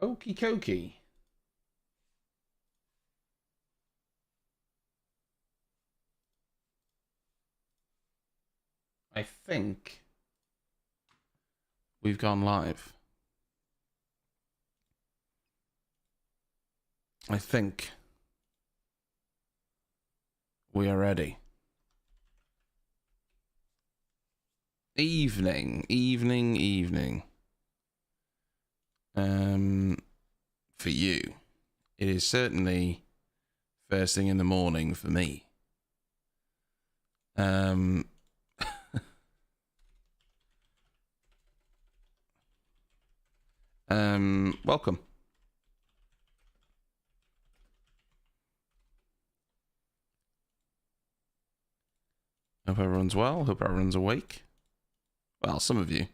Okie dokie. I think we've gone live. I think we are ready. Evening. For you, it is certainly first thing in the morning for me. Welcome. Hope everyone's well. Hope everyone's awake. Well, some of you.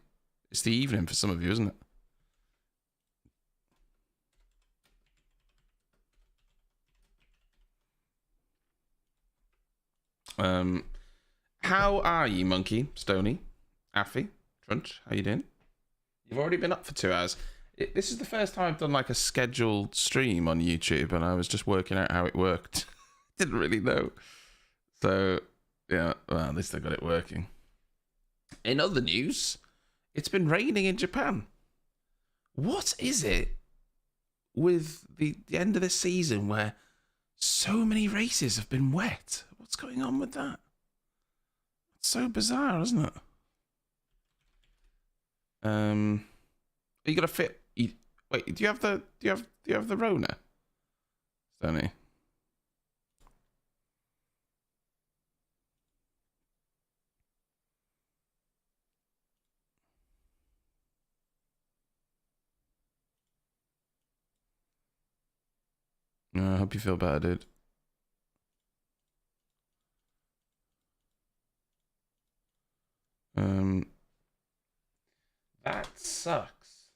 It's the evening for some of you, isn't it? How are you, Monkey, Stony, Affy, Trunch? How you doing? You've already been up for 2 hours. This is the first time I've done like a scheduled stream on YouTube, and I was just working out how it worked. Didn't really know. So, yeah, well, at least I got it working. In other news, it's been raining in Japan. What is it with the end of this season where so many races have been wet? What's going on with that? It's so bizarre, isn't it? You gotta fit. Wait, do you have the Rona, Stoney? I hope you feel better, dude. That sucks.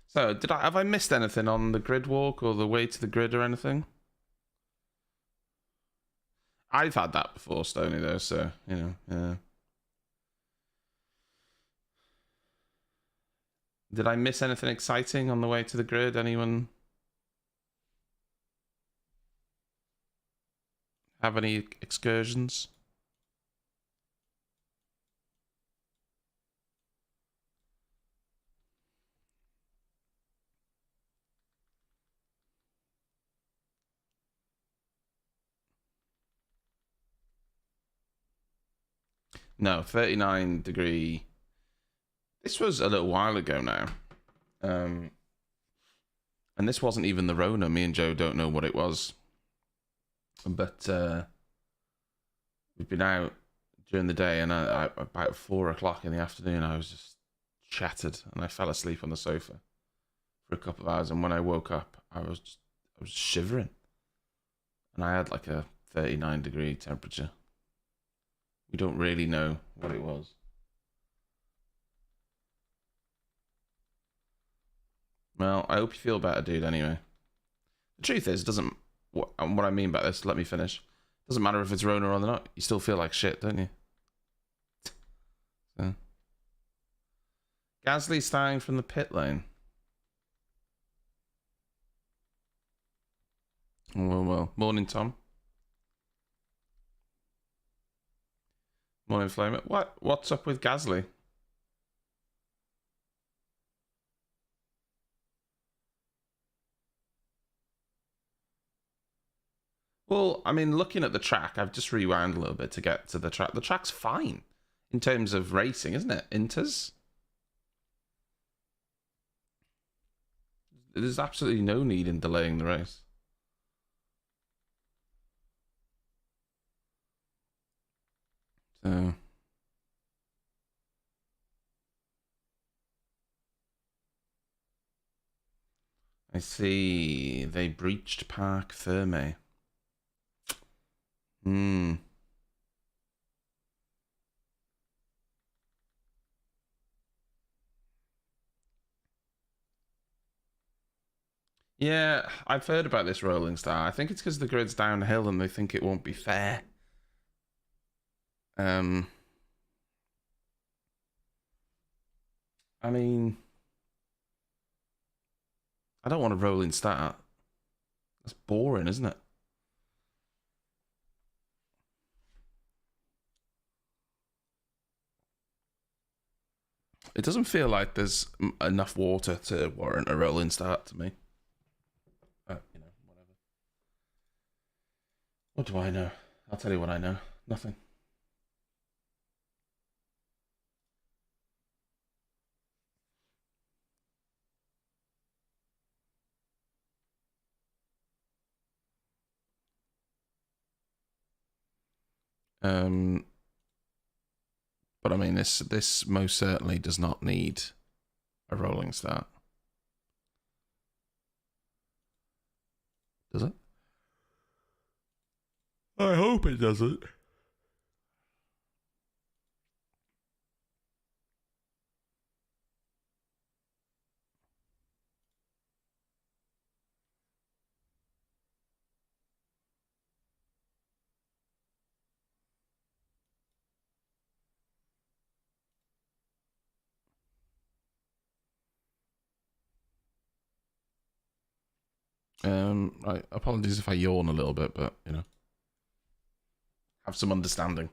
So, have I missed anything on the grid walk or the way to the grid or anything? I've had that before, Stoney, though, so, you know, yeah. Did I miss anything exciting on the way to the grid? Anyone have any excursions? No, 39-degree. This was a little while ago now. And this wasn't even the Rona. Me and Joe don't know what it was. But we've been out during the day, and about 4 o'clock in the afternoon, I was just shattered, and I fell asleep on the sofa for a couple of hours. And when I woke up, I was shivering, and I had like a 39-degree temperature. We don't really know what it was. Well, I hope you feel better, dude. Anyway, the truth is, what I mean by this. Let me finish. Doesn't matter if it's Rona or not. You still feel like shit, don't you? So. Gasly starting from the pit lane. Well. Morning, Tom. Morning, Flame. What's up with Gasly? Well, I mean, looking at the track, I've just rewound a little bit to get to the track. The track's fine in terms of racing, isn't it? Inters. There's absolutely no need in delaying the race. So. I see. They breached Park Ferme. Yeah, I've heard about this rolling star. I think it's because the grid's downhill and they think it won't be fair. I mean, I don't want a rolling start. That's boring, isn't it? It doesn't feel like there's enough water to warrant a rolling start to me. You know, whatever. What do I know? I'll tell you what I know. Nothing. But I mean, this most certainly does not need a rolling start. Does it? I hope it doesn't. Apologies if I yawn a little bit, but you know, have some understanding.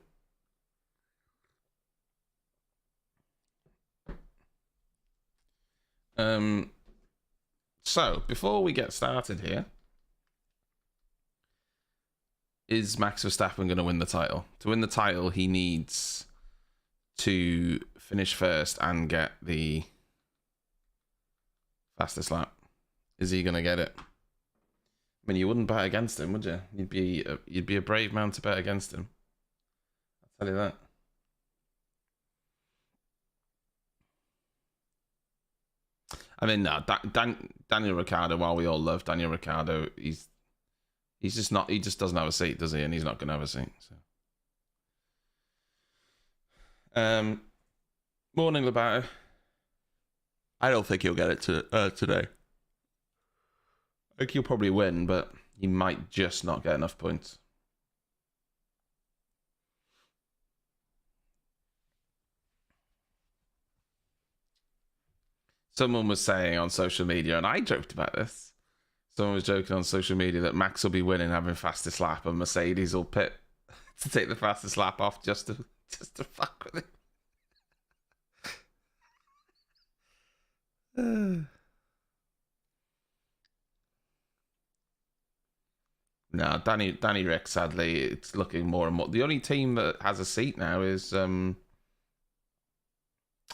So before we get started here, is Max Verstappen going to win the title? To win the title, he needs to finish first and get the fastest lap. Is he going to get it? I mean, you wouldn't bet against him, would you? You'd be a brave man to bet against him. I'll tell you that. I mean, no, Daniel Ricciardo. While we all love Daniel Ricciardo, he's just not. He just doesn't have a seat, does he? And he's not going to have a seat. So, morning, Lobato. I don't think he'll get it today. I think he'll probably win, but he might just not get enough points. Someone was saying on social media, and I joked about this. Someone was joking on social media that Max will be winning, having fastest lap, and Mercedes will pit to take the fastest lap off just to fuck with it. No, Danny Rick. Sadly, it's looking more and more. The only team that has a seat now is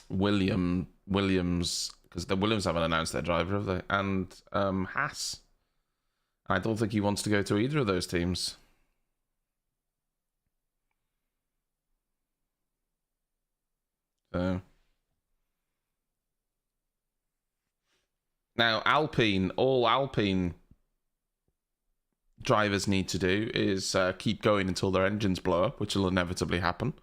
Williams, because the Williams haven't announced their driver, have they? And Haas. I don't think he wants to go to either of those teams. So now all Alpine drivers need to do is keep going until their engines blow up, which will inevitably happen.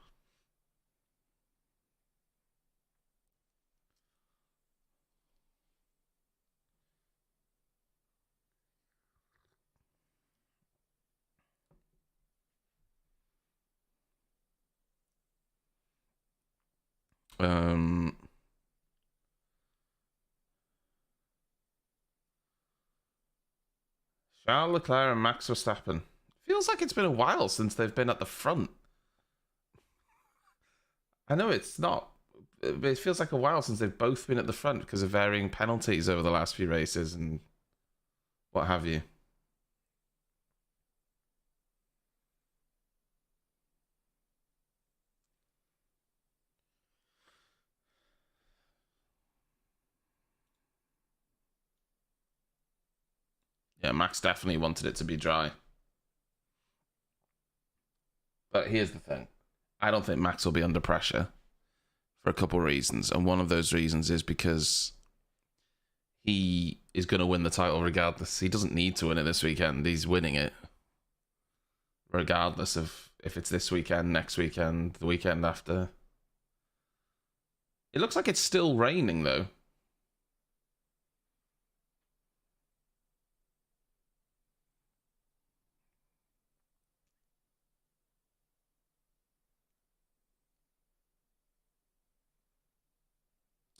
Charles Leclerc and Max Verstappen. Feels like it's been a while since they've been at the front. I know it's not, but it feels like a while since they've both been at the front because of varying penalties over the last few races and what have you. Yeah, Max definitely wanted it to be dry. But here's the thing. I don't think Max will be under pressure for a couple of reasons. And one of those reasons is because he is going to win the title regardless. He doesn't need to win it this weekend. He's winning it regardless of if it's this weekend, next weekend, the weekend after. It looks like it's still raining, though.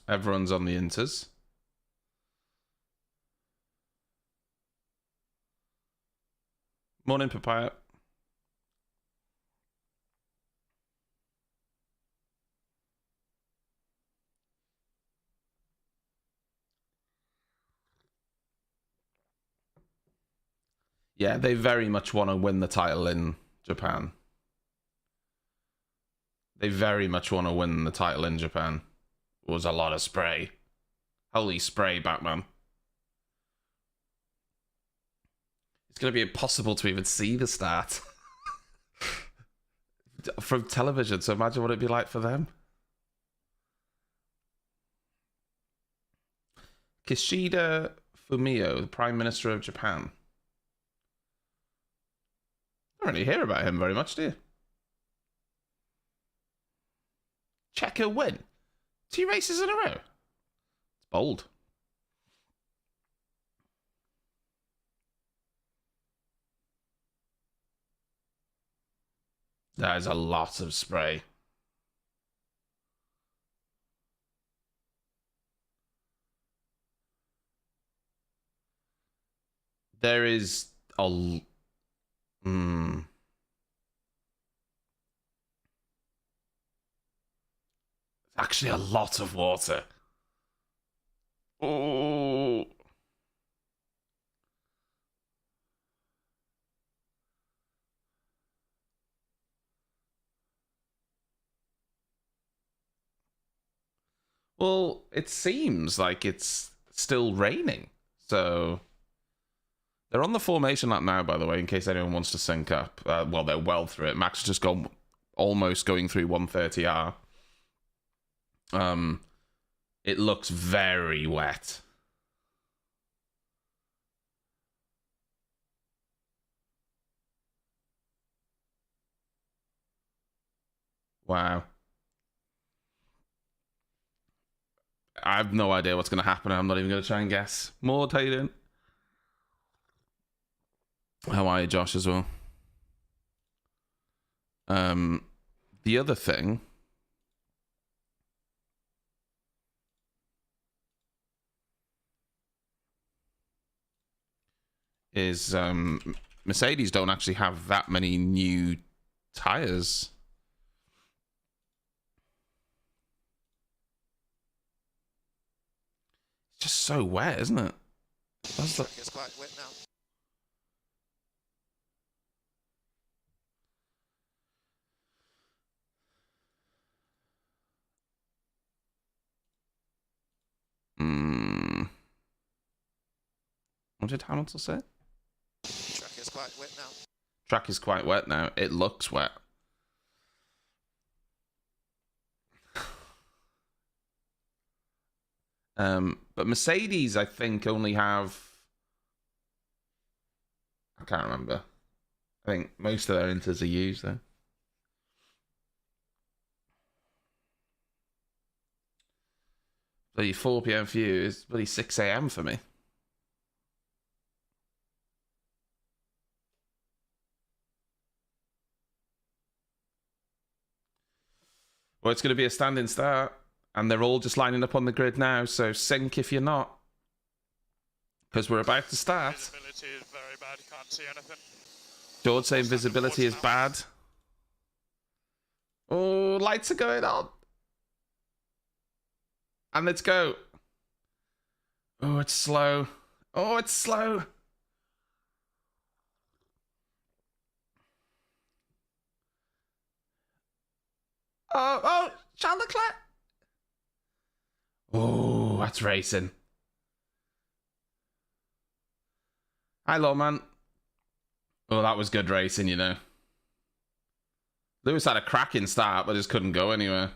Everyone's on the Inters. Morning, Papaya. Yeah, they very much want to win the title in Japan. They very much want to win the title in Japan. It was a lot of spray. Holy spray, Batman. It's going to be impossible to even see the start from television, so imagine what it'd be like for them. Kishida Fumio, the Prime Minister of Japan. I don't really hear about him very much, do you? Checo win. 2 races in a row. It's bold. That is a lot of spray. There is a... Actually a lot of water. Oh. Well, it seems like it's still raining. So they're on the formation lap now, by the way, in case anyone wants to sync up. Well, they're well through it. Max just gone almost going through 130R. It looks very wet. Wow. I have no idea what's going to happen. I'm not even going to try and guess. More, how you doing? How are you, Josh, as well? The other thing is Mercedes don't actually have that many new tires. It's just so wet, isn't it? It's quite wet now. What did Hamilton say? Track is quite wet now. Track is quite wet now. It looks wet. But Mercedes, I think, only have... I can't remember. I think most of their inters are used, though. Bloody 4 p.m. for you is bloody 6 a.m. for me. Well, it's going to be a standing start, and they're all just lining up on the grid now, so sync if you're not. Because we're about to start. Visibility is very bad, you can't see anything. George saying visibility is bad. Oh, lights are going on. And let's go. Oh, it's slow. Oh, it's slow. Oh, Charles Leclerc. Oh, that's racing. Hi, Lawman. Oh, that was good racing, you know. Lewis had a cracking start, but just couldn't go anywhere.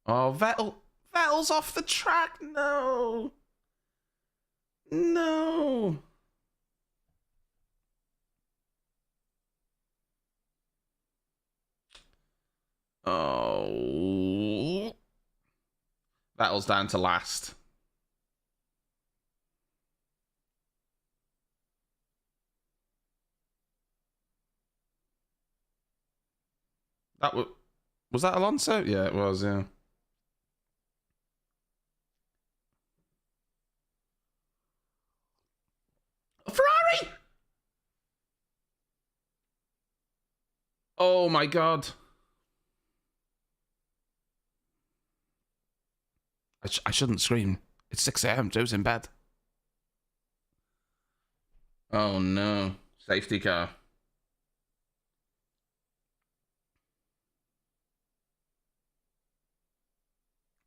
Oh, Vettel's off the track. No. No. Oh. Vettel's down to last. That was that Alonso? Yeah, it was. Yeah. A Ferrari! Oh my god! I shouldn't scream. It's 6 a.m. Joe's in bed. Oh no! Safety car.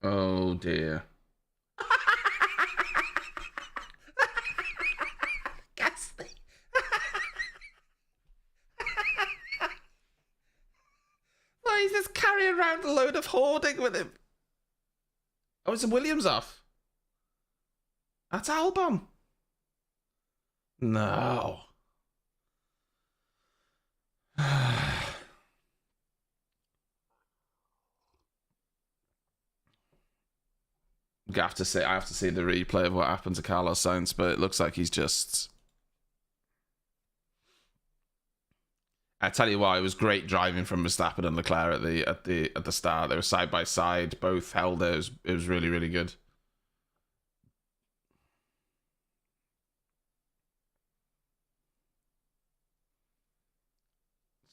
Oh dear. Ghastly. Why is this carrying around a load of hoarding with him? Oh, is the Williams off? That's Albon. No. I have to see the replay of what happened to Carlos Sainz, but it looks like he's just. I tell you what, it was great driving from Verstappen and Leclerc at the start. They were side by side, both held it. It was really, really good.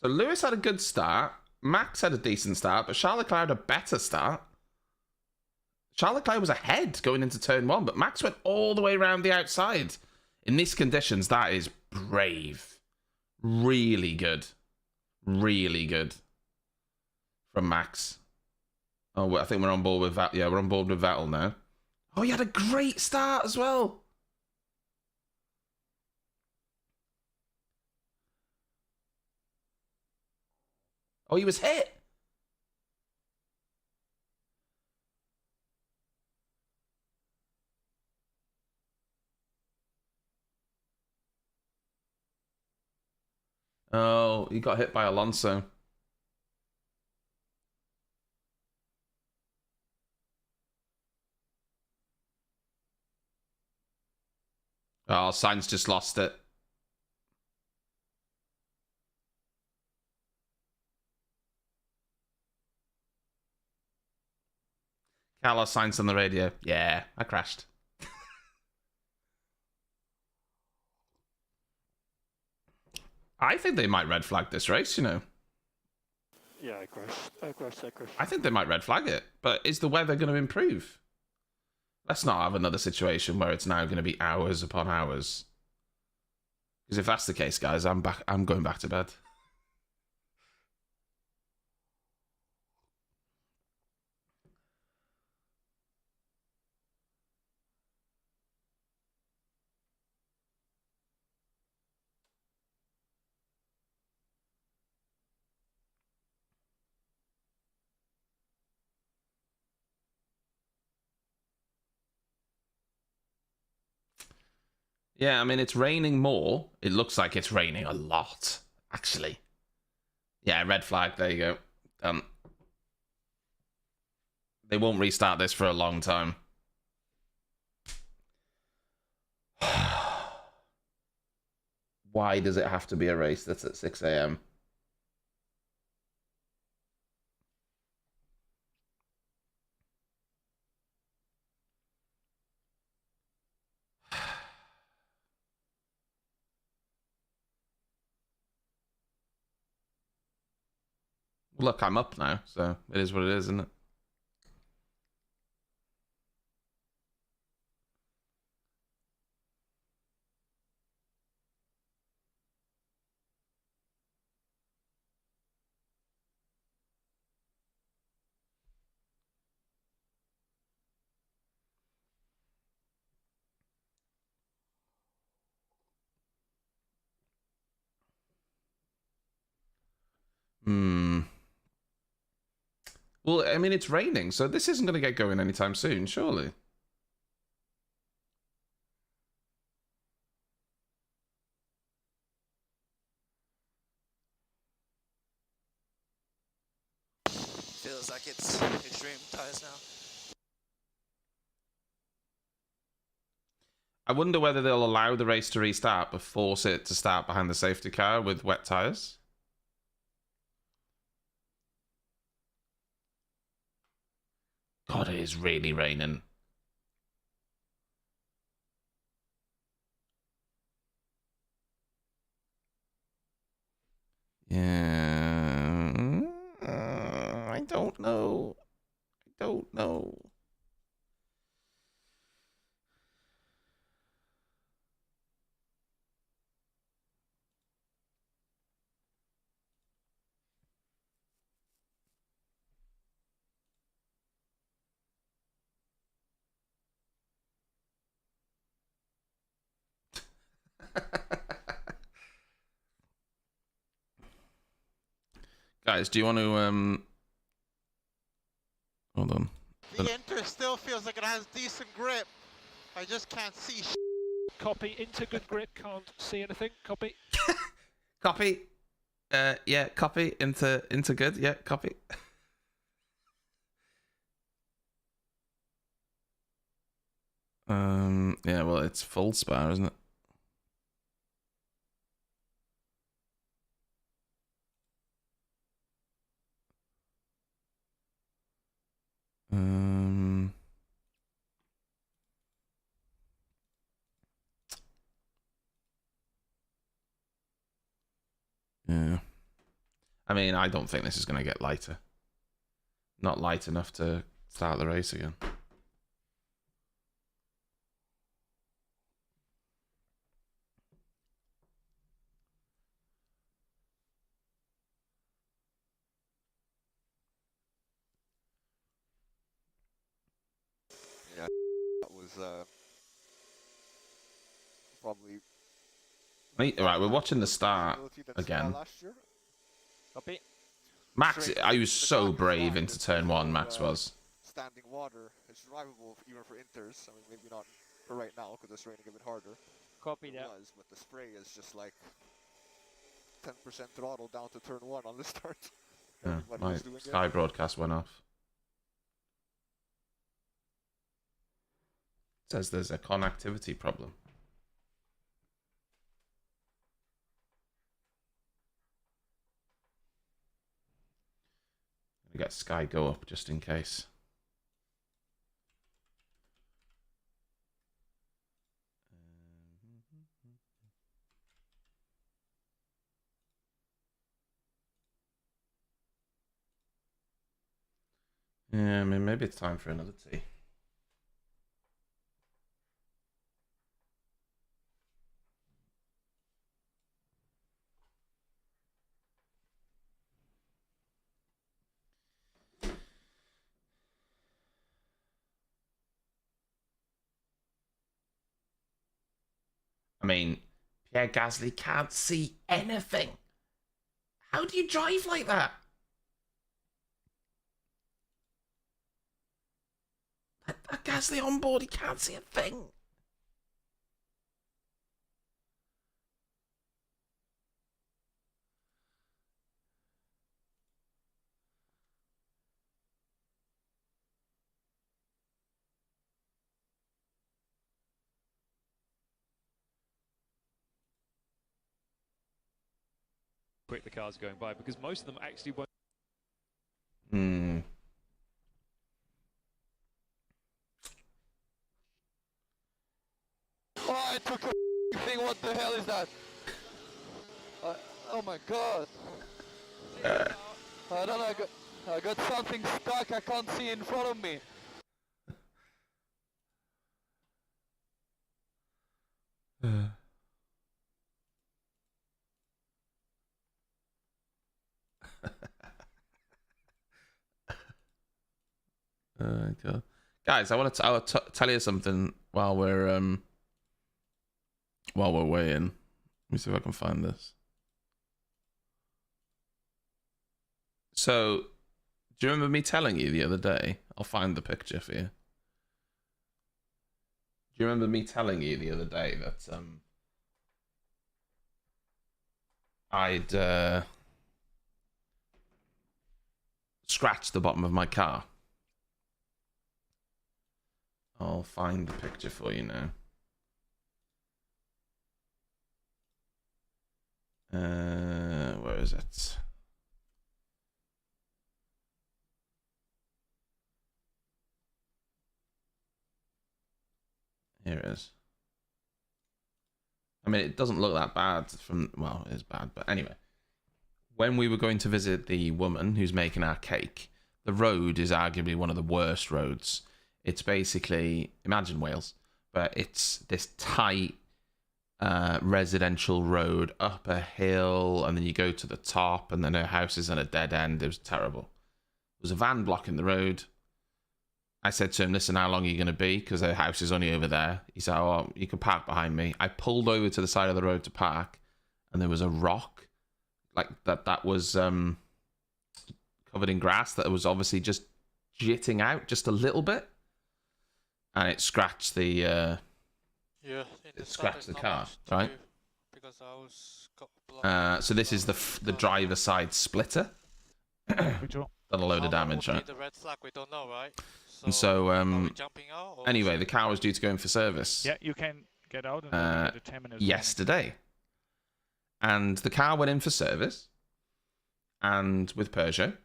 So Lewis had a good start. Max had a decent start, but Charles Leclerc had a better start. Charles Leclerc was ahead going into turn 1, but Max went all the way around the outside. In these conditions, that is brave. Really good. Really good. From Max. Oh, I think we're on board with that. Yeah, we're on board with Vettel now. Oh, he had a great start as well. Oh, he was hit. Oh, he got hit by Alonso. Oh, Sainz just lost it. Carlos Sainz on the radio. Yeah, I crashed. I think they might red flag this race, you know. Yeah, I crashed. I think they might red flag it, but is the weather going to improve? Let's not have another situation where it's now going to be hours upon hours. Because if that's the case, guys, I'm going back to bed. Yeah, I mean, it's raining more. It looks like it's raining a lot, actually. Yeah, red flag. There you go. Done. They won't restart this for a long time. Why does it have to be a race that's at 6 a.m.? Look, I'm up now, so it is what it is, isn't it? Hmm. Well, I mean, it's raining, so this isn't going to get going anytime soon, surely. Feels like it's extreme tyres now. I wonder whether they'll allow the race to restart but force it to start behind the safety car with wet tyres. God, it is really raining. Yeah. I don't know. I don't know. Guys, do you want to hold on. The Inter still feels like it has decent grip. I just can't see Copy. Into good grip. Can't see anything. Copy. Copy. Yeah, copy into good. Yeah, copy. Yeah, well, it's full spar, isn't it? Yeah. I mean, I don't think this is going to get lighter. Not light enough to start the race again. Yeah, that was probably. Right, we're watching the start again. Copy. Max, I was so brave into turn one, Max was. Standing water, it's drivable even for Inters. I mean, maybe not for right now because it's raining a bit harder. Copy that. But the spray is just like 10% throttle down to turn one on the start. Yeah, Everybody my was doing Sky it. broadcast went off. It says there's a connectivity problem. I'm gonna get Sky go up just in case. Yeah, I mean, maybe it's time for another tea. I mean, Pierre Gasly can't see anything. How do you drive like that? That Gasly on board, he can't see a thing. Quick the cars going by because most of them actually won't. Oh, I took a thing. What the hell is that? Oh my god. I don't know. I got something stuck. I can't see in front of me. God. Guys, I want to tell you something while we're waiting. Let me see if I can find this. So, do you remember me telling you the other day? I'll find the picture for you. Do you remember me telling you the other day that I'd scratched the bottom of my car? I'll find the picture for you now. Where is it? Here it is. I mean, it doesn't look that bad from... Well, it is bad, but anyway. When we were going to visit the woman who's making our cake, the road is arguably one of the worst roads. It's basically... Imagine Wales, but it's this tight residential road up a hill, and then you go to the top, and then her house is on a dead end. It was terrible. There was a van blocking the road. I said to him, listen, how long are you going to be? Because her house is only over there. He said, oh, you can park behind me. I pulled over to the side of the road to park, and there was a rock like that was covered in grass that was obviously just jitting out just a little bit, and it scratched the Yeah, it scratched the car, right? Because I was so this is the driver side splitter. Done a load of damage, right? The red flag, we don't know, right? And so, are we jumping out, or anyway, the car was due to go in for service. Yeah, you can get out and then you get a 10 minutes. Yesterday. And the car went in for service, and with Peugeot,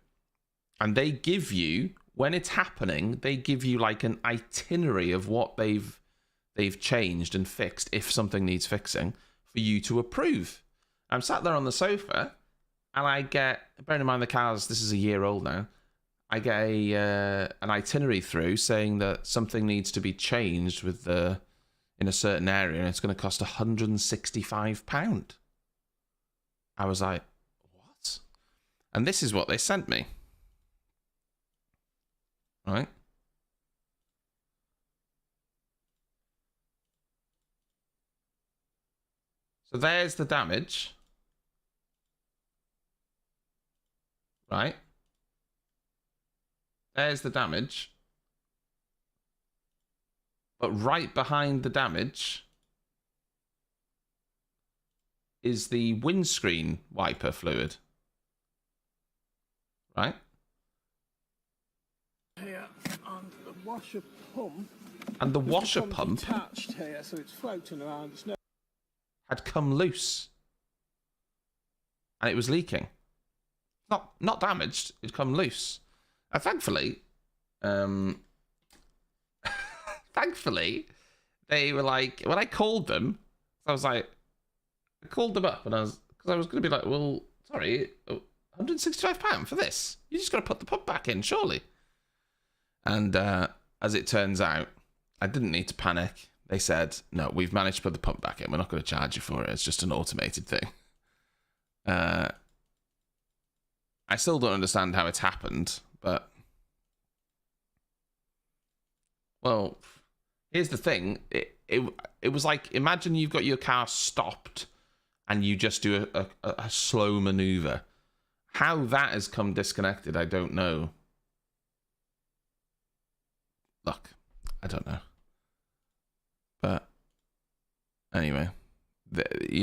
and they give you, when it's happening, they give you like an itinerary of what they've changed and fixed if something needs fixing for you to approve. I'm sat there on the sofa, and I get, bearing in mind the car's, this is a year old now, I get an itinerary through saying that something needs to be changed with in a certain area, and it's going to cost £165. I was like, what? And this is what they sent me. Right? So there's the damage. Right? There's the damage. But right behind the damage is the windscreen wiper fluid. Right? Here, and the washer pump. And the washer pump attached here, so it's floating around. It's no had come loose. And it was leaking. Not damaged, it'd come loose. And thankfully, they were like, when I called them, I was like, I called them up, and because I was going to be like, well, sorry, £165 for this? You just got to put the pump back in, surely. And as it turns out, I didn't need to panic. They said, no, we've managed to put the pump back in. We're not going to charge you for it. It's just an automated thing. I still don't understand how it's happened, but... Well, here's the thing. It was like, imagine you've got your car stopped and you just do a slow maneuver. How that has come disconnected, I don't know. Look, I don't know. But anyway,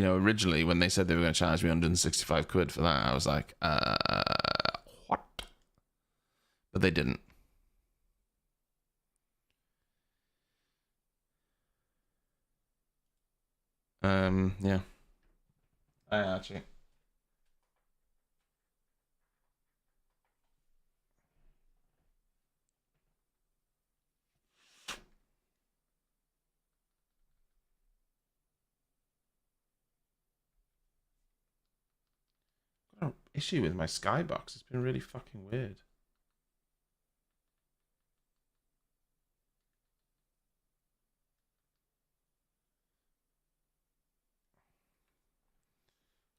originally when they said they were going to charge me £165 for that, I was like, what? But they didn't. Yeah. I actually. Got an issue with my skybox. It's been really fucking weird.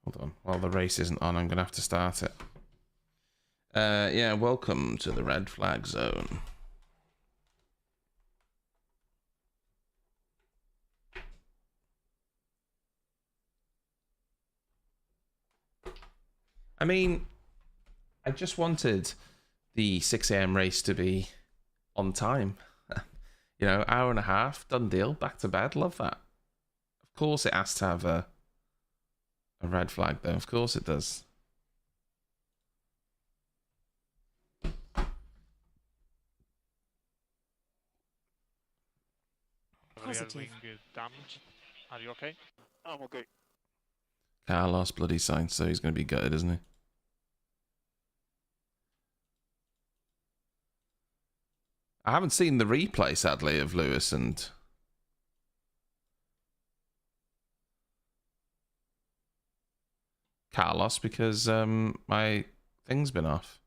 Hold on. While the race isn't on, I'm going to have to start it. Yeah, welcome to the red flag zone. I mean, I just wanted the 6 a.m. race to be on time. Hour and a half, done deal, back to bed. Love that. Of course it has to have a red flag, though. Of course it does. Positive. Damage. Are you okay? I'm okay. Car lost bloody sign, so he's going to be gutted, isn't he? I haven't seen the replay, sadly, of Lewis and Carlos because my thing's been off.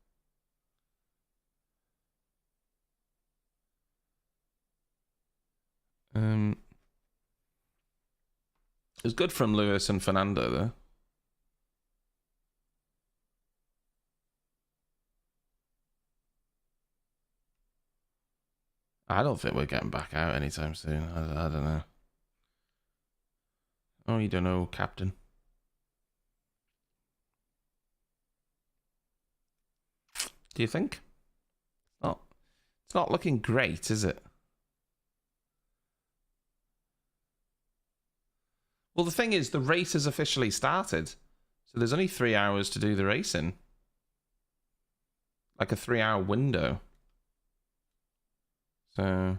It was good from Lewis and Fernando though. I don't think we're getting back out anytime soon. I don't know. Oh, you don't know, Captain. Do you think? Oh, it's not looking great, is it? Well, the thing is, the race has officially started. So there's only 3 hours to do the racing. Like a 3-hour window. So...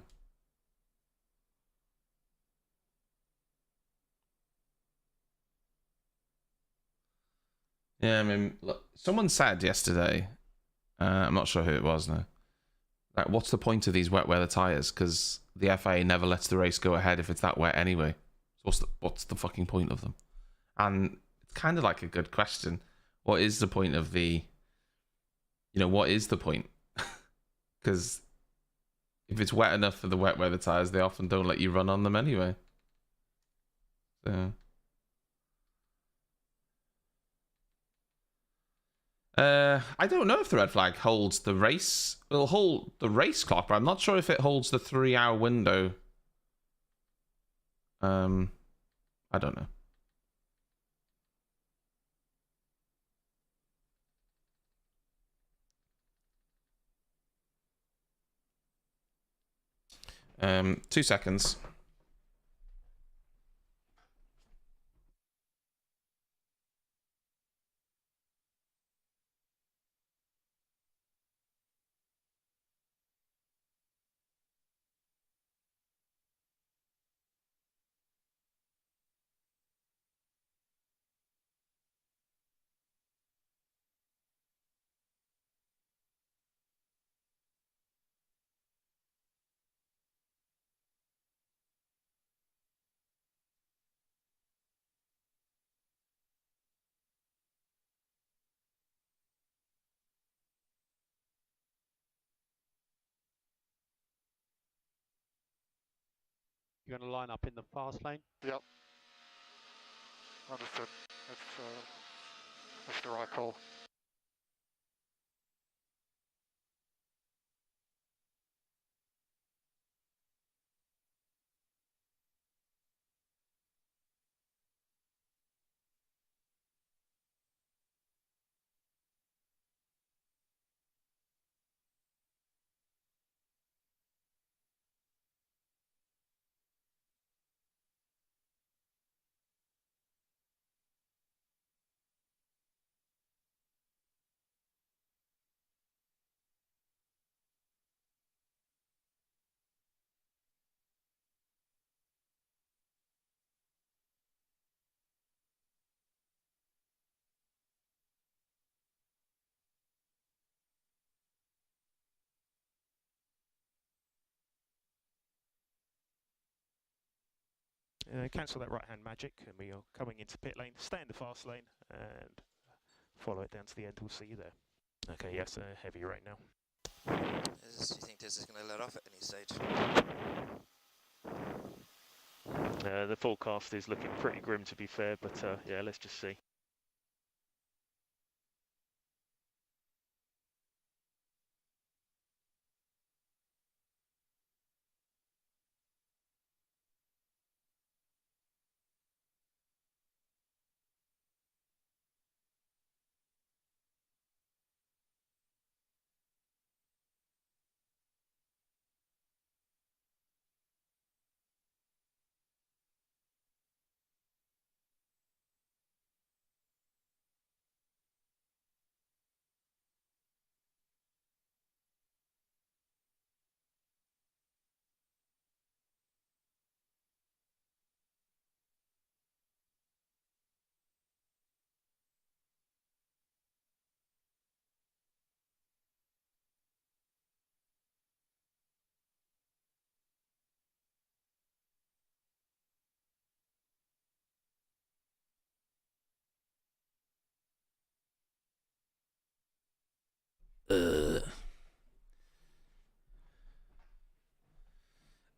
yeah, I mean, look, someone said yesterday, I'm not sure who it was now, like, what's the point of these wet weather tyres? Because the FIA never lets the race go ahead if it's that wet anyway. So what's the fucking point of them? And it's kind of like a good question. What is the point of the... you know, what is the point? Because if it's wet enough for the wet weather tyres, they often don't let you run on them anyway. So... I don't know if the red flag holds the race. It'll hold the race clock, but I'm not sure if it holds the 3-hour window. I don't know. 2 seconds. You're going to line up in the fast lane. Yep. Understood. That's the right call. Cancel that right-hand magic, and we are coming into pit lane. Stay in the fast lane and follow it down to the end. We'll see you there. Okay, yes, heavy right now. Do you think this is going to let off at any stage? The forecast is looking pretty grim, to be fair, but yeah, let's just see.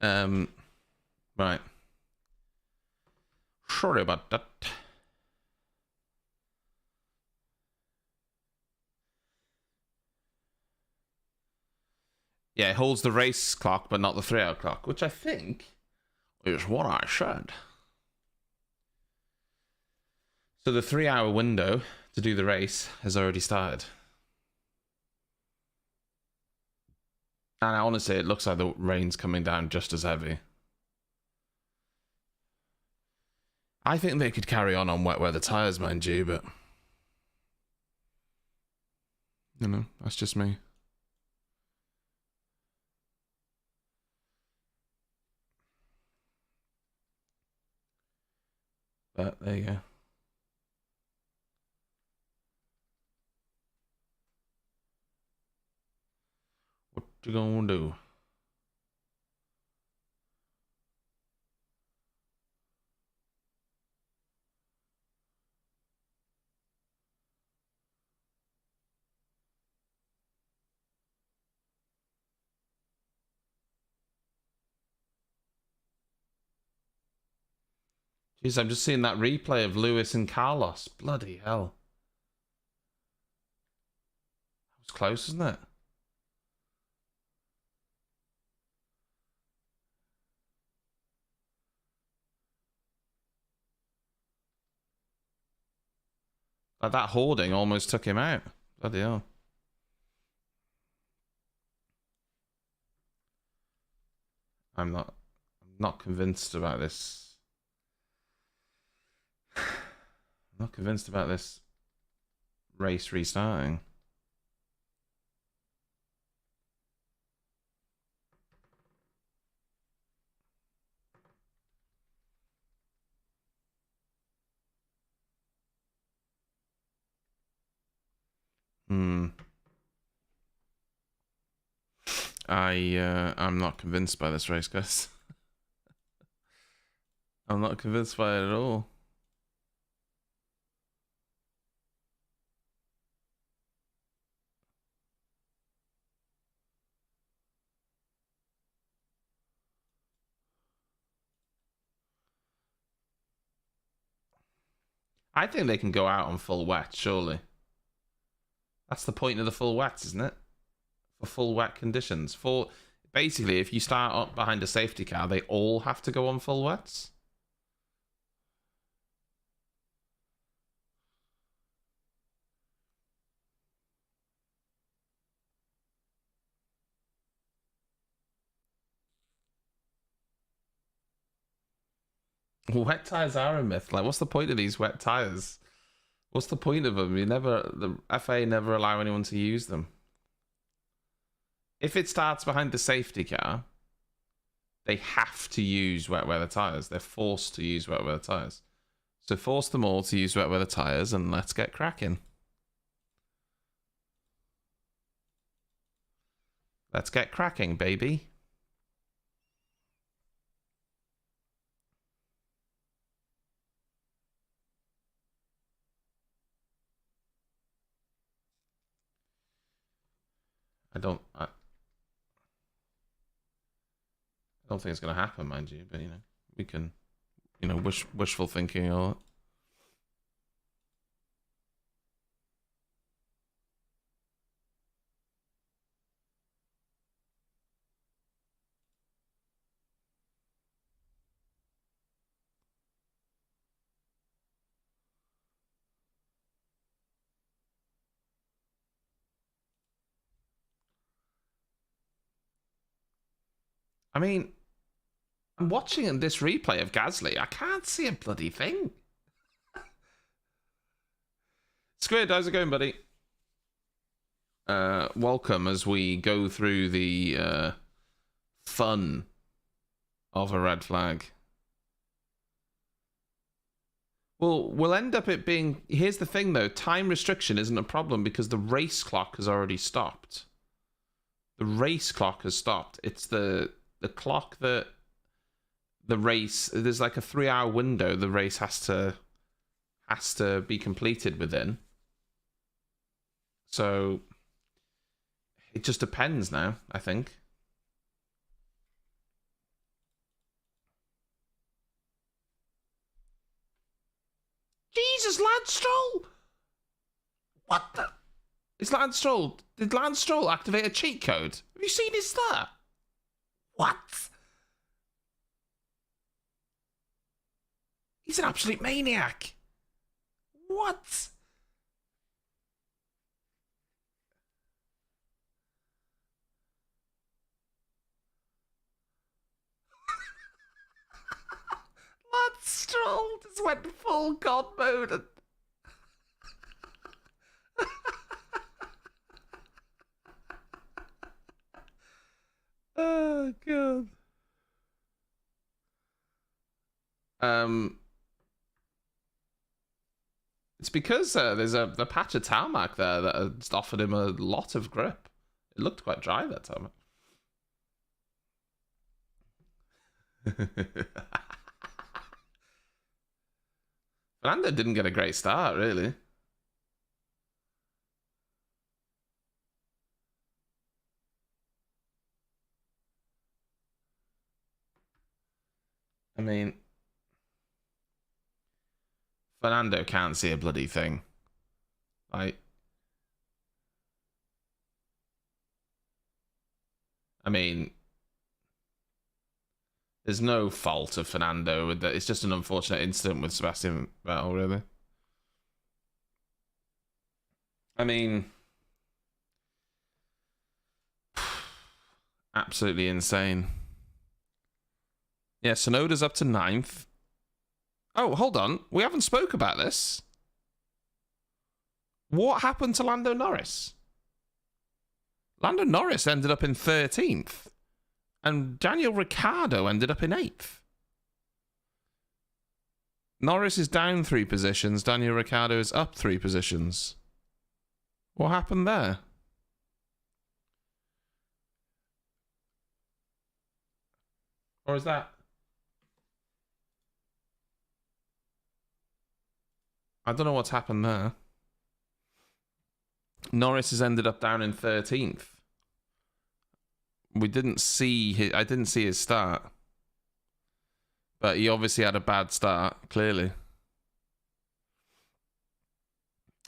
Right. Sorry about that. Yeah, it holds the race clock, but not the 3-hour clock, which I think is what I said. So the 3-hour window to do the race has already started. And honestly, it looks like the rain's coming down just as heavy. I think they could carry on wet weather tyres, mind you, but... You know, that's just me. But there you go. What you gonna do? Jeez, I'm just seeing that replay of Lewis and Carlos. Bloody hell. That was close, isn't it? Like that hoarding almost took him out. Bloody hell. I'm not convinced about this. I'm not convinced about this race restarting. I'm not convinced by this race, guys. I'm not convinced by it at all. I think they can go out on full wet, surely. That's the point of the full wets, isn't it? For full wet conditions. Basically, if you start up behind a safety car, they all have to go on full wets. Wet tires are a myth. Like, what's the point of these wet tires? What's the point of them? The FA never allow anyone to use them. If it starts behind the safety car, they have to use wet weather tires. They're forced to use wet weather tires. So force them all to use wet weather tires and let's get cracking. Let's get cracking, baby. I don't think it's going to happen, mind you, but, you know, we can, you know, wishful thinking or... I mean, I'm watching this replay of Gasly. I can't see a bloody thing. Squid, how's it going, buddy? Welcome as we go through the fun of a red flag. Well, we'll end up it being... Here's the thing, though. Time restriction isn't a problem because the race clock has already stopped. The race clock has stopped. It's the clock that the race... There's like a 3-hour window the race has to be completed within. So it just depends now, I think. Jesus, Lance Stroll! What the? Is Lance Stroll... Did Lance Stroll activate a cheat code? Have you seen his start? What? He's an absolute maniac. What? Lance Stroll just went full god mode and... Oh god. It's because there's the patch of tarmac there that has offered him a lot of grip. It looked quite dry that time. Fernando didn't get a great start, really. I mean, Fernando can't see a bloody thing. I mean, there's no fault of Fernando with that. It's just an unfortunate incident with Sebastian Vettel, really. I mean, absolutely insane. Yeah, Sonoda's up to 9th. Oh, hold on. We haven't spoke about this. What happened to Lando Norris? Lando Norris ended up in 13th. And Daniel Ricciardo ended up in 8th. Norris is down 3 positions. Daniel Ricciardo is up 3 positions. What happened there? Or is that... I don't know what's happened there. Norris has ended up down in 13th. We didn't see his, I didn't see his start. But he obviously had a bad start, clearly.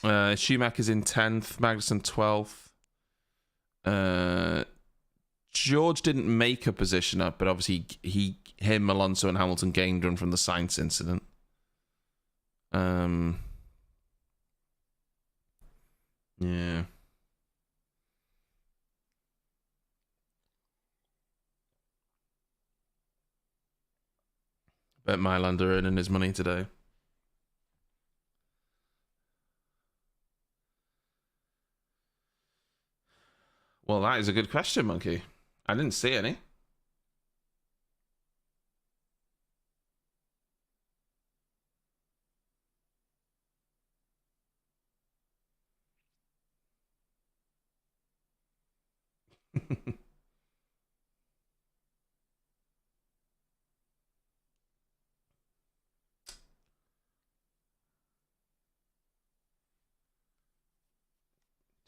Schumacher's in 10th, Magnussen 12th. George didn't make a position up, but obviously him, Alonso and Hamilton gained one from the Sainz incident. Yeah. Bet Mylander earning his money today. Well, that is a good question, Monkey. I didn't see any.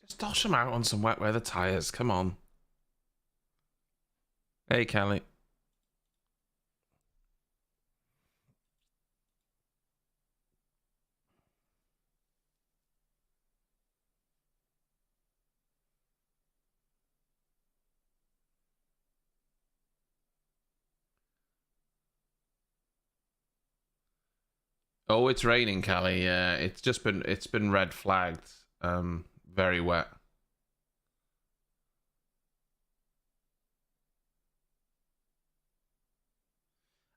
Just dosh them out on some wet weather tyres. Come on. Hey, Kelly. Oh, it's raining, Callie. Yeah, it's been red flagged. Very wet.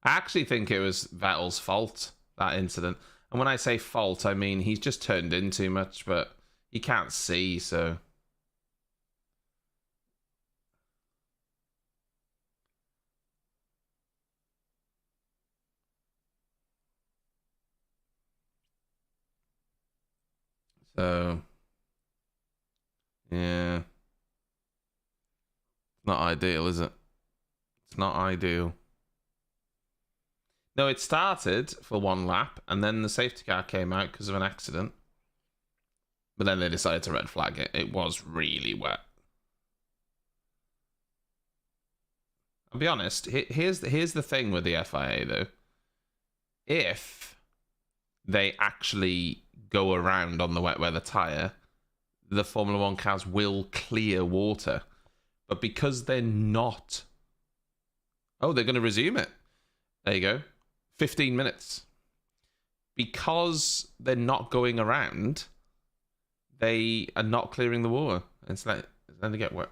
I actually think it was Vettel's fault, that incident. And when I say fault, I mean he's just turned in too much, but he can't see, so... So... Yeah. Not ideal, is it? It's not ideal. No, it started for one lap, and then the safety car came out because of an accident. But then they decided to red flag it. It was really wet. I'll be honest, here's the thing with the FIA, though. If they actually go around on the wet weather tyre, the Formula One cars will clear water. But because they're not... Oh, they're going to resume it. There you go. 15 minutes. Because they're not going around, they are not clearing the water. It's like, then they get wet,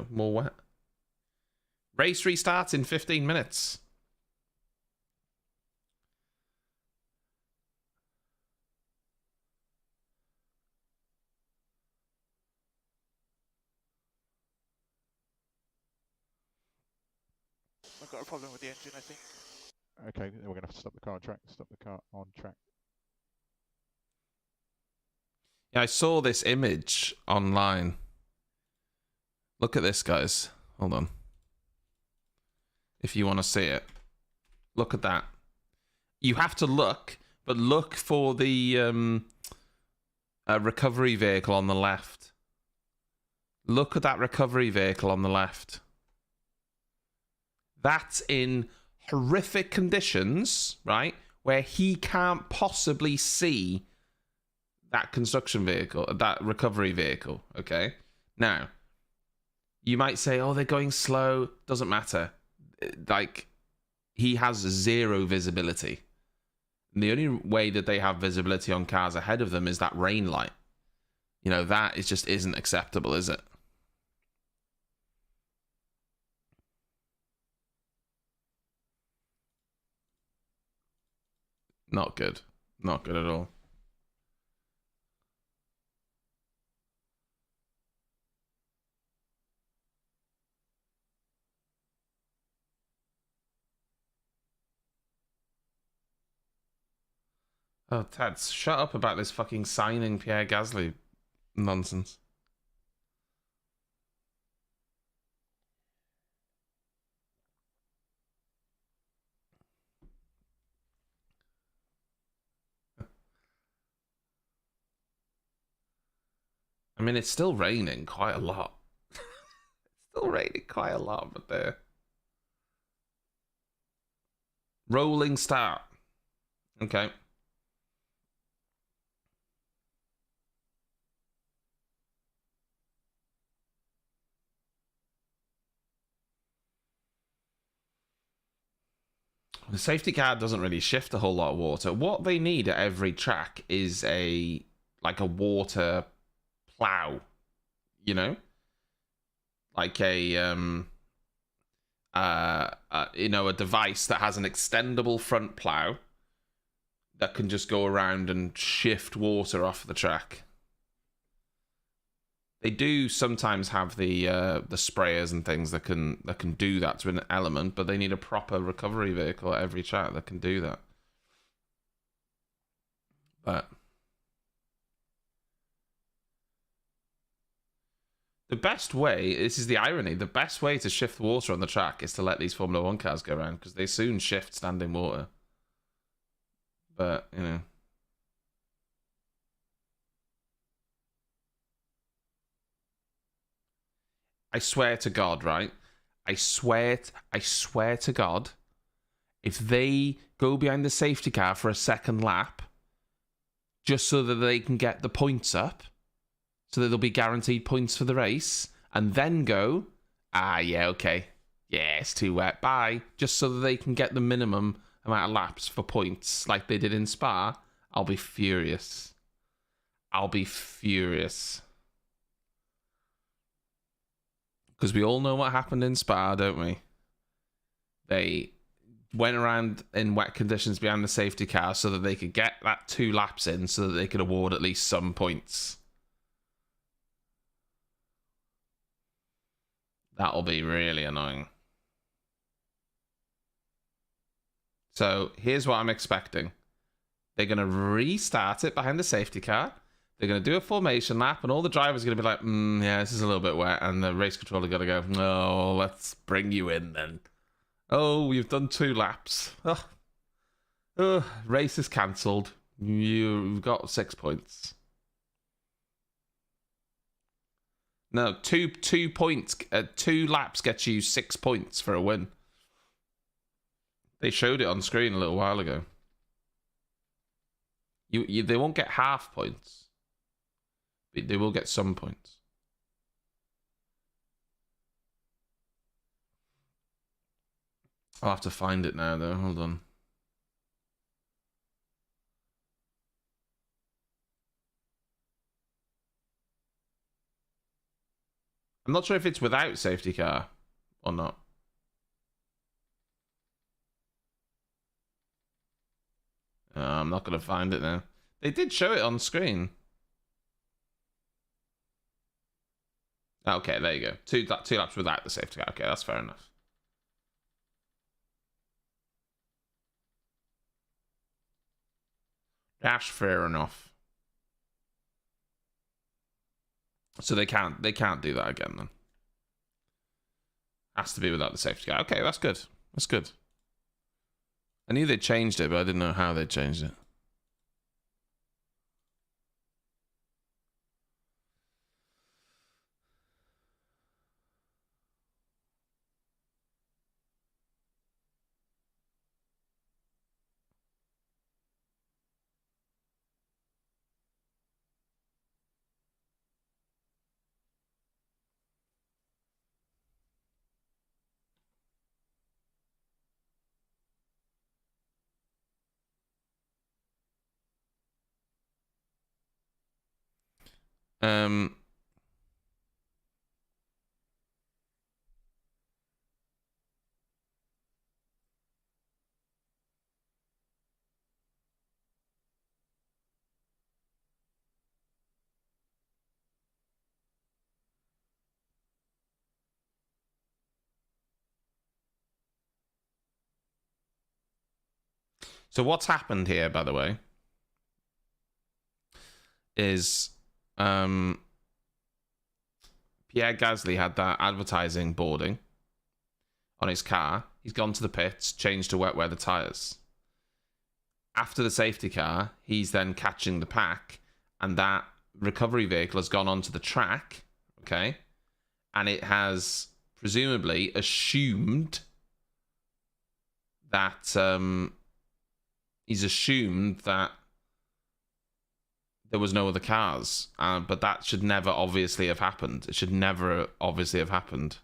more wet. Race restarts in 15 minutes. I've got a problem with the engine, I think. Okay, then we're going to have to stop the car on track. Stop the car on track. Yeah, I saw this image online. Look at this, guys. Hold on. If you want to see it. Look at that. You have to look, but look for the recovery vehicle on the left. Look at that recovery vehicle on the left. That's in horrific conditions, right? Where he can't possibly see that construction vehicle, that recovery vehicle, okay? Now, you might say, oh, they're going slow. Doesn't matter. Like, he has zero visibility. And the only way that they have visibility on cars ahead of them is that rain light. That is just isn't acceptable, is it? Not good. Not good at all. Oh, Hadz, shut up about this fucking signing Pierre Gasly nonsense. I mean, it's still raining quite a lot. It's still raining quite a lot, but they're... Rolling start. Okay. The safety car doesn't really shift a whole lot of water. What they need at every track is a water plow, like a device that has an extendable front plow that can just go around and shift water off the track. They do sometimes have the sprayers and things that can do that to an element, but they need a proper recovery vehicle at every track that can do that. But the best way, this is the irony, the best way to shift water on the track is to let these Formula One cars go around, because they soon shift standing water. But, I swear to God, right? I swear to God, if they go behind the safety car for a second lap, just so that they can get the points up, so that they'll be guaranteed points for the race, and then go, yeah, okay. Yeah, it's too wet, bye. Just so that they can get the minimum amount of laps for points, like they did in Spa, I'll be furious. I'll be furious. Because we all know what happened in Spa, don't we? They went around in wet conditions behind the safety car so that they could get that 2 laps in so that they could award at least some points. That'll be really annoying. So here's what I'm expecting. They're going to restart it behind the safety car. They're going to do a formation lap, and all the drivers are going to be like, yeah, this is a little bit wet. And the race controller going to go, no, let's bring you in then. Oh, you've done 2 laps. Race is cancelled. You've got 6 points. No, 2 points. 2 laps gets you 6 points for a win. They showed it on screen a little while ago. They won't get half points, but they will get some points. I'll have to find it now, though. Hold on. I'm not sure if it's without safety car or not. I'm not going to find it now. They did show it on screen. Okay, there you go. Two laps without the safety car. Okay, that's fair enough. That's fair enough. So they can't do that again then. Has to be without the safety car. Okay, that's good. That's good. I knew they changed it, but I didn't know how they changed it. So what's happened here, by the way, is Pierre Gasly had that advertising boarding on his car. He's gone to the pits, changed to wet weather tyres. After the safety car, he's then catching the pack, and that recovery vehicle has gone onto the track, okay? And it has presumably assumed that he's assumed that there was no other cars, but that should never obviously have happened. It should never obviously have happened.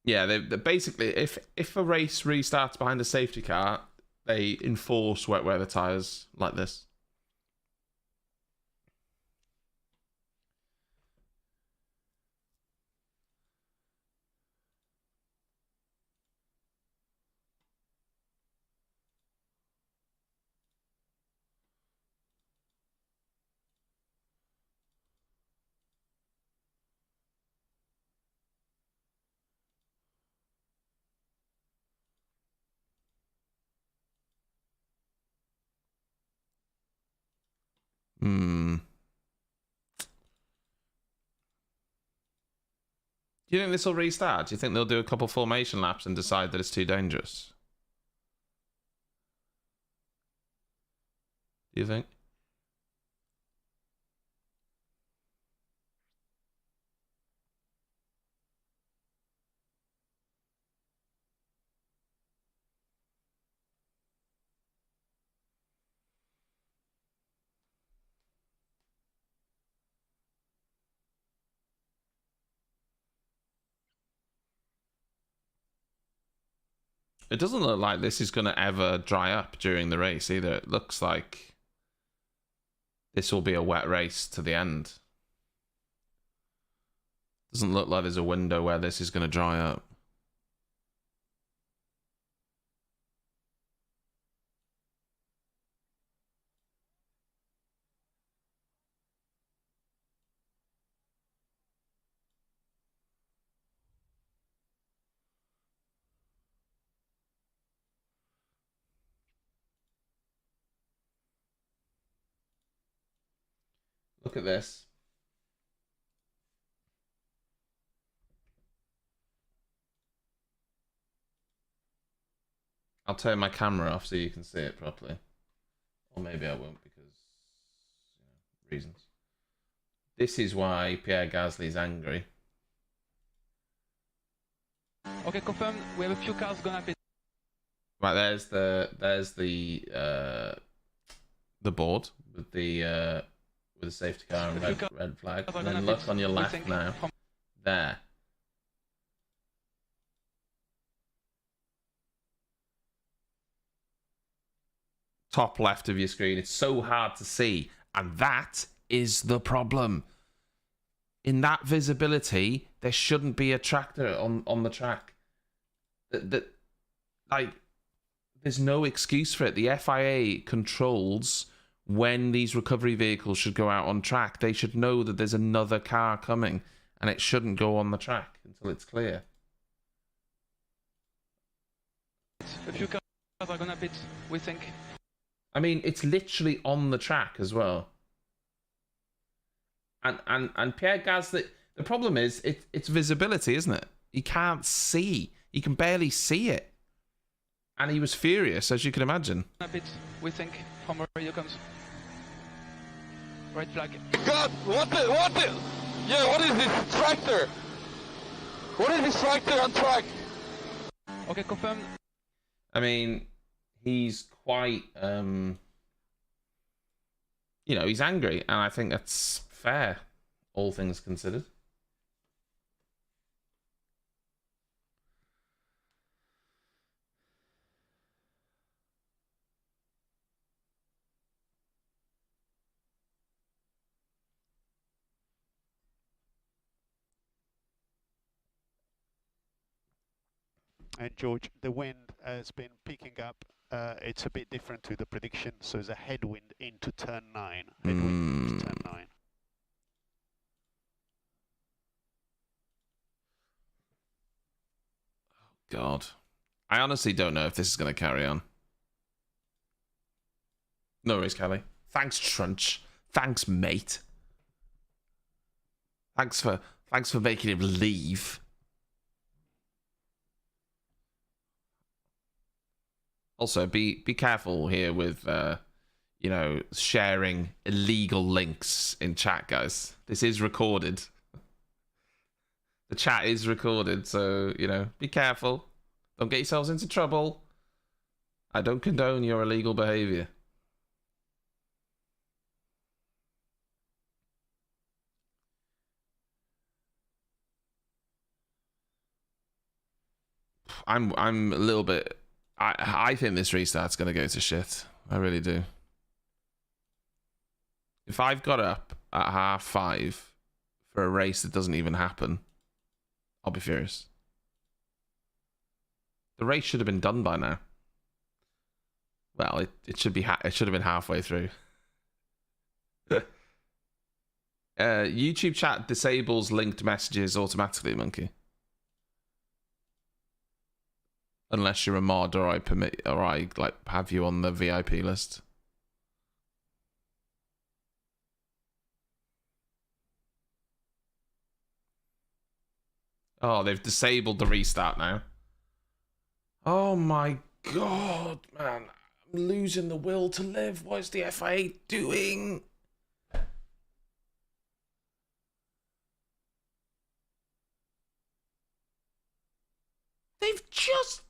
Yeah, they basically, if a race restarts behind a safety car, they enforce wet weather tyres like this. Do you think this will restart? Do you think they'll do a couple formation laps and decide that it's too dangerous? Do you think? It doesn't look like this is going to ever dry up during the race either. It looks like this will be a wet race to the end. Doesn't look like there's a window where this is going to dry up. Look at this. I'll turn my camera off so you can see it properly. Or maybe I won't because, reasons. This is why Pierre Gasly is angry. Okay, confirmed. We have a few cars gonna pit. Right, there's the board with the safety car and red flag. And then look on your left now. There. Top left of your screen. It's so hard to see, and that is the problem. In that visibility, there shouldn't be a tractor on the track. Like, there's no excuse for it. The FIA controls when these recovery vehicles should go out on track. They should know that there's another car coming, and it shouldn't go on the track until it's clear. A few cars are gonna pit, we think. I mean, it's literally on the track as well. And Pierre Gasly, the problem is it's visibility, isn't it? He can't see. He can barely see it. And he was furious, as you can imagine. A bit, we think, from where you comes. Red flag. God, what is this tractor? What is this tractor on track? Okay, confirmed. I mean, he's quite, he's angry, and I think that's fair, all things considered. And George, the wind has been picking up. It's a bit different to the prediction, so there's a headwind into turn 9. Headwind into turn 9. God. I honestly don't know if this is going to carry on. No worries, Kelly. Thanks, Trunch. Thanks, mate. Thanks for making him leave. Also, be careful here with, sharing illegal links in chat, guys. This is recorded. The chat is recorded, so, be careful. Don't get yourselves into trouble. I don't condone your illegal behavior. I'm a little bit... I think this restart's going to go to shit. I really do. If I've got up at 5:30 for a race that doesn't even happen, I'll be furious. The race should have been done by now. Well, it should have been halfway through. YouTube chat disables linked messages automatically, Monkey. Unless you're a mod or I have you on the VIP list. Oh, they've disabled the restart now. Oh my God, man. I'm losing the will to live. What is the FIA doing? They've just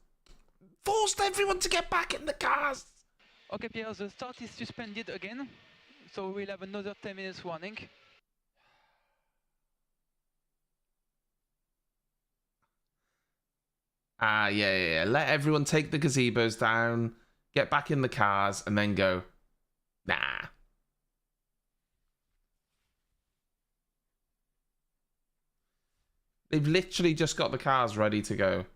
forced everyone to get back in the cars. Okay, Pierre, the start is suspended again, so we'll have another 10 minutes warning. Yeah. Let everyone take the gazebos down, get back in the cars, and then go, nah. They've literally just got the cars ready to go.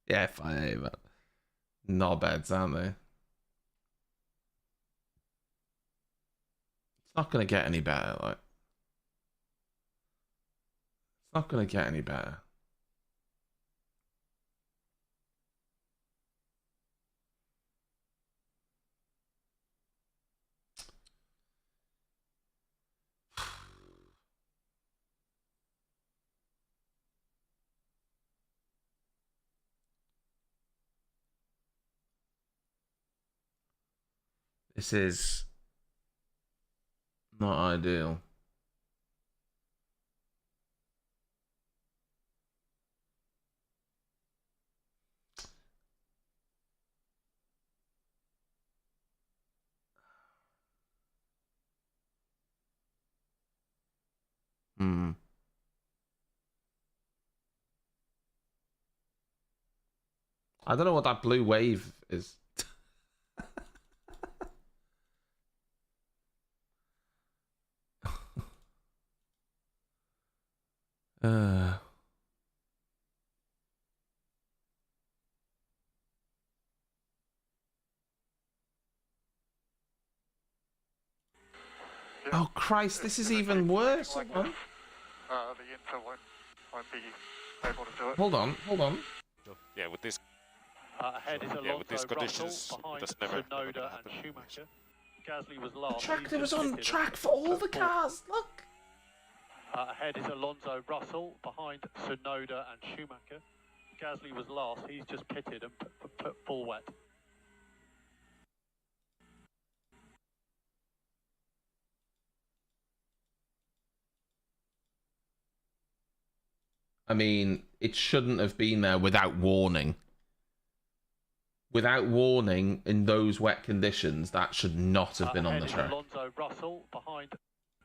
Yeah, FIA, but knobheads, aren't they? It's not going to get any better, like. It's not going to get any better. This is not ideal. Hmm. I don't know what that blue wave is. uh. Oh Christ, this is even worse. Hold on. The Inter won't be able to do it. Hold on. Yeah, with this. Ahead is Yeah, with these Alonso, conditions, Russell, behind that's never Tsunoda gonna and happen. Schumacher. Gasly was The last. track He's that was just on pitted track and for all the put cars. Look. ahead is Alonso, Russell, behind Tsunoda and Schumacher. Gasly was last. He's just pitted and put full wet. I mean, it shouldn't have been there without warning. Without warning, in those wet conditions, that should not have been on the track. Ahead is Alonso, Russell, behind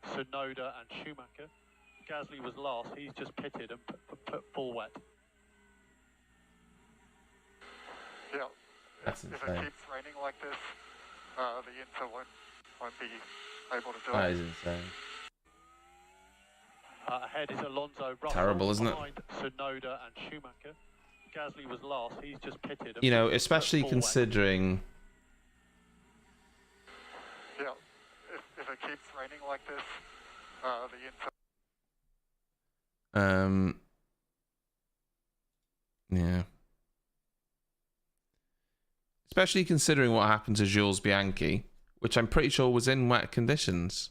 Tsunoda and Schumacher. Gasly was last. He's just pitted and put full wet. Yeah. That's If it insane. keeps raining like this, the Inter won't be able to do That it. is insane. Ahead is Alonso, Russell, Terrible, isn't it? behind Tsunoda and Schumacher. Gasly was last. He's just pitted. And You know, put especially full wet. considering. Yeah. If it keeps raining like this, the Inter. Yeah. Especially considering what happened to Jules Bianchi, which I'm pretty sure was in wet conditions.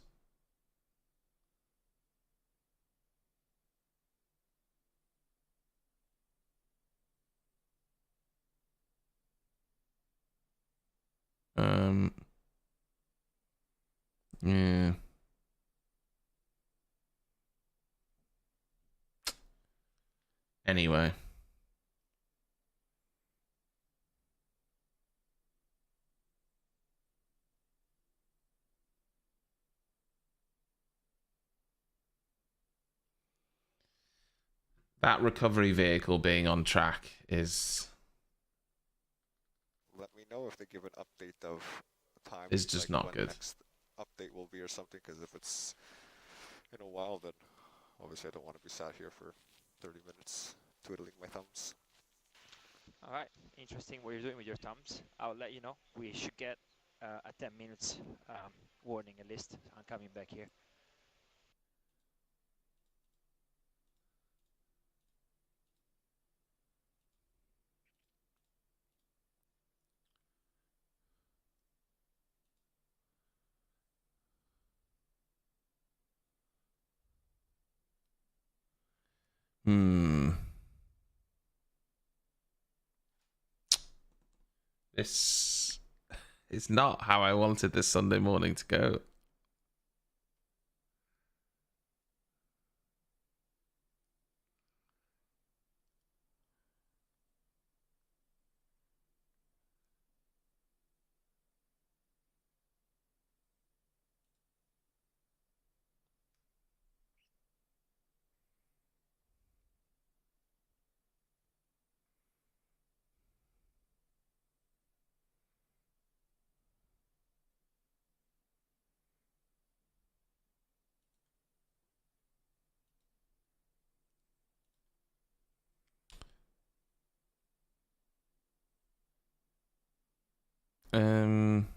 Yeah. Anyway. That recovery vehicle being on track is Let me know if they give an update of time. Is just not when good. Next update will be or something. Because if it's in a while, then obviously I don't want to be sat here for 30 minutes twiddling my thumbs. Alright, interesting what you're doing with your thumbs. I'll let you know. We should get a 10 minutes warning at least. I'm coming back here. This is not how I wanted this Sunday morning to go. I'm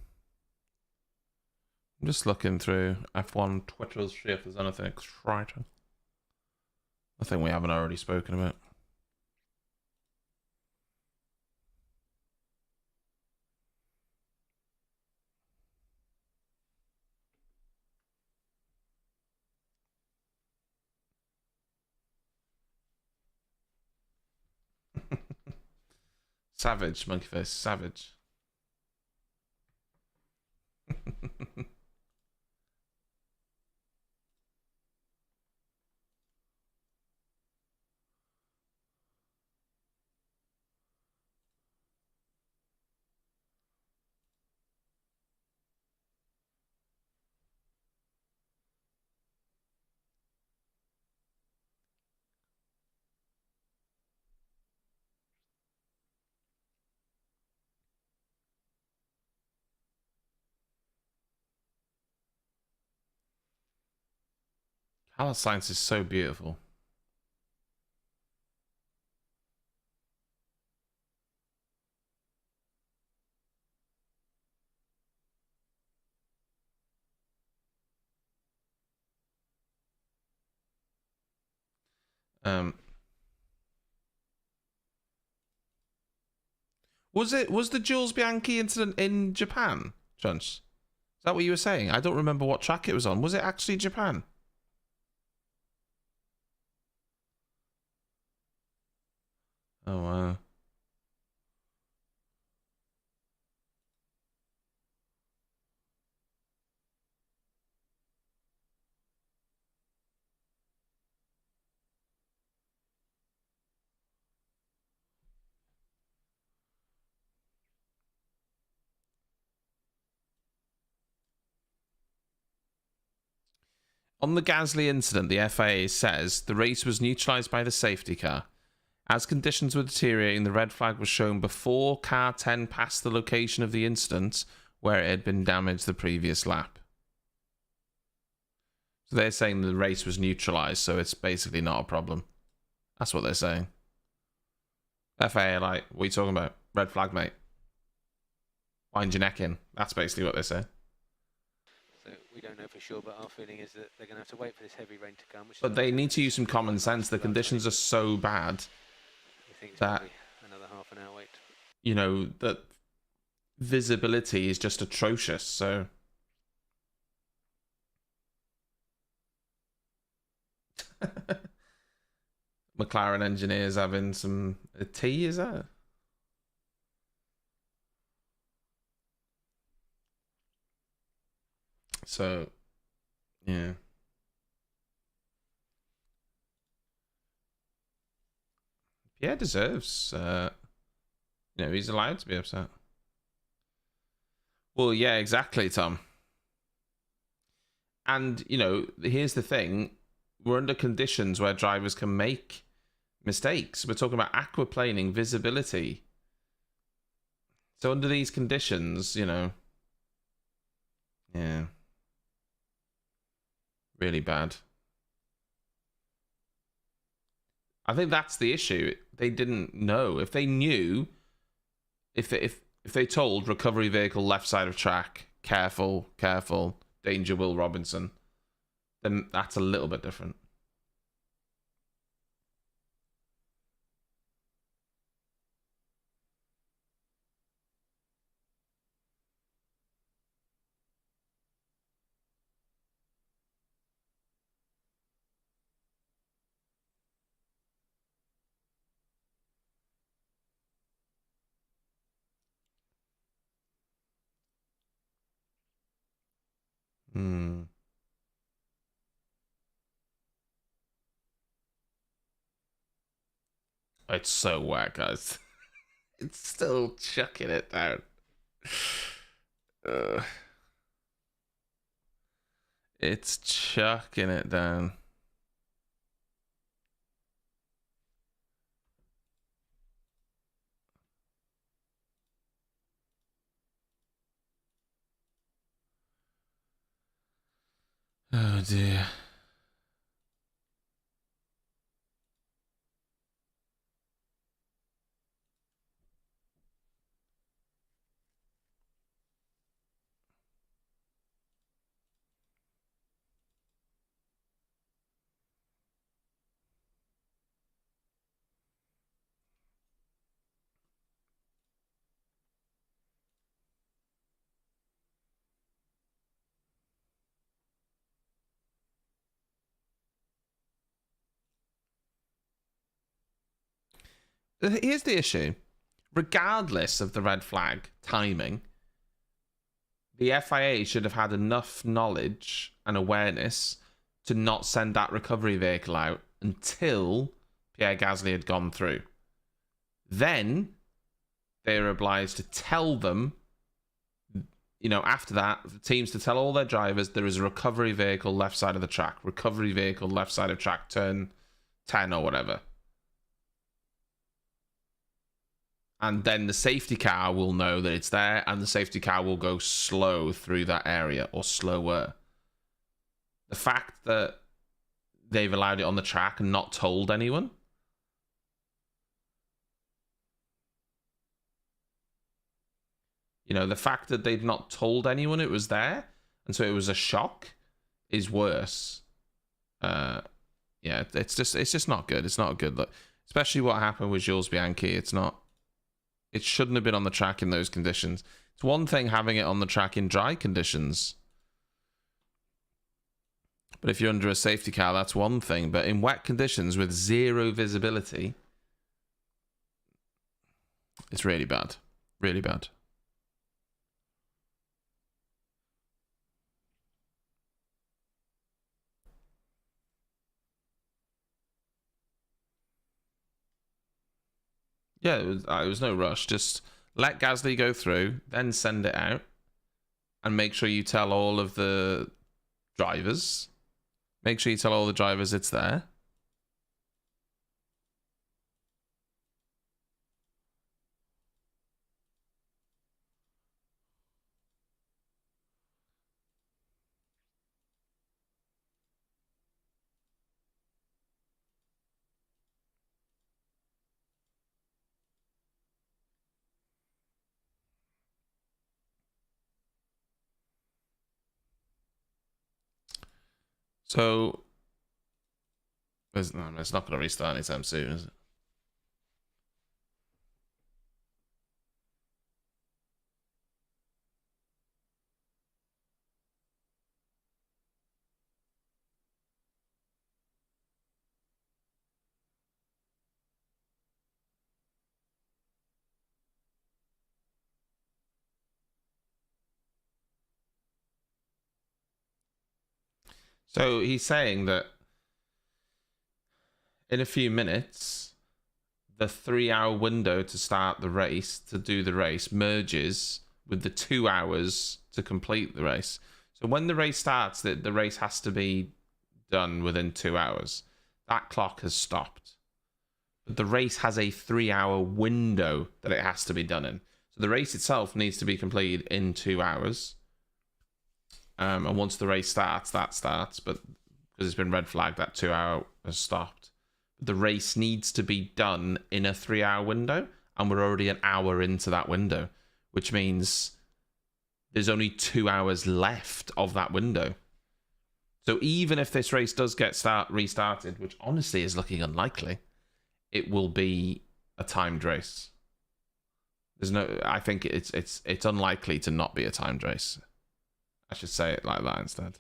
just looking through F1 Twitter to see if there's anything exciting. Nothing we haven't already spoken about. Savage, monkey face, savage. Hadz Science is so beautiful. Was the Jules Bianchi incident in Japan, Chunch? Is that what you were saying? I don't remember what track it was on. Was it actually Japan? Oh wow. On the Gasly incident, the FIA says the race was neutralised by the safety car. As conditions were deteriorating, the red flag was shown before car 10 passed the location of the incident where it had been damaged the previous lap. So they're saying the race was neutralised, so it's basically not a problem. That's what they're saying. FIA, like, what are you talking about? Red flag, mate. Wind your neck in. That's basically what they're saying. So we don't know for sure, but our feeling is that they're going to have to wait for this heavy rain to come. But they need to use some common sense. The conditions are so bad that, another half an hour wait. You know, that visibility is just atrocious, so... McLaren engineers having some tea, is that? So, yeah. Pierre deserves, you know, he's allowed to be upset. Well, yeah, exactly, Tom. And, you know, here's the thing. We're under conditions where drivers can make mistakes. We're talking about aquaplaning, visibility. So under these conditions, you know, yeah, really bad. I think that's the issue. They didn't know. If they knew, if they told recovery vehicle left side of track, careful, careful, danger Will Robinson, then that's a little bit different. It's so whack, guys. It's still chucking it down. It's chucking it down. Oh dear. Here's the issue. Regardless of the red flag timing, the FIA should have had enough knowledge and awareness to not send that recovery vehicle out until Pierre Gasly had gone through. Then they were obliged to tell them, you know, after that, the teams to tell all their drivers there is a recovery vehicle left side of the track, recovery vehicle left side of track, turn 10 or whatever. And then the safety car will know that it's there, and the safety car will go slow through that area, or slower. The fact that they've allowed it on the track and not told anyone. You know, the fact that they've not told anyone it was there, and so it was a shock, is worse. Yeah, it's just not good. It's not good. Look, especially what happened with Jules Bianchi. It's not. It shouldn't have been on the track in those conditions. It's one thing having it on the track in dry conditions, but if you're under a safety car, that's one thing. But in wet conditions with zero visibility, it's really bad. Really bad. Yeah, it was no rush. Just let Gasly go through, then send it out, and make sure you tell all of the drivers. Make sure you tell all the drivers it's there. So, it's not going to restart anytime soon, is it? So he's saying that in a few minutes, the 3-hour window to start the race, to do the race, merges with the 2 hours to complete the race. So when the race starts, the race has to be done within 2 hours. That clock has stopped. But the race has a 3-hour window that it has to be done in. So the race itself needs to be completed in 2 hours. And once the race starts, that starts. But because it's been red flagged, that 2 hour has stopped. The race needs to be done in a 3-hour window, and we're already an hour into that window, which means there's only 2 hours left of that window. So even if this race does get restarted, which honestly is looking unlikely, it will be a timed race. I think it's unlikely to not be a timed race. I should say it like that instead.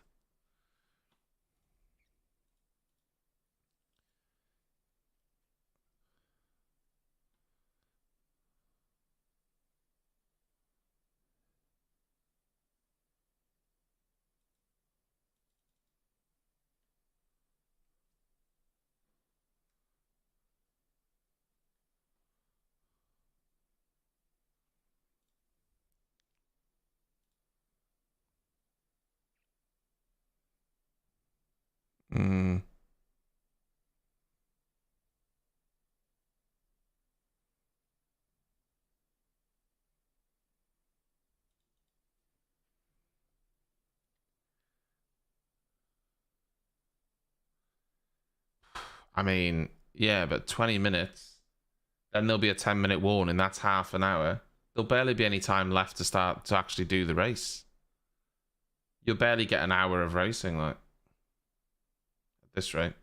I mean, yeah, but 20 minutes, then there'll be a 10-minute warning. That's half an hour. There'll barely be any time left to actually do the race. You'll barely get an hour of racing, like, at this rate.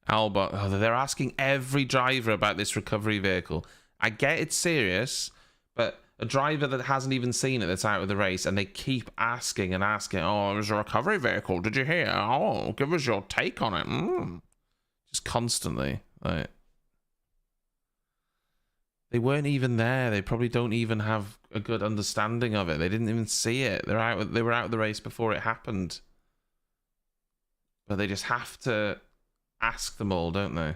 Albert, they're asking every driver about this recovery vehicle. I get it's serious, but a driver that hasn't even seen it, that's out of the race, and they keep asking and asking, oh, it was a recovery vehicle, did you hear? Oh, give us your take on it. Just constantly. Like, they weren't even there. They probably don't even have a good understanding of it. They didn't even see it. They were out of the race before it happened. But they just have to ask them all, don't they?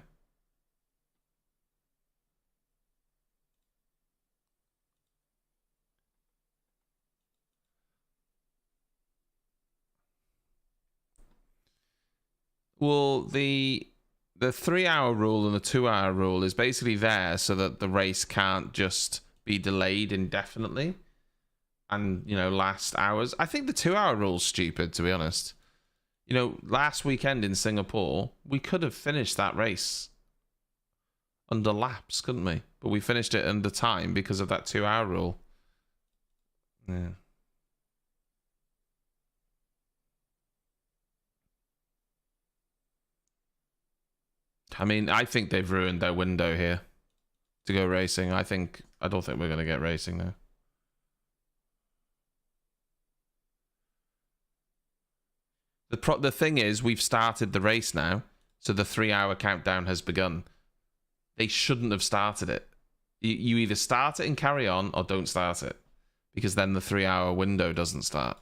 Well, the 3-hour rule and the 2-hour rule is basically there so that the race can't just be delayed indefinitely and, you know, last hours. I think the 2-hour rule's stupid, to be honest. You know, last weekend in Singapore, we could have finished that race under laps, couldn't we? But we finished it under time because of that 2-hour rule. Yeah. I mean, I think they've ruined their window here to go racing. I don't think we're going to get racing now. The thing is, we've started the race now, so the 3-hour countdown has begun. They shouldn't have started it. You either start it and carry on, or don't start it, because then the 3-hour window doesn't start.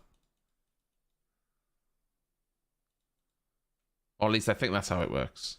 Or at least I think that's how it works.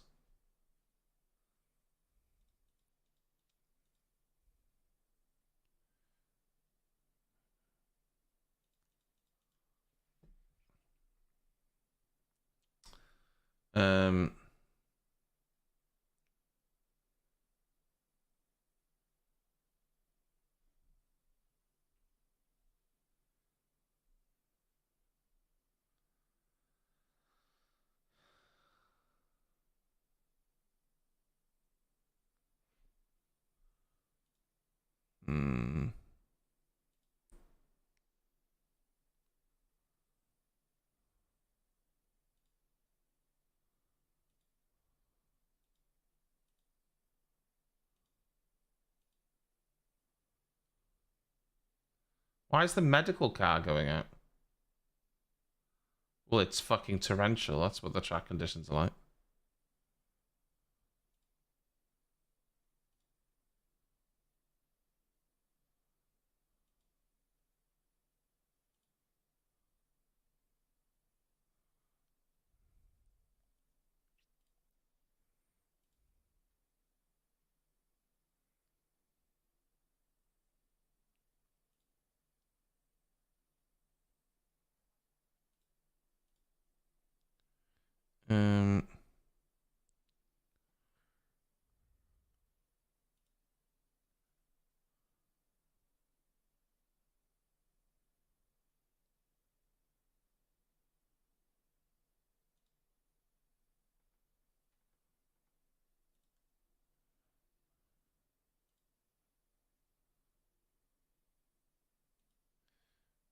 Why is the medical car going out? Well, it's fucking torrential. That's what the track conditions are like.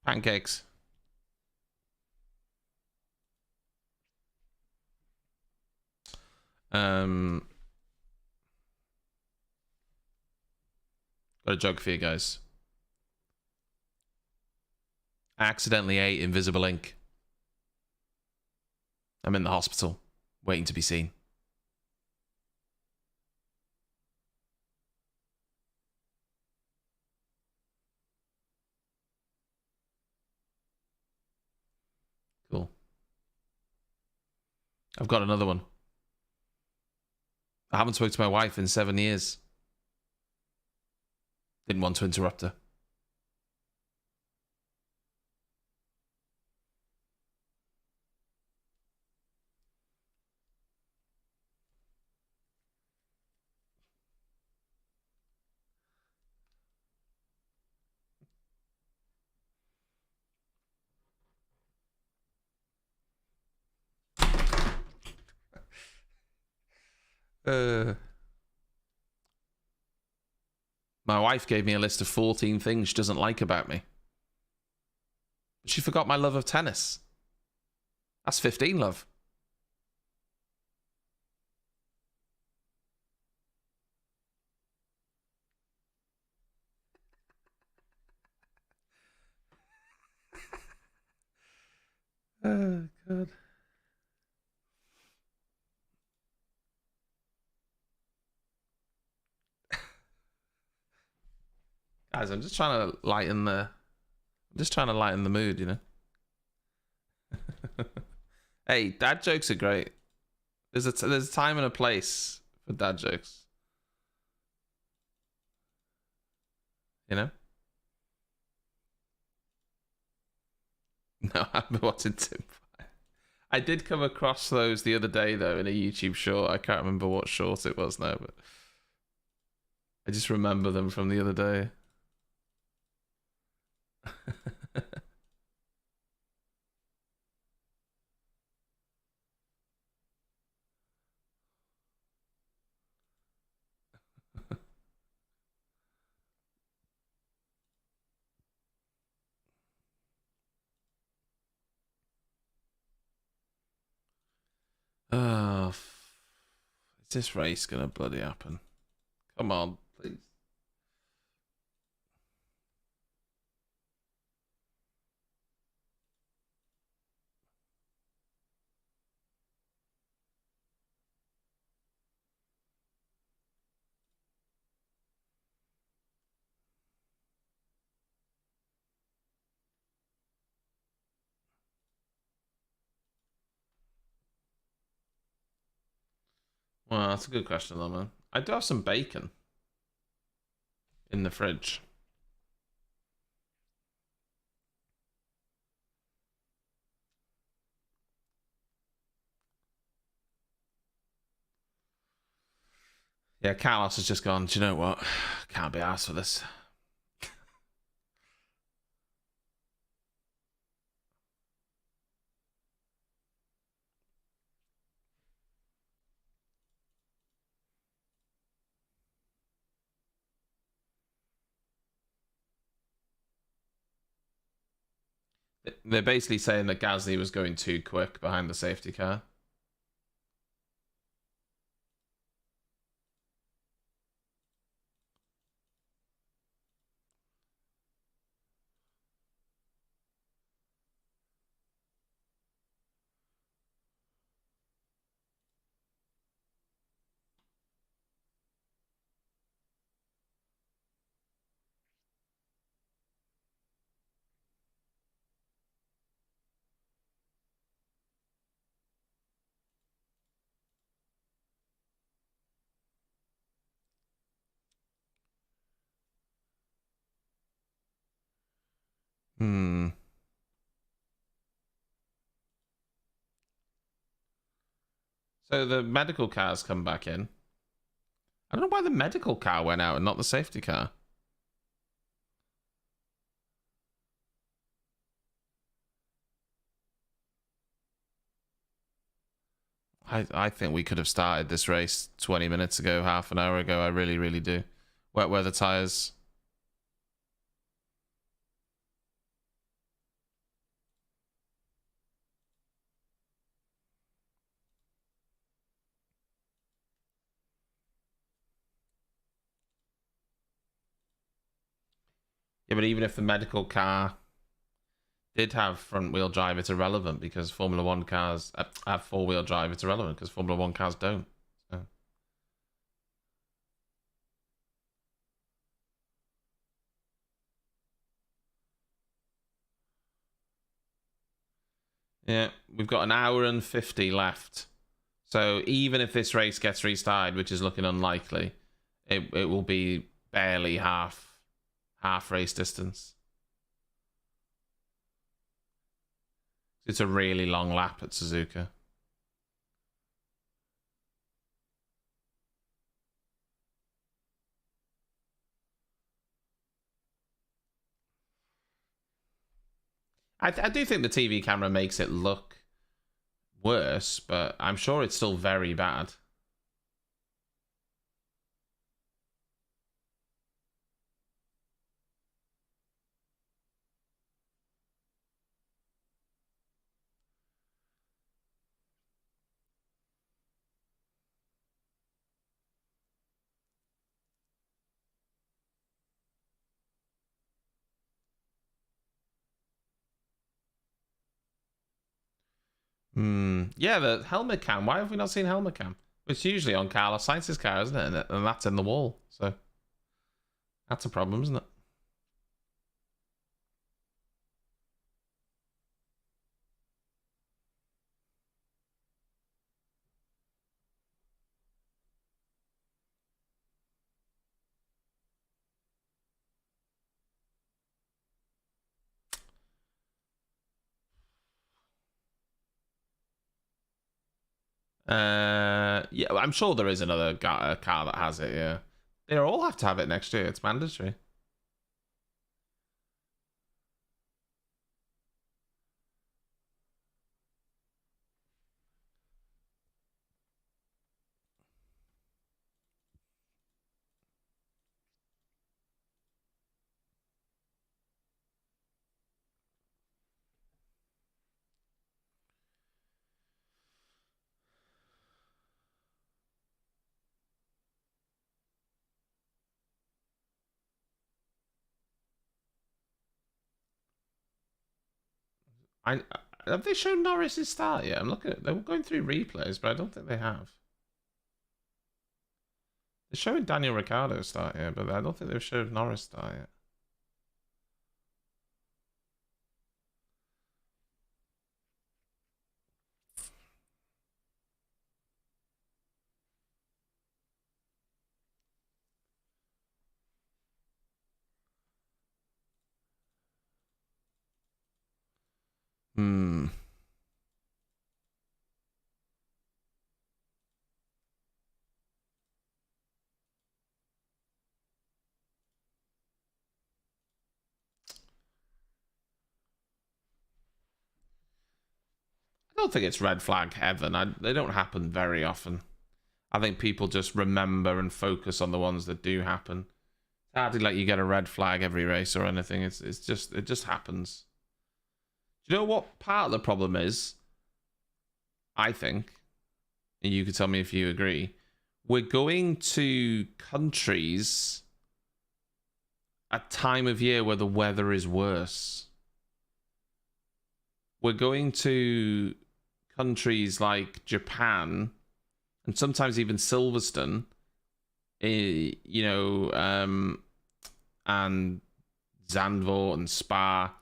Pancakes. Got a joke for you guys. I accidentally ate invisible ink. I'm in the hospital, waiting to be seen. Cool. I've got another one. I haven't spoken to my wife in 7 years. Didn't want to interrupt her. My wife gave me a list of 14 things she doesn't like about me. But she forgot my love of tennis. That's 15, love. Oh, God. Guys, I'm just trying to lighten the mood, you know. Hey, dad jokes are great. There's a time and a place for dad jokes. You know? No, I'm watching Tim. I did come across those the other day though in a YouTube short. I can't remember what short it was now, but I just remember them from the other day. Oh, is this race gonna bloody happen? Come on, please. Well, that's a good question, though, man. I do have some bacon in the fridge. Yeah, Carlos has just gone, do you know what? Can't be asked for this. They're basically saying that Gasly was going too quick behind the safety car. Hmm. So the medical car's come back in. I don't know why the medical car went out and not the safety car. I think we could have started this race 20 minutes ago, half an hour ago. I really, really do. Wet weather tyres. Yeah, but even if the medical car did have front wheel drive, it's irrelevant because Formula One cars have four wheel drive. It's irrelevant because Formula One cars don't. So. Yeah, we've got an hour and 50 left. So even if this race gets restarted, which is looking unlikely, it will be barely half race distance. It's a really long lap at Suzuka. I do think the TV camera makes it look worse, but I'm sure it's still very bad. Yeah, the helmet cam. Why have we not seen helmet cam? It's usually on Carlos Sainz's car, isn't it? And that's in the wall. So that's a problem, isn't it? Yeah, I'm sure there is another car that has it. Yeah, they all have to have it next year. It's mandatory. Have they shown Norris's start yet? I'm looking at. They were going through replays, but I don't think they have. They're showing Daniel Ricciardo start here, but I don't think they've showed Norris start yet. Hmm. I don't think it's red flag heaven. They don't happen very often. I think people just remember and focus on the ones that do happen. It's hardly like you get a red flag every race or anything. It just happens. Do you know what part of the problem is? I think, and you could tell me if you agree. We're going to countries at time of year where the weather is worse. We're going to countries like Japan and sometimes even Silverstone, and Zandvoort and Spa.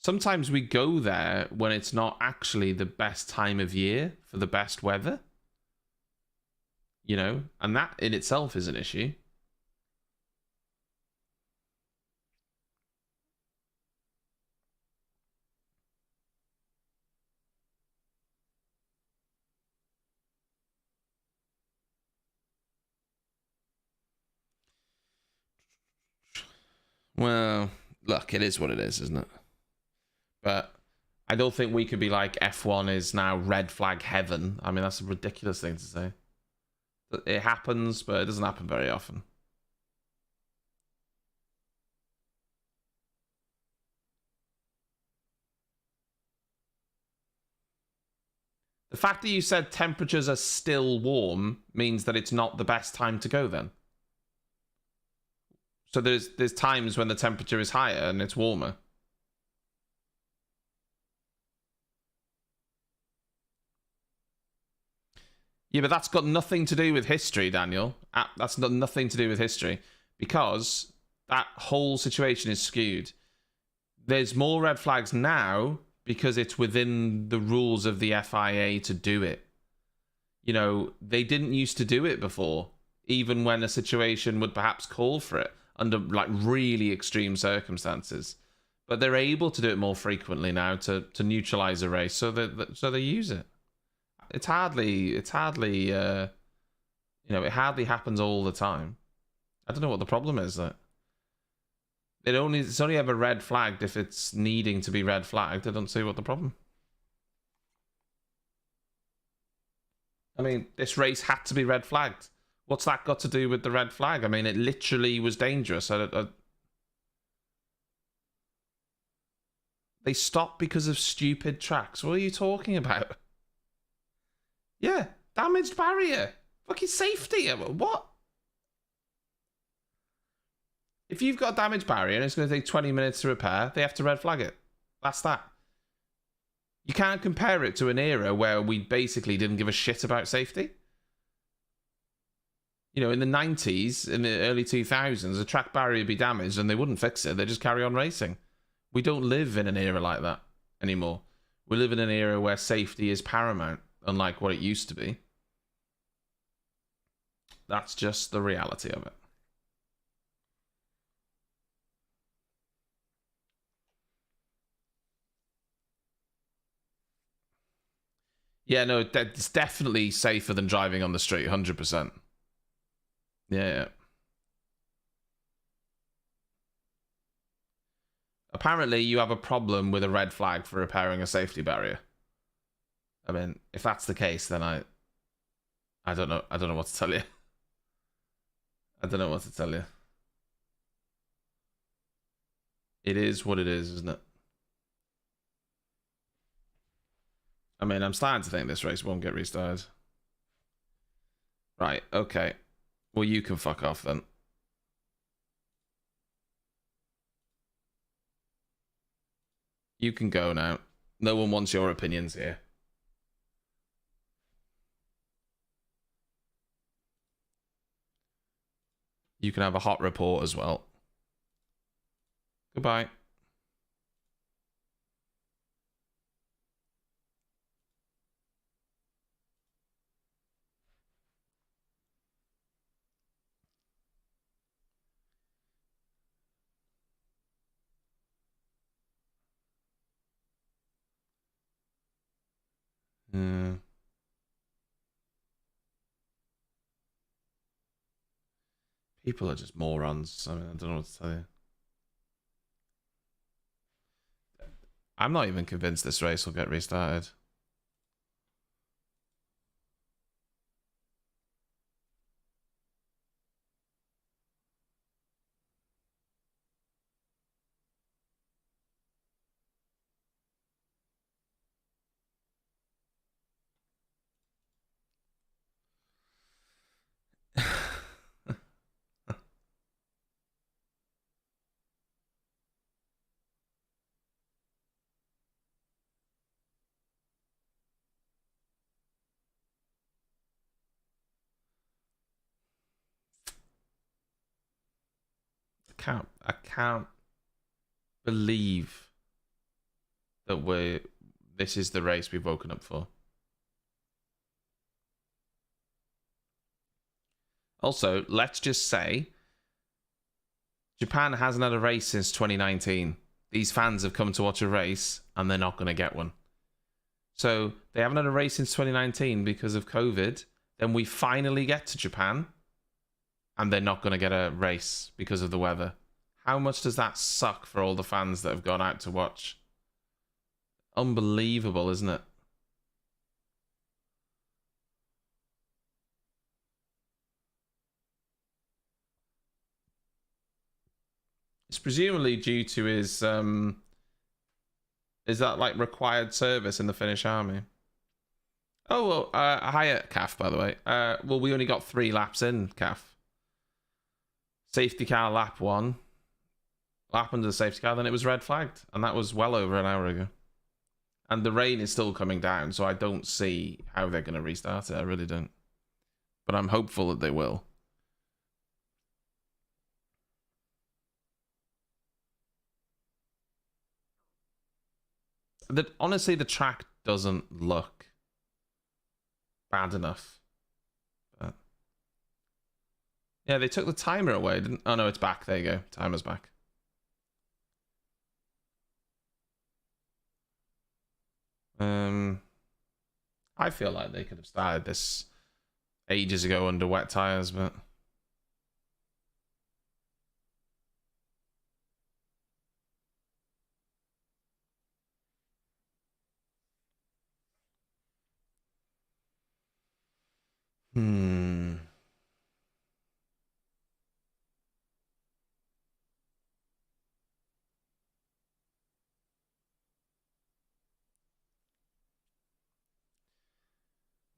Sometimes we go there when it's not actually the best time of year for the best weather. And that in itself is an issue. Well, look, it is what it is, isn't it? But I don't think we could be like F1 is now red flag heaven. I mean, that's a ridiculous thing to say. It happens, but it doesn't happen very often. The fact that you said temperatures are still warm means that it's not the best time to go then. So there's times when the temperature is higher and it's warmer. Yeah, but that's got nothing to do with history, Daniel. That's got nothing to do with history because that whole situation is skewed. There's more red flags now because it's within the rules of the FIA to do it. They didn't used to do it before, even when a situation would perhaps call for it under like really extreme circumstances. But they're able to do it more frequently now to neutralize a race, so they use it. It hardly happens all the time. I don't know what the problem is. That it's only ever red flagged if it's needing to be red flagged. I don't see what the problem. I mean, this race had to be red flagged. What's that got to do with the red flag? I mean, it literally was dangerous. They stopped because of stupid tracks. What are you talking about? Yeah, damaged barrier. Fucking safety. What? If you've got a damaged barrier and it's going to take 20 minutes to repair, they have to red flag it. That's that. You can't compare it to an era where we basically didn't give a shit about safety. In the 90s, in the early 2000s, a track barrier would be damaged and they wouldn't fix it. They just carry on racing. We don't live in an era like that anymore. We live in an era where safety is paramount, unlike what it used to be. That's just the reality of it. Yeah, no, it's definitely safer than driving on the street, 100%. Yeah. Apparently, you have a problem with a red flag for repairing a safety barrier. I mean, if that's the case, then I don't know. I don't know what to tell you. I don't know what to tell you. It is what it is, isn't it? I mean, I'm starting to think this race won't get restarted. Right, okay. Well, you can fuck off then. You can go now. No one wants your opinions here. You can have a hot report as well. Goodbye. People are just morons. I mean, I don't know what to tell you. I'm not even convinced this race will get restarted. I can't believe that this is the race we've woken up for. Also, let's just say Japan hasn't had a race since 2019. These fans have come to watch a race and they're not going to get one. So they haven't had a race since 2019 because of COVID. Then we finally get to Japan and they're not going to get a race because of the weather. How much does that suck for all the fans that have gone out to watch? Unbelievable, isn't it? It's presumably due to his is that like required service in the Finnish army? Oh well, hi Calf, by the way. Well, we only got 3 laps in, Calf. Safety car lap 1. Lap under the safety car, then it was red flagged, and that was well over an hour ago. And the rain is still coming down, so I don't see how they're going to restart it. I really don't. But I'm hopeful that they will. Honestly, the track doesn't look bad enough. But yeah, they took the timer away, didn't? Oh no, it's back. There you go. Timer's back. I feel like they could have started this ages ago under wet tires, but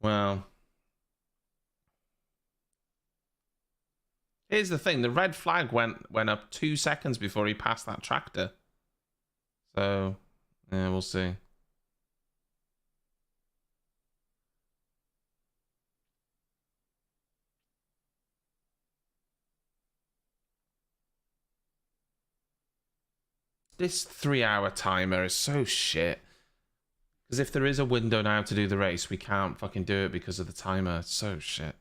well, here's the thing: the red flag went up 2 seconds before he passed that tractor. So yeah, we'll see. This 3-hour timer is so shit. Because if there is a window now to do the race, we can't fucking do it because of the timer. It's so shit.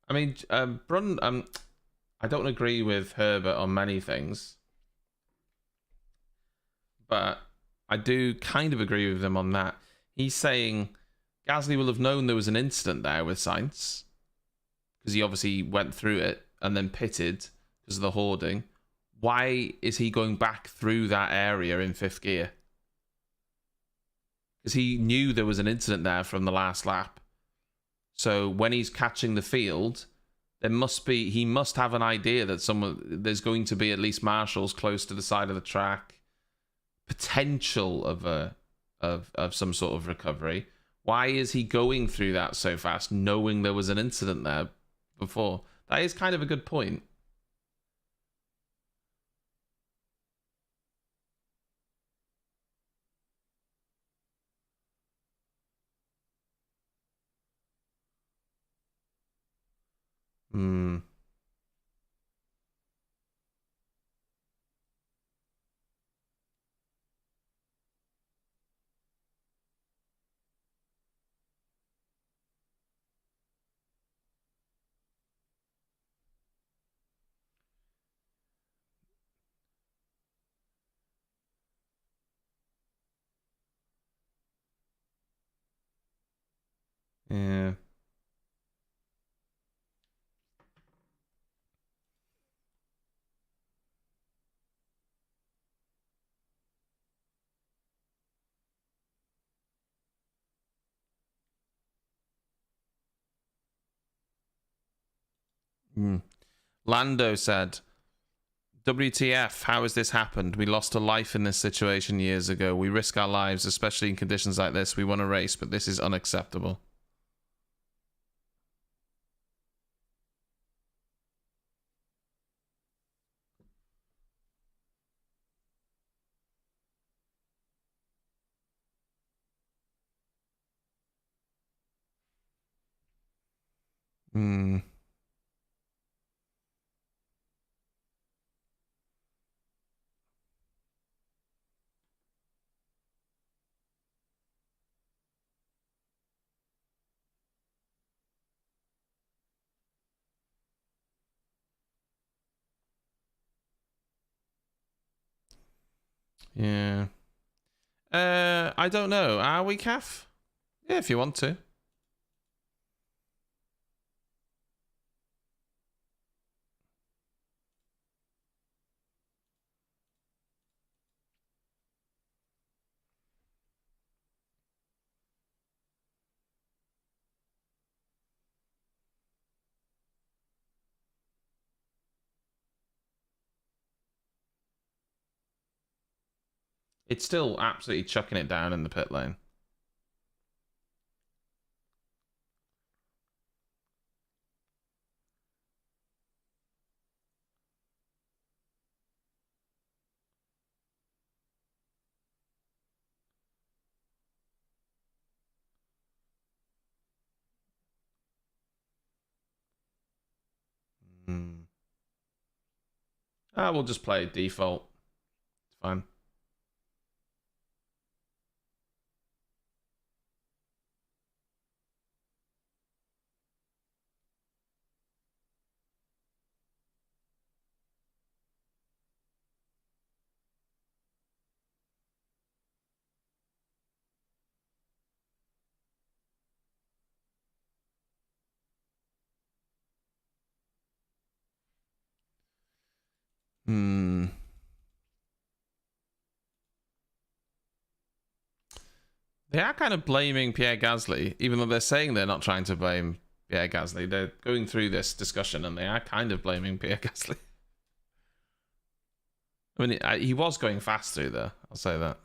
I mean, Brun. I don't agree with Herbert on many things, but I do kind of agree with him on that. He's saying Gasly will have known there was an incident there with Sainz because he obviously went through it and then pitted because of the hoarding. Why is he going back through that area in fifth gear? Because he knew there was an incident there from the last lap. So when he's catching the field, he must have an idea that there's going to be at least marshals close to the side of the track, potential of some sort of recovery. Why is he going through that so fast, knowing there was an incident there before? That is kind of a good point. Hmm. Yeah. Lando said, WTF, how has this happened? We lost a life in this situation years ago. We risk our lives, especially in conditions like this. We won a race, but this is unacceptable. Hmm. Yeah. I don't know. Are we, Kath? Yeah, if you want to. It's still absolutely chucking it down in the pit lane. Hmm. We'll just play default. It's fine. Hmm. They are kind of blaming Pierre Gasly, even though they're saying they're not trying to blame Pierre Gasly. They're going through this discussion and they are kind of blaming Pierre Gasly. I mean, he was going fast through there. I'll say that.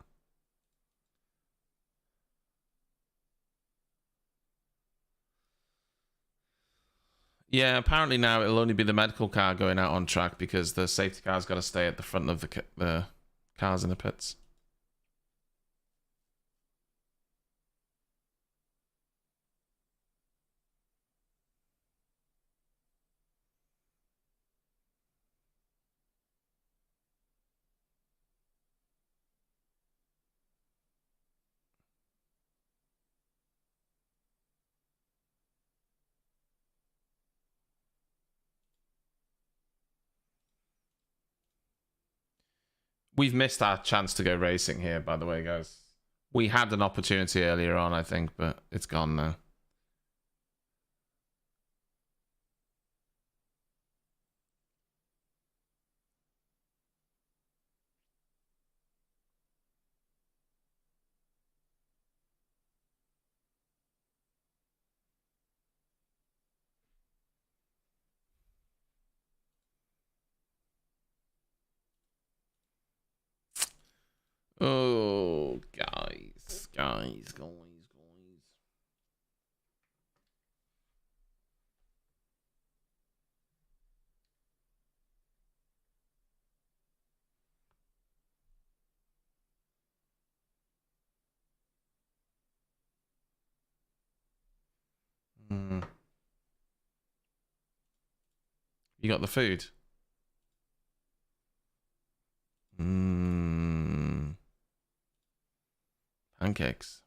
Yeah, apparently now it'll only be the medical car going out on track because the safety car's got to stay at the front of the cars in the pits. We've missed our chance to go racing here, by the way, guys. We had an opportunity earlier on, I think, but it's gone now. Oh, guys. You got the food? Pancakes.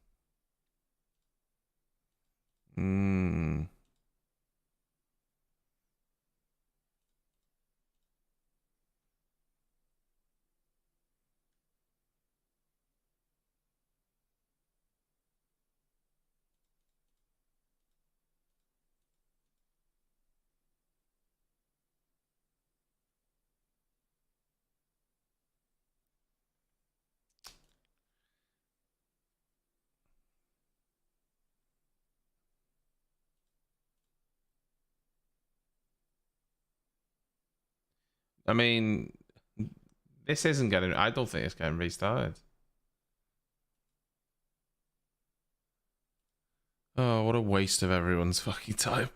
I mean, this isn't getting... I don't think it's getting restarted. Oh, what a waste of everyone's fucking time.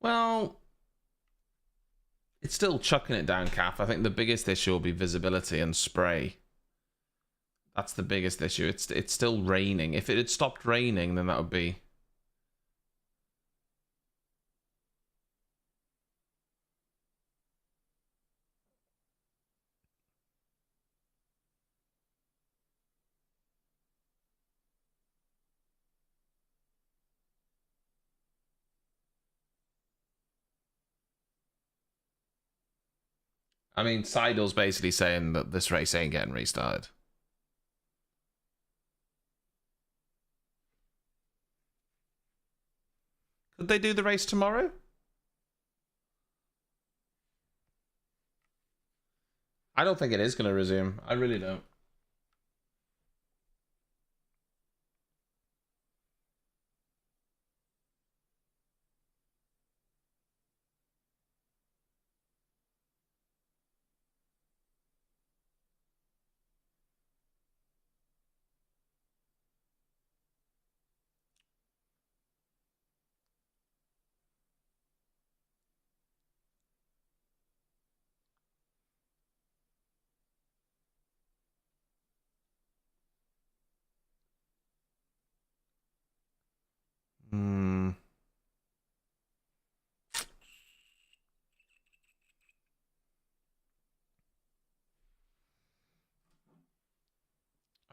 Well, it's still chucking it down, Calf. I think the biggest issue will be visibility and spray. That's the biggest issue. It's still raining. If it had stopped raining, then that would be... I mean, Seidel's basically saying that this race ain't getting restarted. Could they do the race tomorrow? I don't think it is going to resume. I really don't.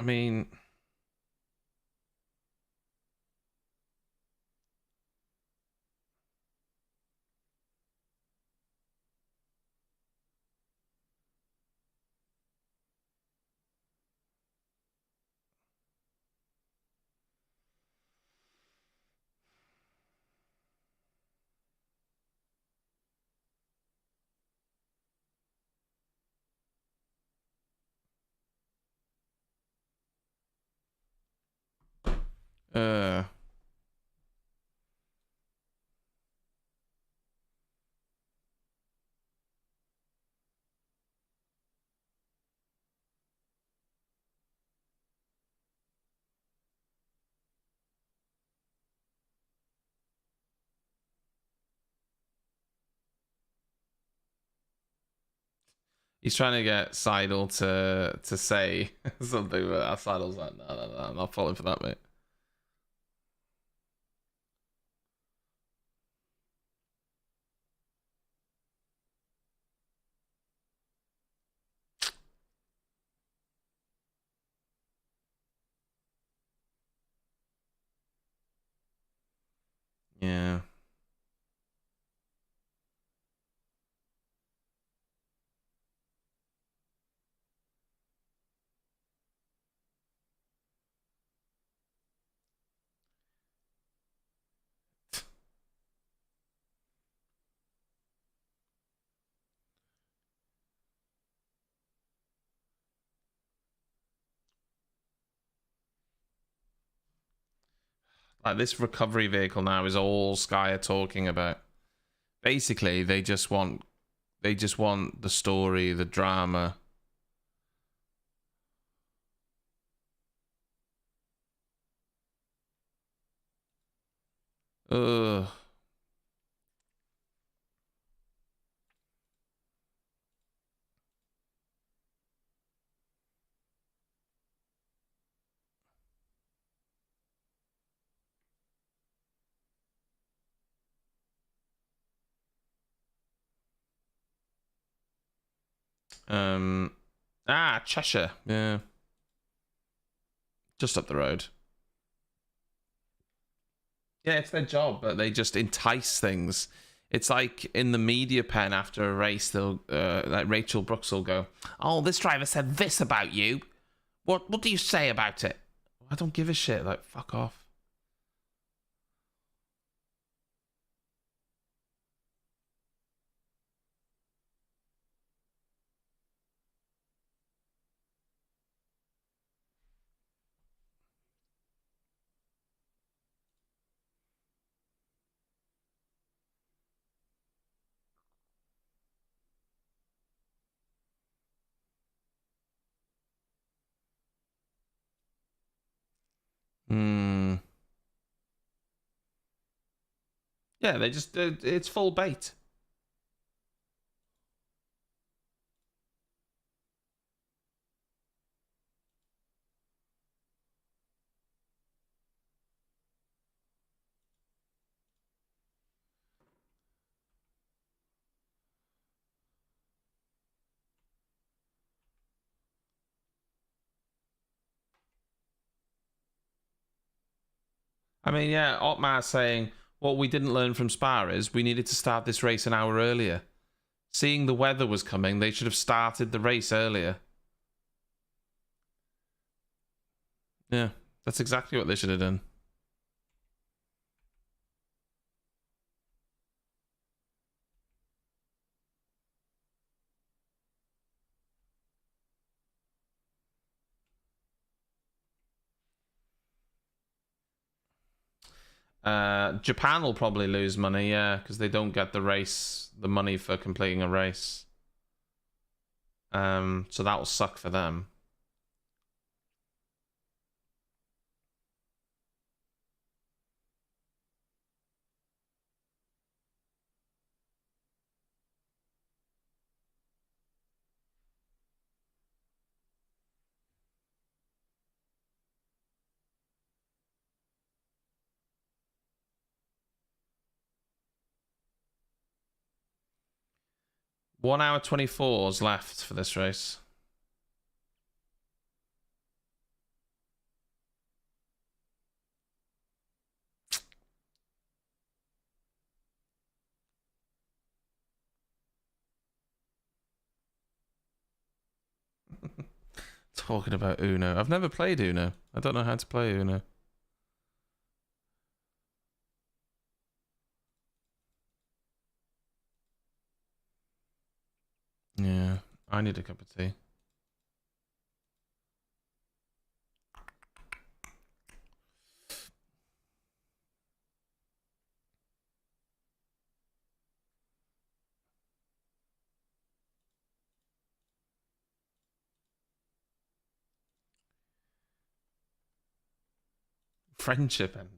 I mean... Uh... He's trying to get Seidel to say something, but Seidel's like, no, I'm not falling for that, mate. Yeah. Like this recovery vehicle now is all Sky are talking about. Basically, they just want the story, the drama. Ugh. Cheshire. Yeah. Just up the road. Yeah, it's their job, but they just entice things. It's like in the media pen after a race, they'll like Rachel Brooks will go, "Oh, this driver said this about you. What do you say about it?" I don't give a shit. Like, fuck off. Hmm. Yeah, they just it's full bait. I mean, yeah, Otmar saying what we didn't learn from Spa is we needed to start this race an hour earlier. Seeing the weather was coming, they should have started the race earlier. Yeah, that's exactly what they should have done. Japan will probably lose money, yeah, because they don't get the money for completing a race. So that will suck for them. One hour 24's left for this race. Talking about Uno. I've never played Uno. I don't know how to play Uno. Yeah, I need a cup of tea. Friendship end.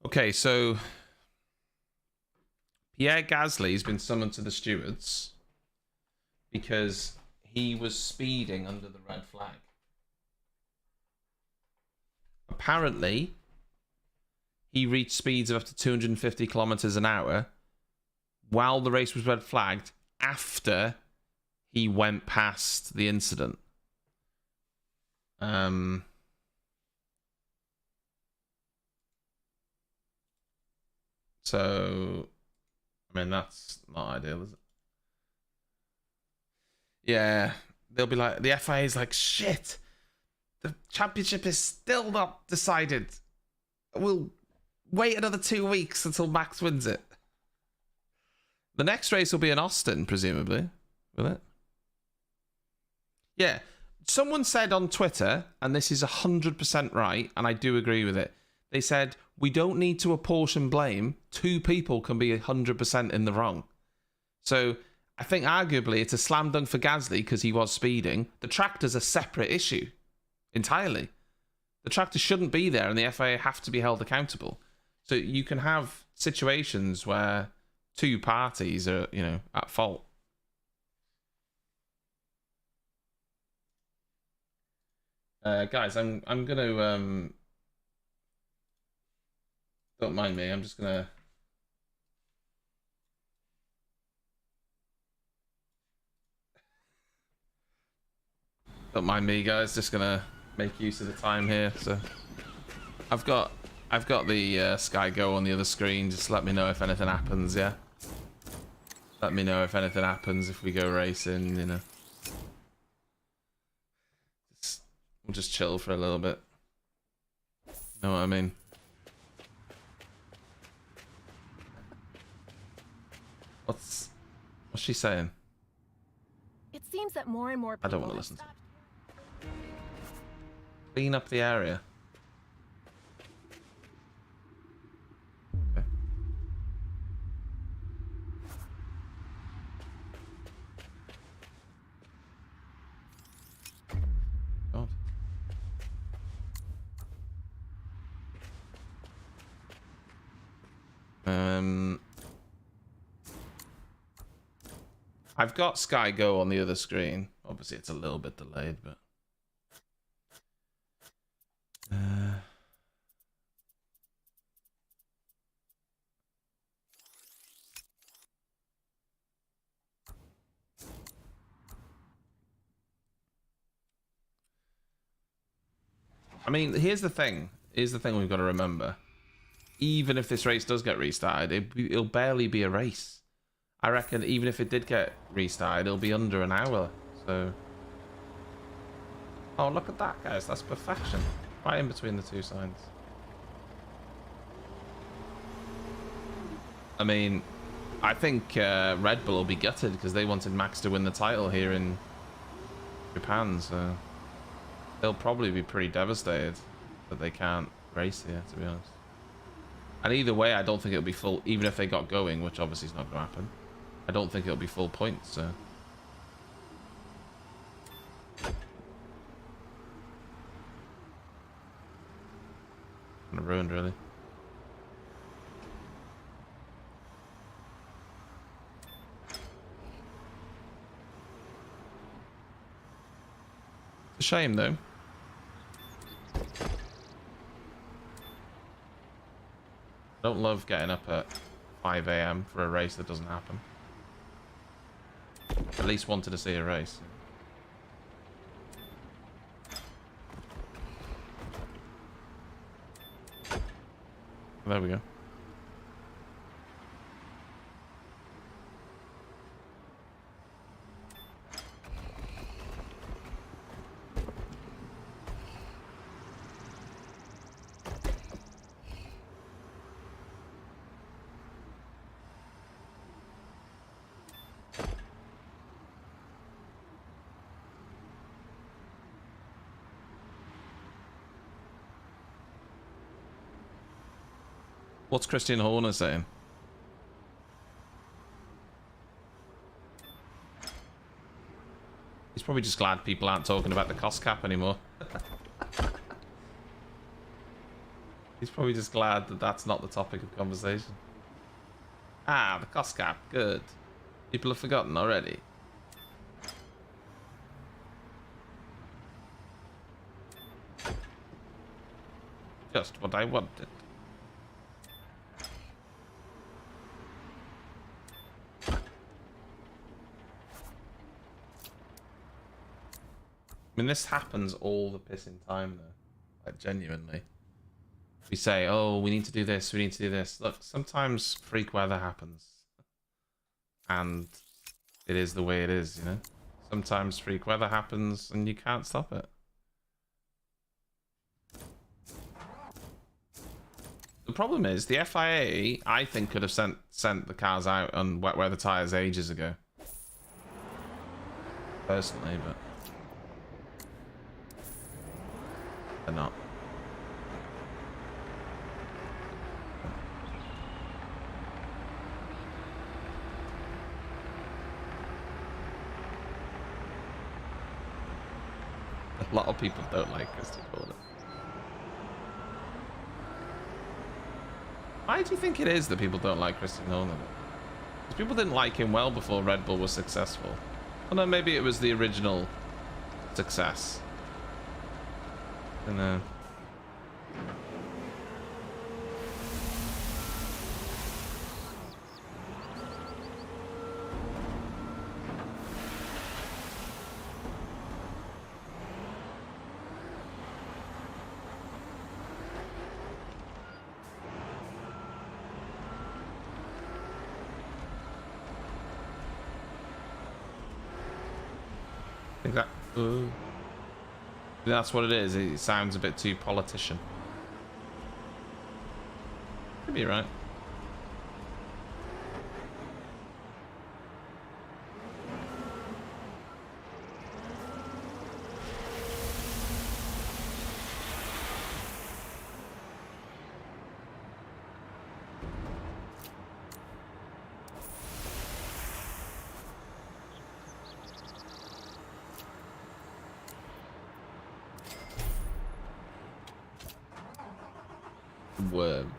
Okay, so Pierre Gasly has been summoned to the stewards because he was speeding under the red flag. Apparently, he reached speeds of up to 250 kilometers an hour while the race was red flagged after he went past the incident. So, I mean, that's not ideal, is it? Yeah, they'll be like, the FIA is like, shit, the championship is still not decided. We'll wait another 2 weeks until Max wins it. The next race will be in Austin, presumably, will it? Yeah, someone said on Twitter, and this is 100% right, and I do agree with it. They said, we don't need to apportion blame. 2 people can be 100% in the wrong. So I think arguably it's a slam dunk for Gasly because he was speeding. The tractor's a separate issue entirely. The tractor shouldn't be there and the FIA have to be held accountable. So you can have situations where 2 parties are, you know, at fault. Guys, I'm gonna don't mind me, I'm just gonna don't mind me, guys, just gonna make use of the time here. So I've got the Sky Go on the other screen. Just let me know if anything happens, yeah? Let me know if anything happens if we go racing, you know. We'll just chill for a little bit. Know what I mean? What's she saying? It seems that more and more I don't want to listen to it. Clean up the area. Okay. God. I've got Sky Go on the other screen. Obviously, it's a little bit delayed, but I mean, here's the thing. Here's the thing we've got to remember. Even if this race does get restarted, it'll barely be a race. I reckon even if it did get restarted, it'll be under an hour. So, oh, look at that, guys. That's perfection. Right in between the 2 signs. I mean, I think Red Bull will be gutted because they wanted Max to win the title here in Japan. So they'll probably be pretty devastated that they can't race here, to be honest. And either way, I don't think it'll be full, even if they got going, which obviously is not going to happen. I don't think it'll be full points, so. Kind of ruined, really. It's a shame, though. I don't love getting up at 5 AM for a race that doesn't happen. At least wanted to see a race. There we go. What's Christian Horner saying? He's probably just glad people aren't talking about the cost cap anymore. He's probably just glad that that's not the topic of conversation. Ah, the cost cap. Good. People have forgotten already. Just what I wanted. I mean, this happens all the pissing time, though. Like, genuinely. We say, oh, we need to do this, we need to do this. Look, sometimes freak weather happens. And it is the way it is, you know? Sometimes freak weather happens and you can't stop it. The problem is, the FIA, I think, could have sent the cars out on wet weather tyres ages ago. Personally, but... they're not. A lot of people don't like Christian Horner. Why do you think it is that people don't like Christian Horner? Because people didn't like him well before Red Bull was successful. Oh no, maybe it was the original success. I don't know. I think that... that's what it is. It sounds a bit too politician. Could be right. Worm.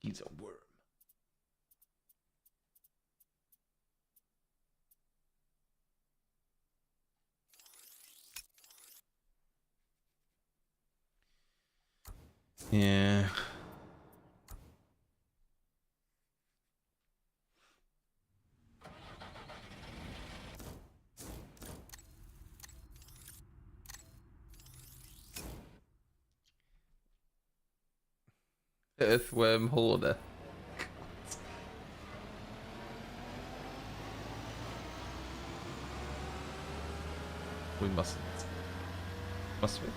He's a worm. Yeah. Earthworm hoarder. We mustn't. Must we?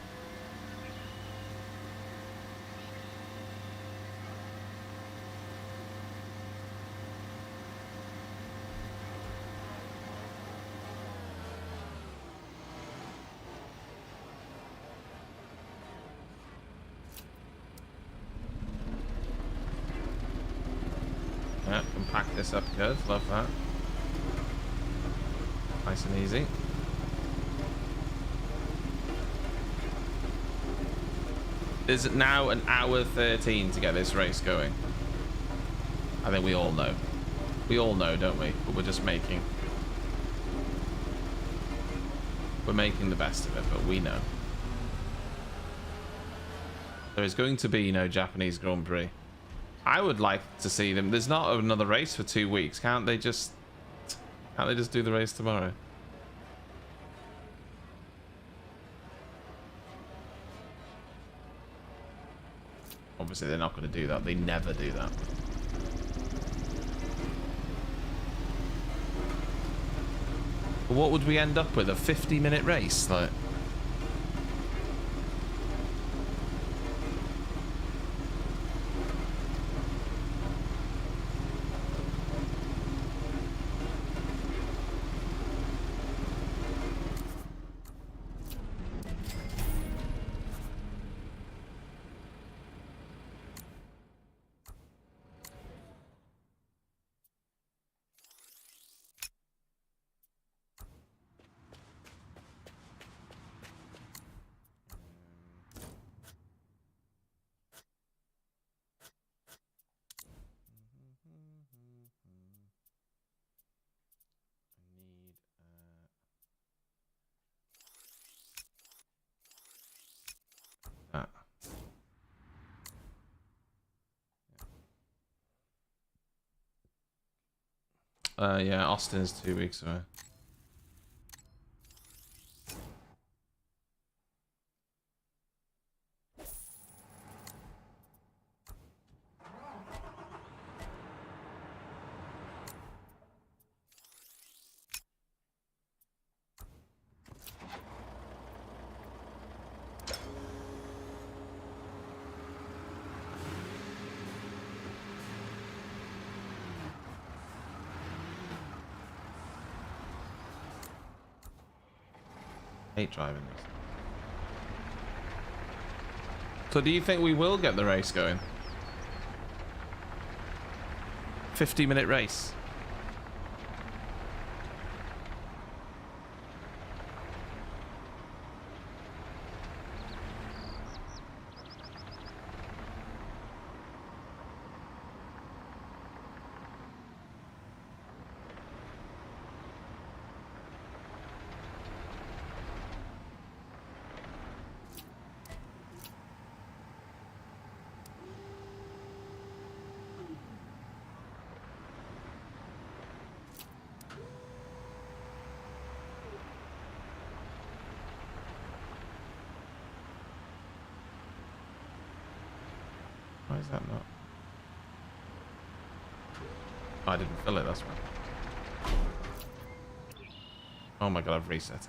Yeah, can pack this up good. Love that. Nice and easy. There's now an hour 13 to get this race going. I think we all know. We all know, don't we? But we're just making... we're making the best of it, but we know. There is going to be no Japanese Grand Prix. I would like to see them. There's not another race for 2 weeks. Can't they just do the race tomorrow? Obviously, they're not going to do that. They never do that. But what would we end up with? A 50-minute race? Like... Yeah, Austin is 2 weeks away. Hate driving this. So do you think we will get the race going? 50-minute race. Why is that not? Oh, I didn't fill it, that's why. Oh my god, I've reset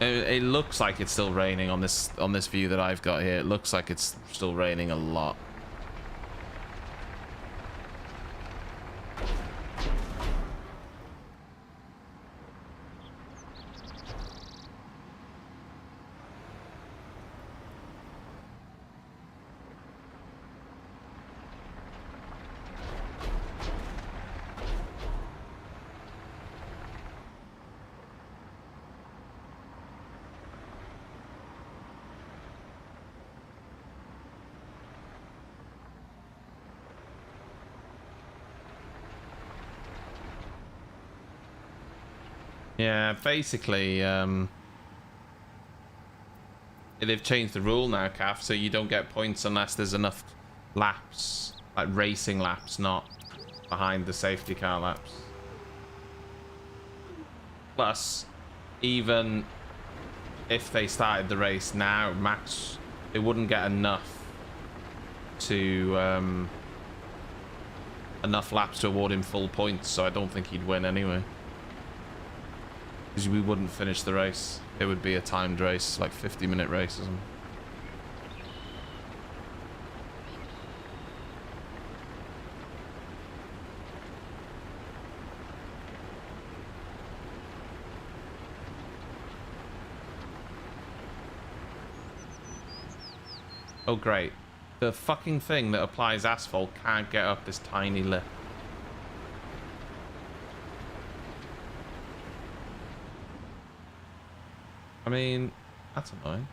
it. It looks like it's still raining on this view that I've got here. It looks like it's still raining a lot. Yeah, basically, they've changed the rule now, Calf, so you don't get points unless there's enough laps, like racing laps, not behind the safety car laps. Plus, even if they started the race now, Max, they wouldn't get enough to, enough laps to award him full points, so I don't think he'd win anyway. Because we wouldn't finish the race. It would be a timed race, like 50-minute race or something. Oh great. The fucking thing that applies asphalt can't get up this tiny lip. I mean, that's annoying.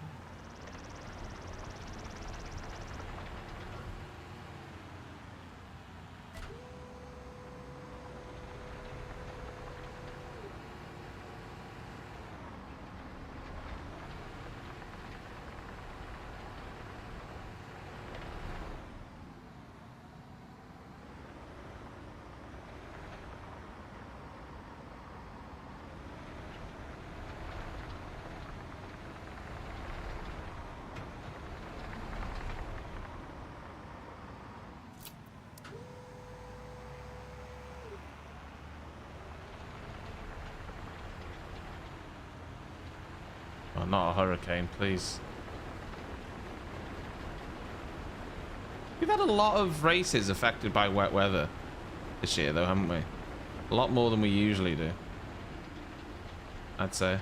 Oh, not a hurricane, please. We've had a lot of races affected by wet weather this year, though, haven't we? A lot more than we usually do, I'd say.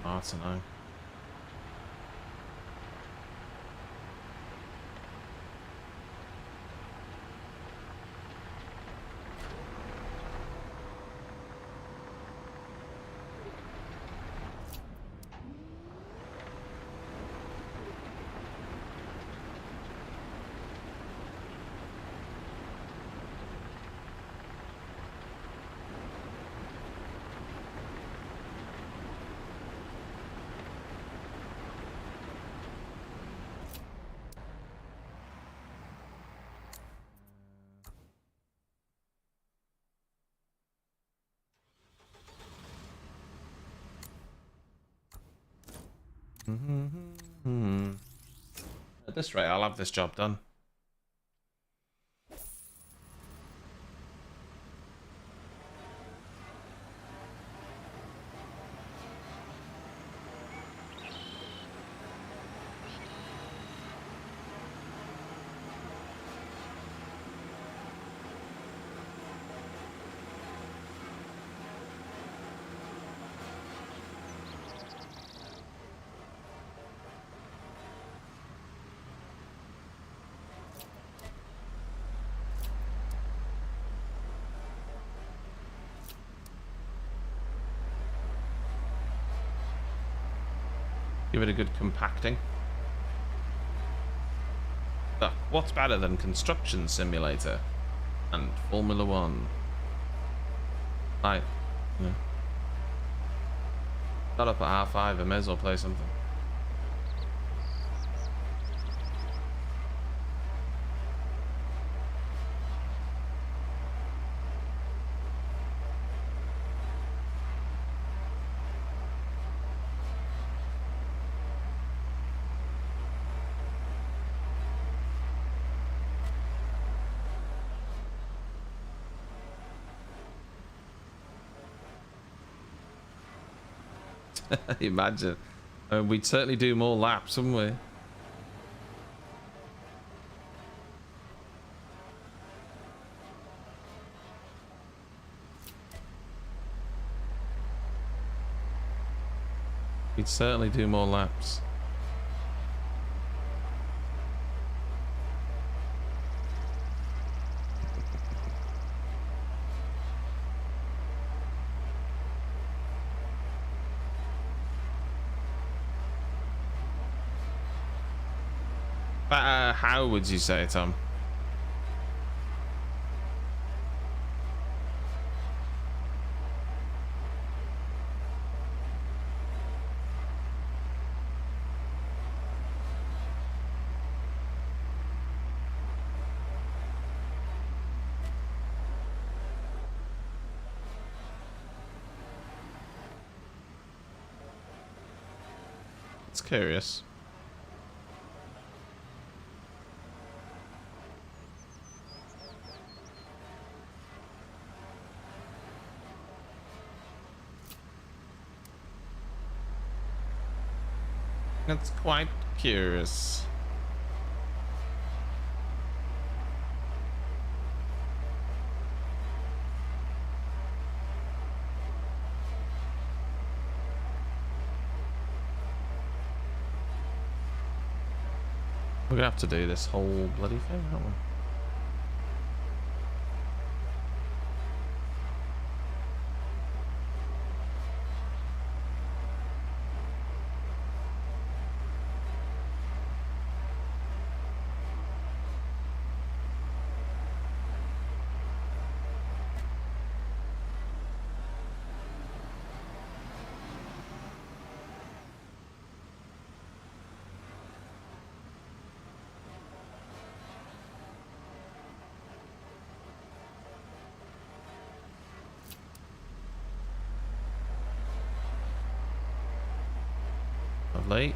That's annoying. At this rate, I'll have this job done. Give it a good compacting. But what's better than Construction Simulator and Formula One? Right. Yeah. Got up at 5:30, I may as well play something. Imagine. We'd certainly do more laps, wouldn't we? We'd certainly do more laps. How would you say, Tom? It's curious. That's quite curious. We're gonna have to do this whole bloody thing, aren't we? Lovely.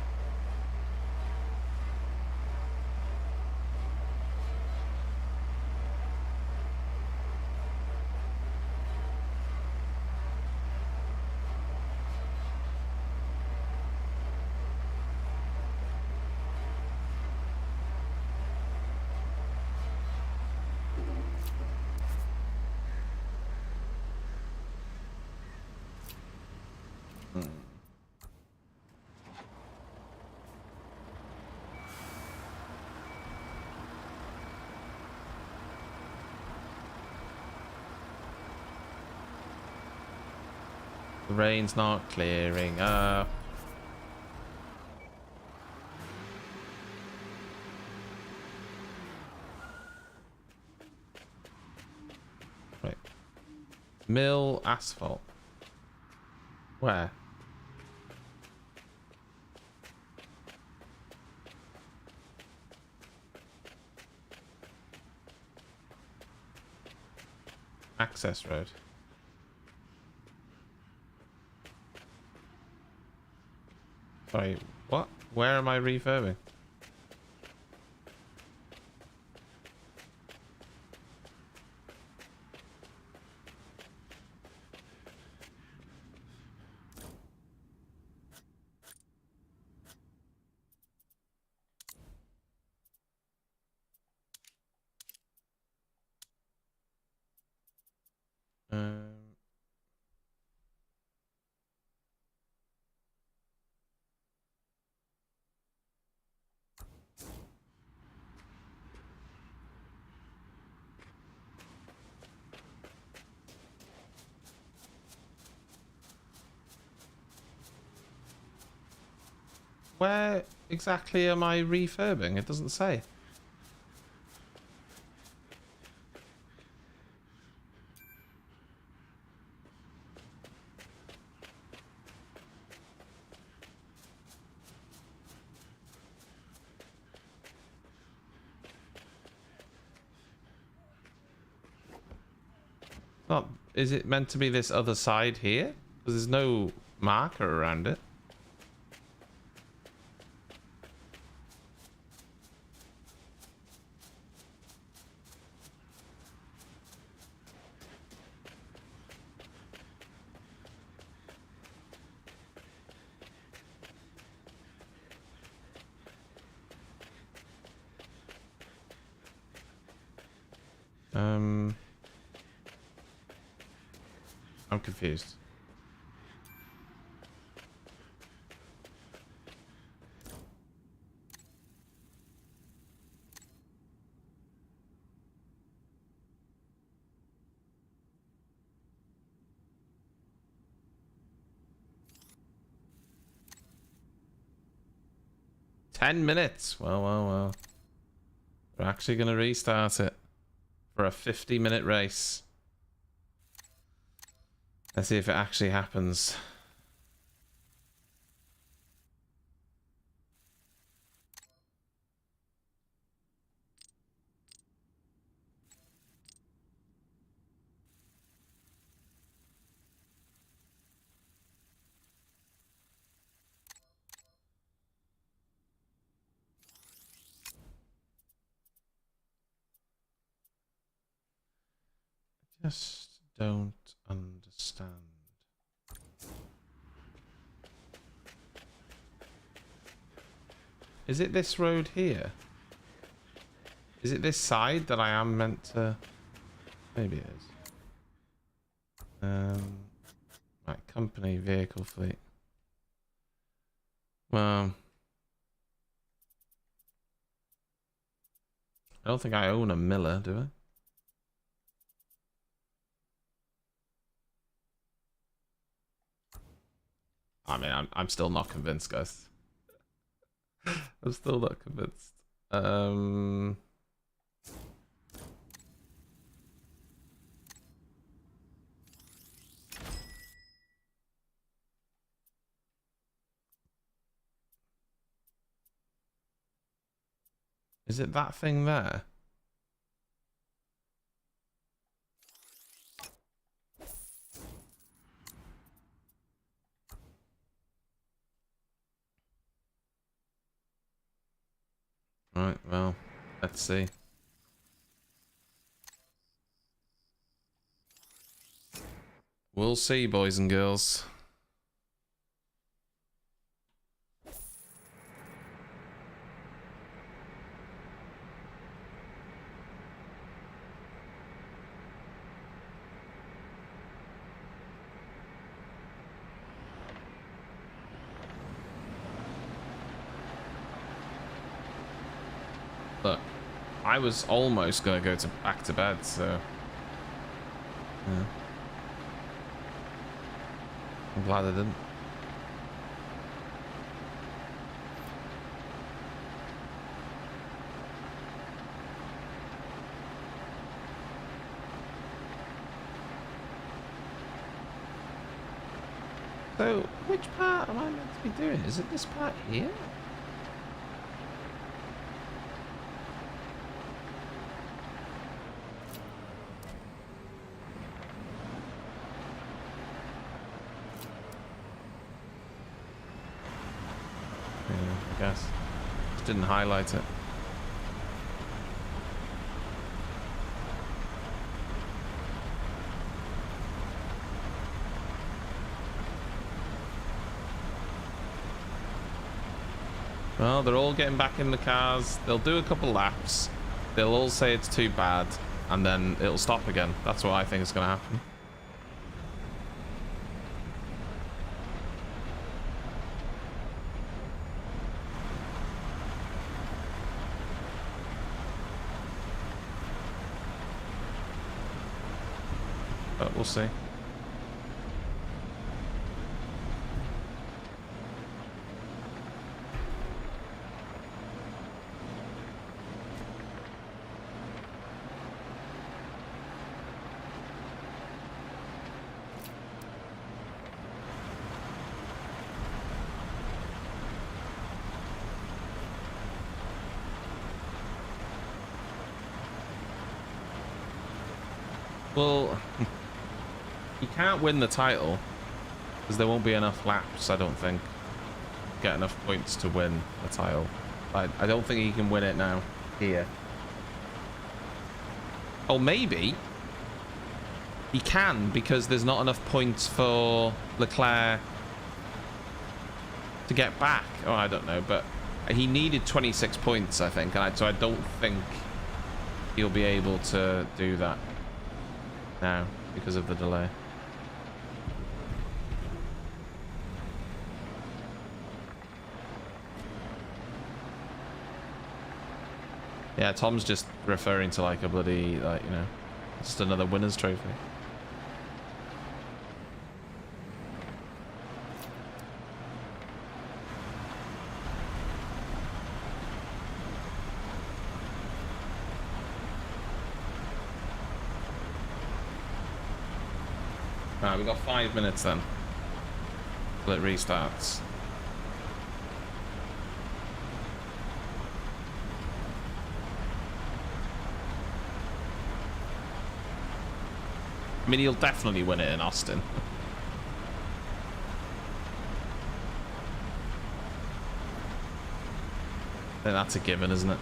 The rain's not clearing up. Right. Mill asphalt. Where? Access road. Sorry, What? Where am I refurbing? Where exactly am I refurbing? It doesn't say. Not, is it meant to be this other side here? Because there's no marker around it. I'm confused. $10. Well. We're actually going to restart it for a 50-minute race. Let's see if it actually happens. Just don't understand. Is it this road here? Is it this side that I am meant to... Maybe it is. Right, company, vehicle fleet. Well... I don't think I own a Miller, do I? I mean, I'm still not convinced, guys. I'm still not convinced. Is it that thing there? Right, well, let's see. We'll see, boys and girls. Look, I was almost gonna go back to bed, so yeah. I'm glad I didn't. So, which part am I meant to be doing? Is it this part here? I guess. Just didn't highlight it. Well, they're all getting back in the cars. They'll do a couple laps. They'll all say it's too bad, and then it'll stop again. That's what I think is going to happen. But we'll see. Well, he can't win the title because there won't be enough laps, I don't think. Get enough points to win the title. I don't think he can win it now. Here. Oh, maybe. He can because there's not enough points for Leclerc to get back. Oh, I don't know, but he needed 26 points, I think, and so I don't think he'll be able to do that now because of the delay. Yeah, Tom's just referring to like a bloody, like, you know, just another winner's trophy. Alright, we've got 5 minutes then till it restarts. I mean, he'll definitely win it in Austin. I think that's a given, isn't it?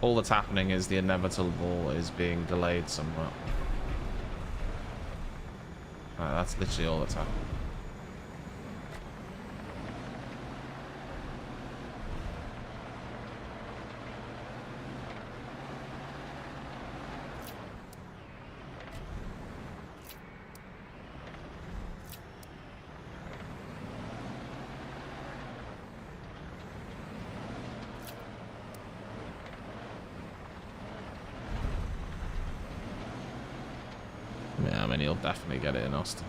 All that's happening is the inevitable is being delayed somewhat. That's literally all that's happening. Yeah, I mean, he'll definitely get it in Austin.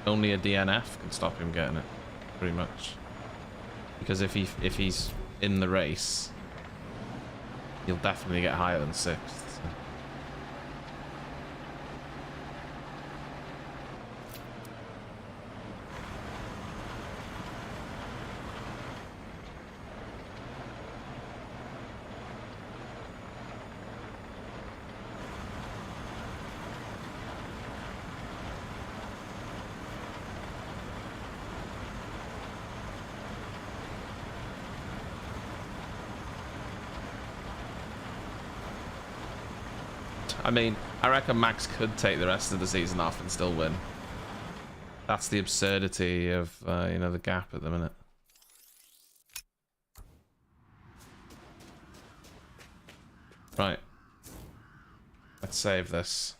Only a DNF can stop him getting it, pretty much. Because if he's in the race, he'll definitely get higher than 6th. So. I mean, I reckon Max could take the rest of the season off and still win. That's the absurdity of, you know, the gap at the minute. Right. Let's save this.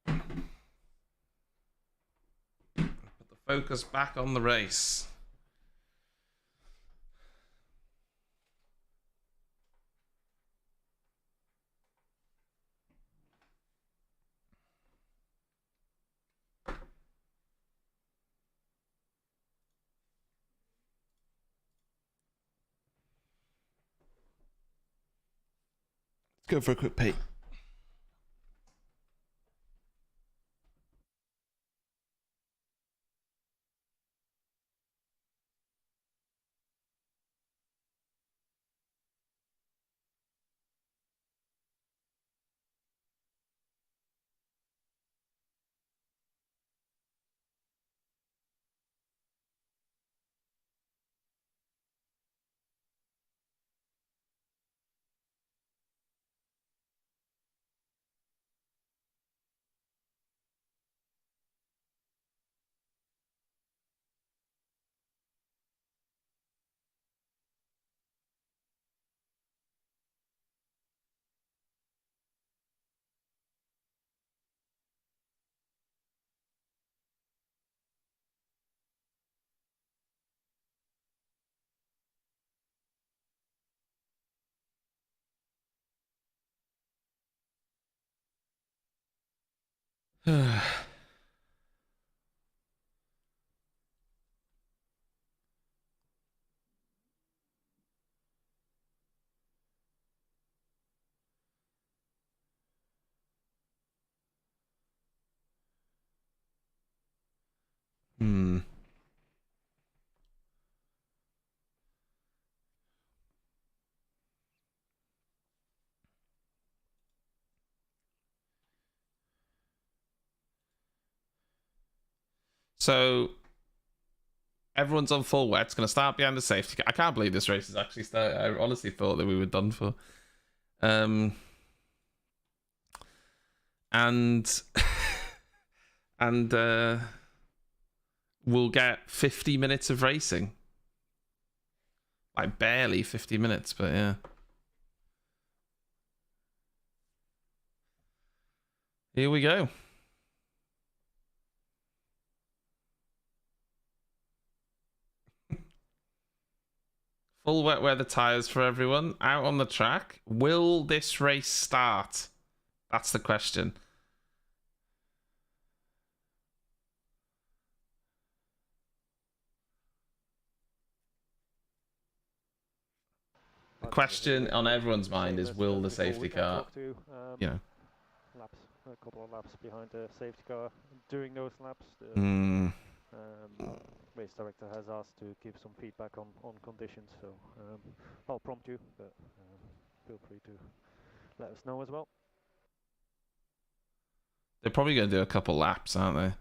Put the focus back on the race. Go for a quick pee. Hmm. So everyone's on full wet. It's going to start behind the safety car. I can't believe this race is actually started. I honestly thought that we were done for. And and we'll get 50 minutes of racing. Like barely 50 minutes, but yeah. Here we go. Full wet weather tyres for everyone. Out on the track. Will this race start? That's the question. The question on everyone's mind is, will the safety car, you know... Laps, a couple of laps behind the safety car. During those laps, the race director has asked to give some feedback on conditions, so I'll prompt you, but feel free to let us know as well. They're probably going to do a couple laps, aren't they?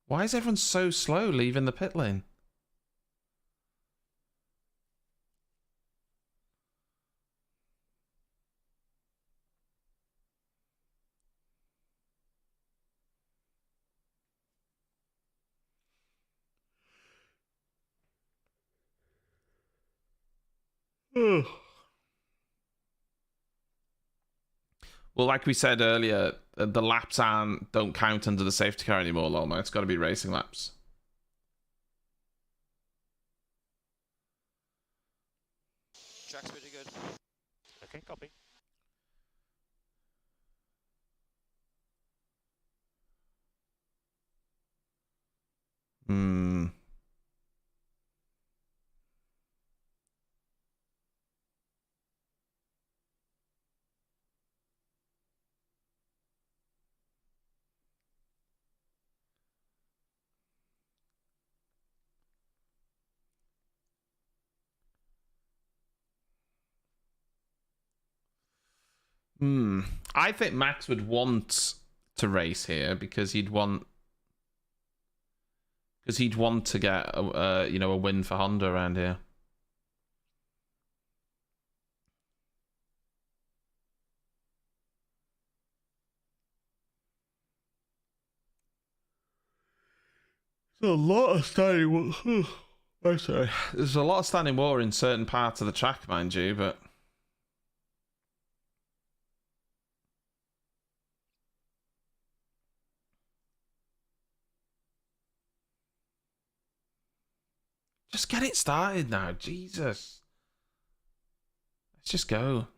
Why is everyone so slow leaving the pit lane? Well, like we said earlier, the laps don't count under the safety car anymore, Lolma. It's got to be racing laps. Track's pretty good. Okay, copy. Hmm. I think Max would want to race here because he'd want to get a win for Honda around here. There's a lot of standing water. I'm sorry. There's a lot of standing water in certain parts of the track, mind you, but just get it started now, Jesus. Let's just go.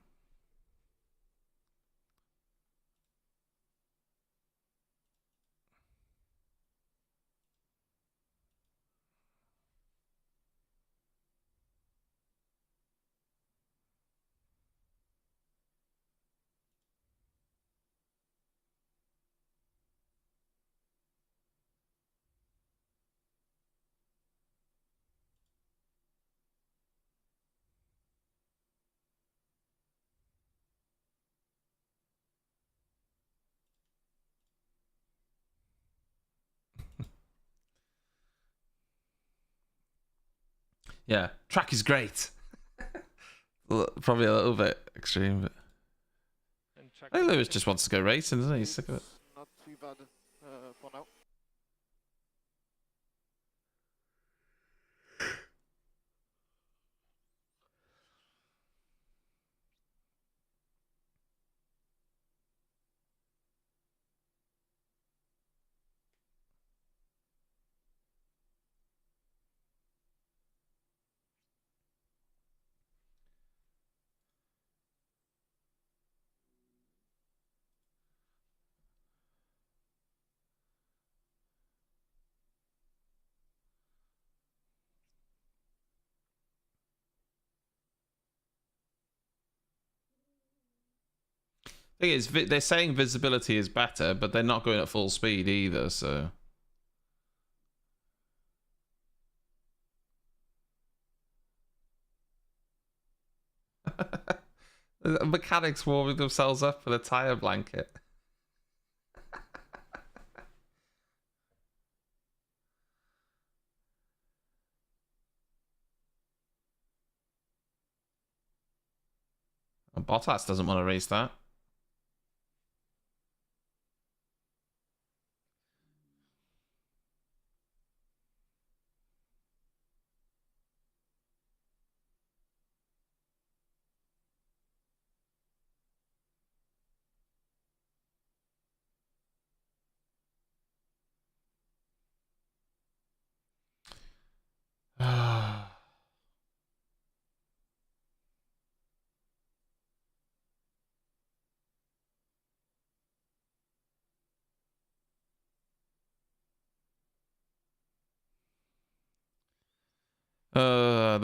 Yeah, track is great. Probably a little bit extreme, but I think Lewis just wants to go racing, doesn't he? He's sick of it. Not too bad for now. Thing is, they're saying visibility is better, but they're not going at full speed either, so... The mechanics warming themselves up with a tyre blanket. And Bottas doesn't want to race that.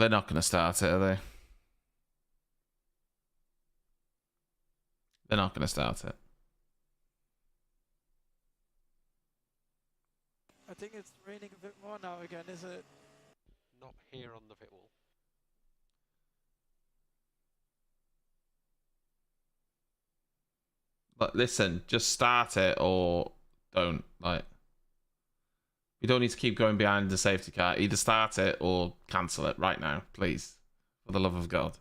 They're not going to start it, are they? They're not going to start it. I think it's raining a bit more now again, is it? Not here on the pit wall. But listen, just start it or don't. Like, you don't need to keep going behind the safety car. Either start it or cancel it right now, please. For the love of God.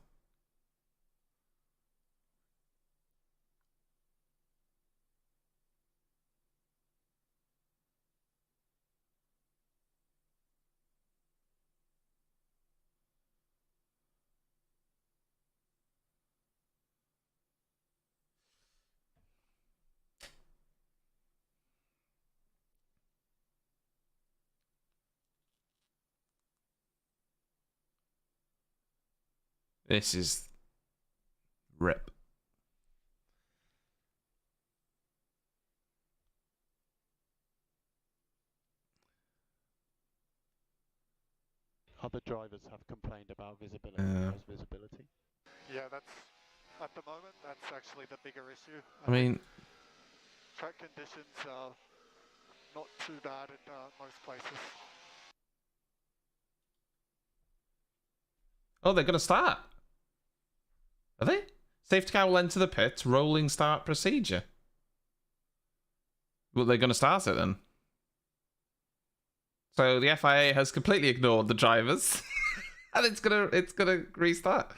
This is rip. Other drivers have complained about visibility. How's visibility? Yeah, that's at the moment. That's actually the bigger issue. I mean, Track conditions are not too bad in most places. oh, they're going to start. Are they? Safety car will enter the pits. Rolling start procedure. Well, they're going to start it then. So the FIA has completely ignored the drivers, and it's gonna restart.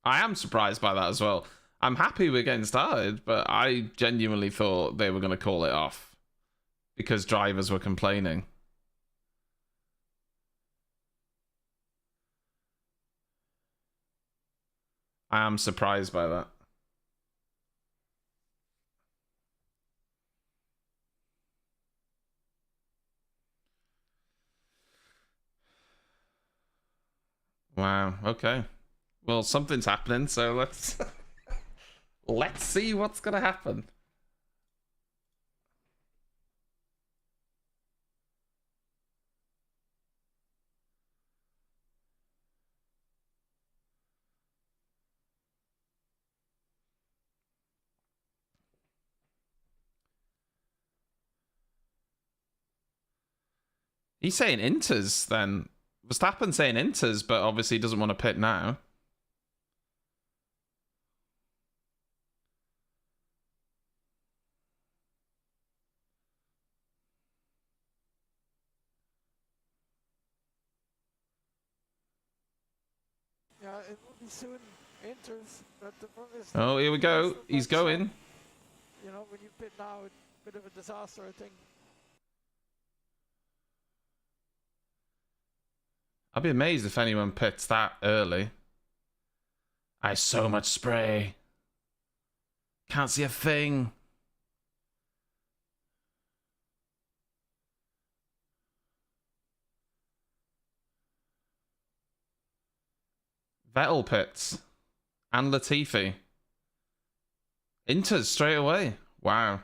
I am surprised by that as well. I'm happy we're getting started, but I genuinely thought they were going to call it off because drivers were complaining. I am surprised by that. Wow, okay. Well, something's happening, so let's let's see what's gonna happen. He's saying inters then. Verstappen saying inters, but obviously he doesn't want to pit now. Yeah, it will be soon. Enters, but the problem is... Oh, here we go. He's going. You know, when you pit now, it's a bit of a disaster, I think. I'd be amazed if anyone pits that early. I so much spray. Can't see a thing. Vettel pits. And Latifi. Inters straight away. Wow.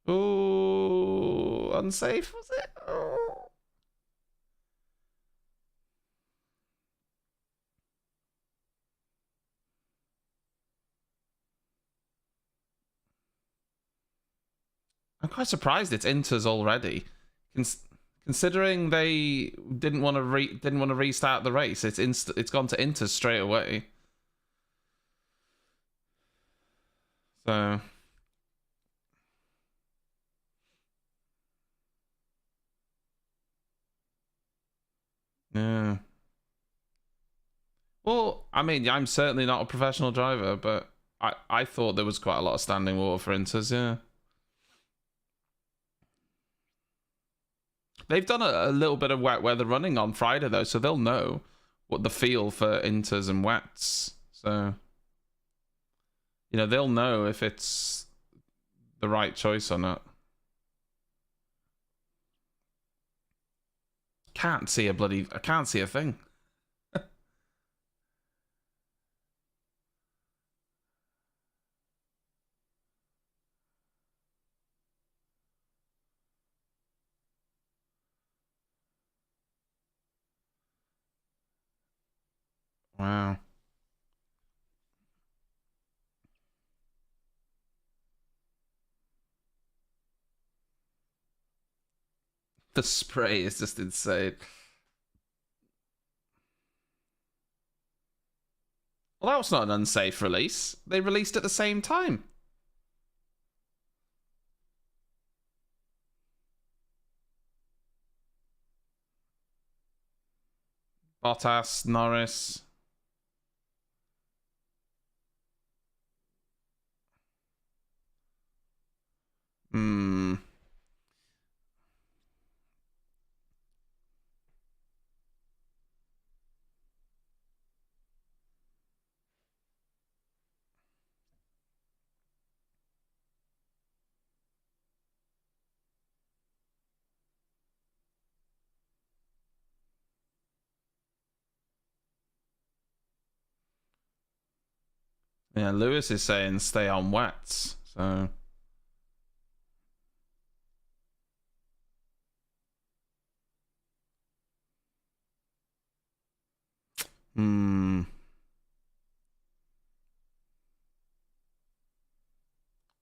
Ooh. unsafe, was it? Oh. I'm quite surprised it's Inters already. Considering they didn't want to restart the race, it's gone to Inters straight away. So yeah. Well, I mean, I'm certainly not a professional driver, but I thought there was quite a lot of standing water for Inters, yeah. They've done a little bit of wet weather running on Friday, though, so they'll know what the feel for Inters and wets. So, you know, they'll know if it's the right choice or not. I can't see a thing. Wow. The spray is just insane. Well, that was not an unsafe release. They released at the same time. Bottas, Norris. Yeah, Lewis is saying stay on wets, so.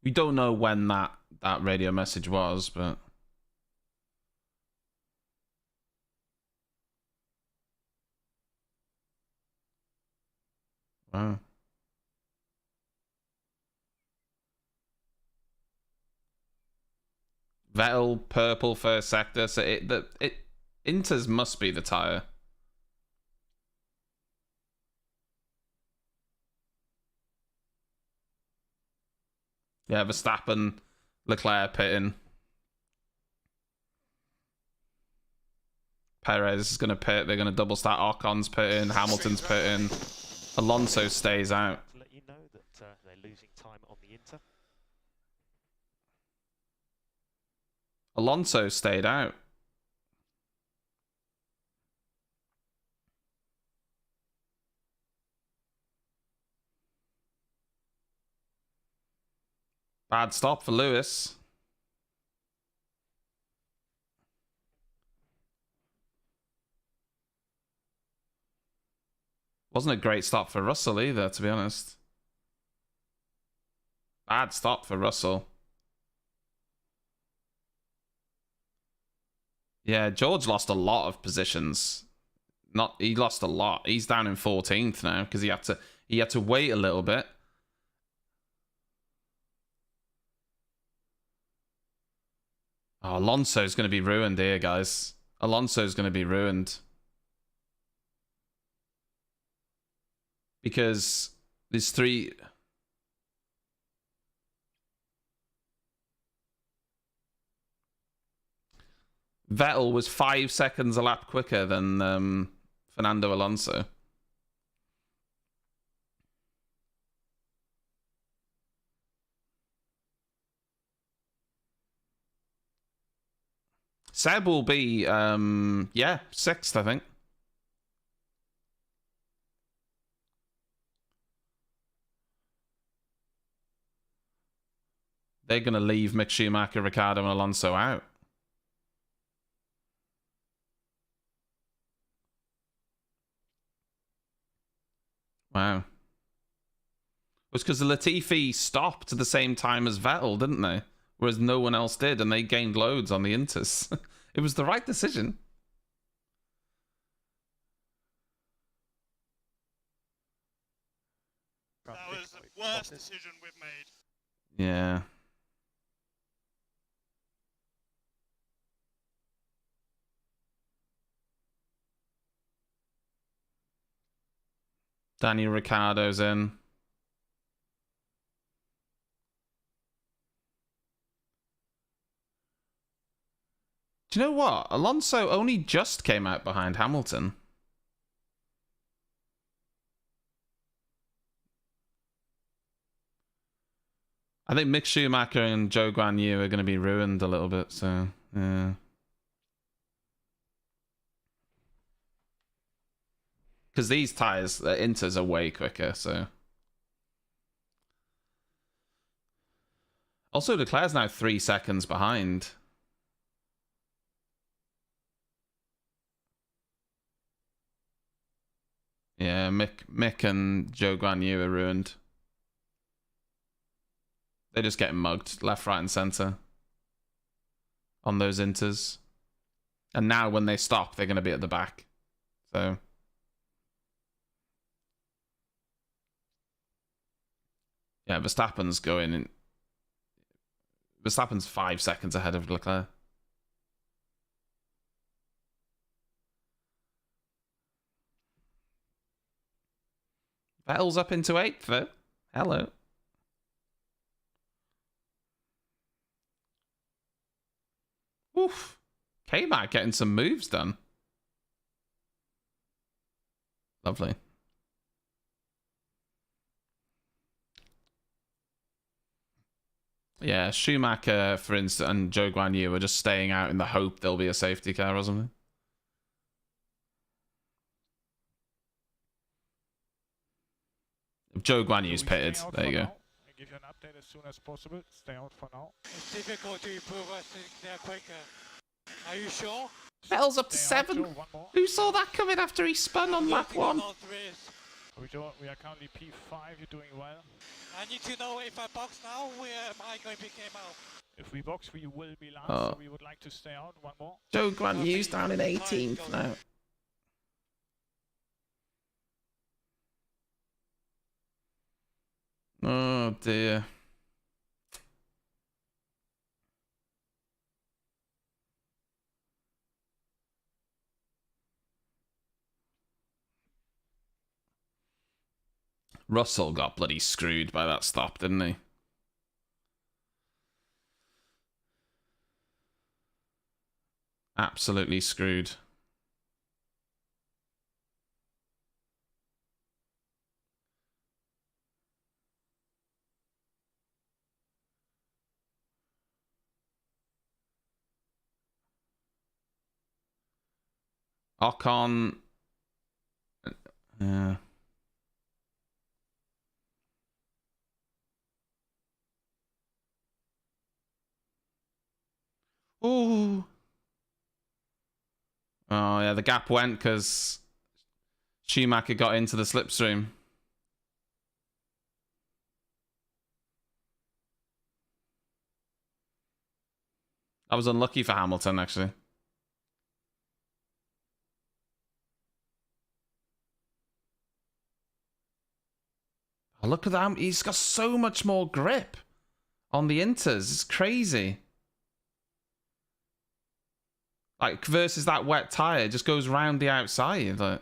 We don't know when that radio message was, but. Wow. Vettel, purple first sector, so Inters must be the tyre. Yeah, Verstappen, Leclerc pitting. Perez is going to pit. They're going to double start. Ocon's pitting. Hamilton's pitting. Alonso stays out. To let you know that they're losing time on the Inter. Alonso stayed out. Bad stop for Lewis. Wasn't a great stop for Russell either, to be honest. Bad stop for Russell. Yeah, George lost a lot of positions. He lost a lot. He's down in 14th now because he had to wait a little bit. Oh, Alonso's going to be ruined here, guys. Alonso's going to be ruined. Because there's three... Vettel was 5 seconds a lap quicker than Fernando Alonso. Seb will be, yeah, 6th, I think. They're going to leave Mick Schumacher, Ricciardo, and Alonso out. Wow. It was because the Latifi stopped at the same time as Vettel, didn't they? Whereas no one else did, and they gained loads on the Inters. It was the right decision. That was the worst decision we've made. Yeah. Daniel Ricciardo's in. Do you know what? Alonso only just came out behind Hamilton. I think Mick Schumacher and Zhou Guanyu are going to be ruined a little bit, so yeah. Because these tyres, the Inters are way quicker, so. Also, Leclerc's now 3 seconds behind. Yeah, Mick and Zhou Guanyu are ruined. They're just getting mugged left, right, and centre on those Inters. And now when they stop, they're going to be at the back. So. Yeah, Verstappen's going in. Verstappen's 5 seconds ahead of Leclerc. Vettel's up into 8th, though. Hello. Oof. K-Mac getting some moves done. Lovely. Yeah, Schumacher, for instance, and Zhou Guanyu are just staying out in the hope there'll be a safety car or something. If Zhou Guanyu's pitted, there you go. I'll give you an update as soon as possible. Stay out for now. It's difficult to improve. I think they're quicker. Are you sure? Vettel's up to 7. Who saw that coming after he spun on lap 1? We are currently P5. You're doing well. I need to know if I box now, where am I going to become out? If we box, we will be last. Oh. So we would like to stay out. One more. Zhou Guanyu's down in 18th now. Oh dear. Russell got bloody screwed by that stop, didn't he? Absolutely screwed. Ocon. Yeah. Ooh. Oh, yeah, the gap went because Schumacher got into the slipstream. That was unlucky for Hamilton, actually. Oh, look at that. He's got so much more grip on the Inters. It's crazy. Like, versus that wet tyre, just goes round the outside. Like.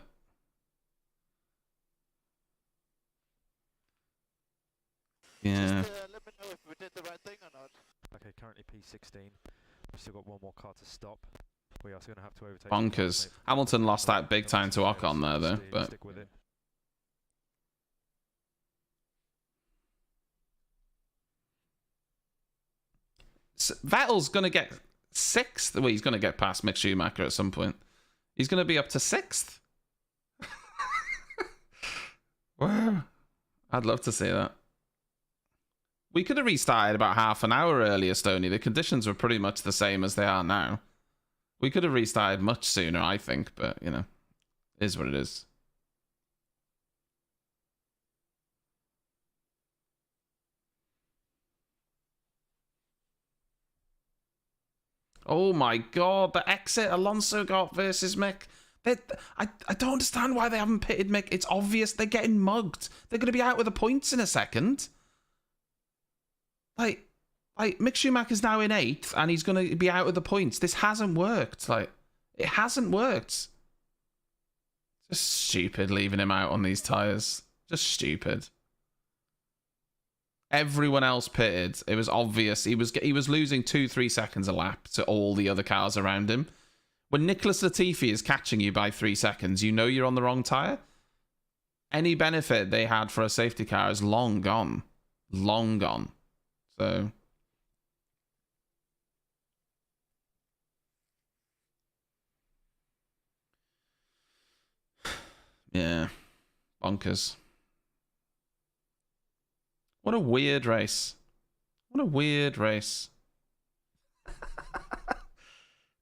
Yeah. Just let me know if we did the right thing or not. Okay, currently P16. We've still got one more car to stop. We are still going to have to overtake. Bonkers. Hamilton lost that big time to Ocon there, though. But stick with it. Vettel's going to get 6th. Well, he's going to get past Mick Schumacher at some point. He's going to be up to 6th. Wow. I'd love to see that. We could have restarted about half an hour earlier, Stoney. The conditions were pretty much the same as they are now. We could have restarted much sooner, I think, but, you know, is what it is. Oh my god, the exit Alonso got versus Mick. I don't understand why they haven't pitted Mick. It's obvious they're getting mugged. They're going to be out with the points in a second. Like Mick Schumacher's now in 8th and he's going to be out with the points. This hasn't worked. Like, it hasn't worked. Just stupid leaving him out on these tyres. Just stupid. Everyone else pitted. It was obvious. He was losing 2-3 seconds a lap to all the other cars around him. When Nicholas Latifi is catching you by 3 seconds, you know you're on the wrong tyre. Any benefit they had for a safety car is long gone. Long gone. So... yeah. Bonkers. What a weird race. What a weird race.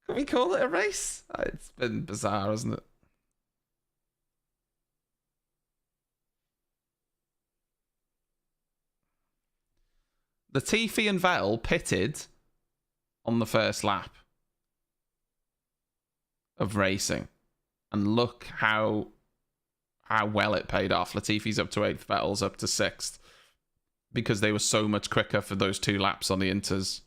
Can we call it a race? It's been bizarre, hasn't it? Latifi and Vettel pitted on the first lap of racing. And look how well it paid off. Latifi's up to 8th, Vettel's up to 6th. Because they were so much quicker for those 2 laps on the Inters.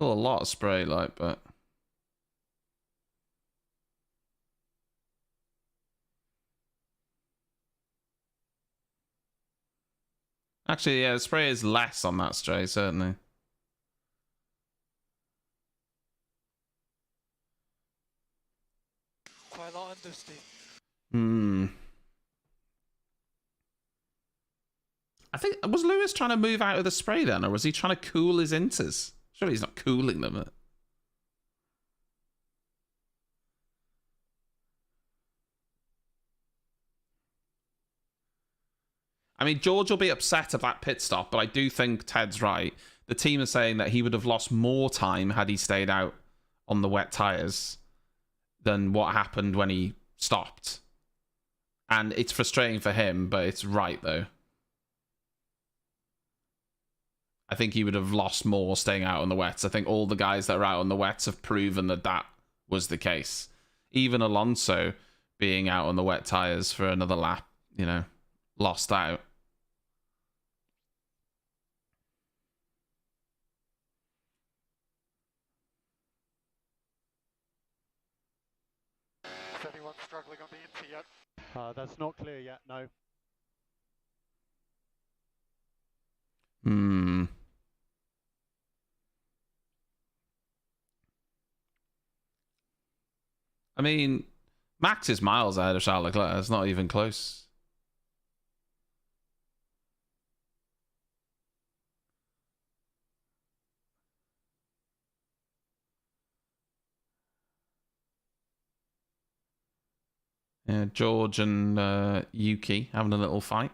Still a lot of spray, like, but... actually, yeah, the spray is less on that straight, certainly. Quite a lot understeer. I think, was Lewis trying to move out of the spray then, or was he trying to cool his Inters? Surely he's not cooling them. I mean, George will be upset at that pit stop, but I do think Ted's right. The team is saying that he would have lost more time had he stayed out on the wet tyres than what happened when he stopped. And it's frustrating for him, but it's right, though. I think he would have lost more staying out on the wets. I think all the guys that are out on the wets have proven that that was the case. Even Alonso being out on the wet tyres for another lap, you know, lost out. Is anyone struggling on the Inter yet? That's not clear yet, no. I mean, Max is miles ahead of Charles Leclerc. It's not even close. Yeah, George and Yuki having a little fight.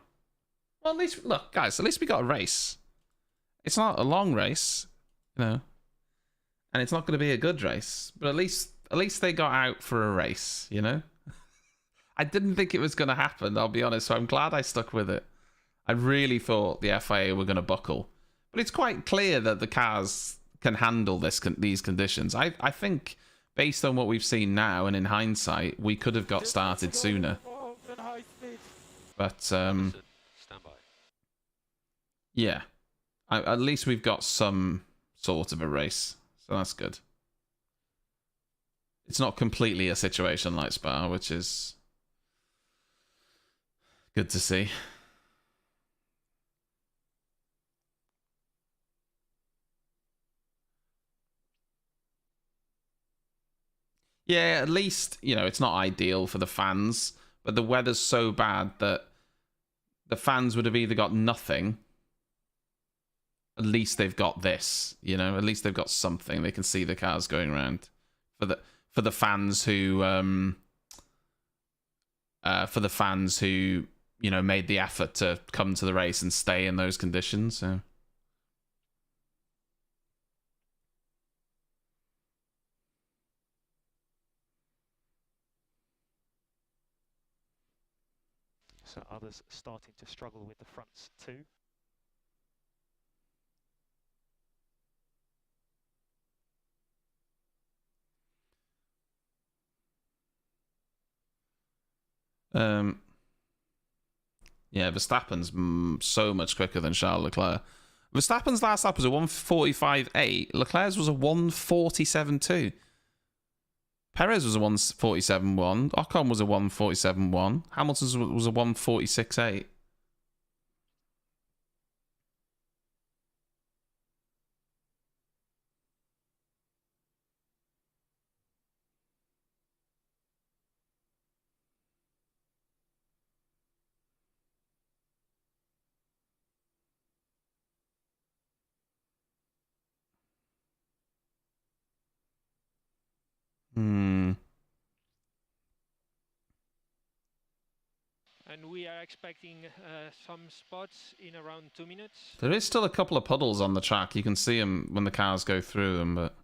Well, at least, look, guys, at least we got a race. It's not a long race, you know, and it's not going to be a good race, but at least they got out for a race, you know? I didn't think it was going to happen, I'll be honest, so I'm glad I stuck with it. I really thought the FIA were going to buckle. But it's quite clear that the cars can handle these conditions. I think, based on what we've seen now and in hindsight, we could have got started sooner. But, yeah. At least we've got some sort of a race, so that's good. It's not completely a situation like Spa, which is good to see. Yeah, at least, you know, it's not ideal for the fans, but the weather's so bad that the fans would have either got nothing. At least they've got this, you know, at least they've got something. They can see the cars going around. For the fans who for the fans who, you know, made the effort to come to the race and stay in those conditions. So. So others starting to struggle with the fronts too. Yeah, Verstappen's so much quicker than Charles Leclerc. Verstappen's last lap was a 1:45.8. Leclerc's was a 1:47.2. Perez was a 1:47.1. Ocon was a 1:47.1. Hamilton's was a 1:46.8. And we are expecting some spots in around 2 minutes. There is still a couple of puddles on the track. You can see them when the cars go through them, but...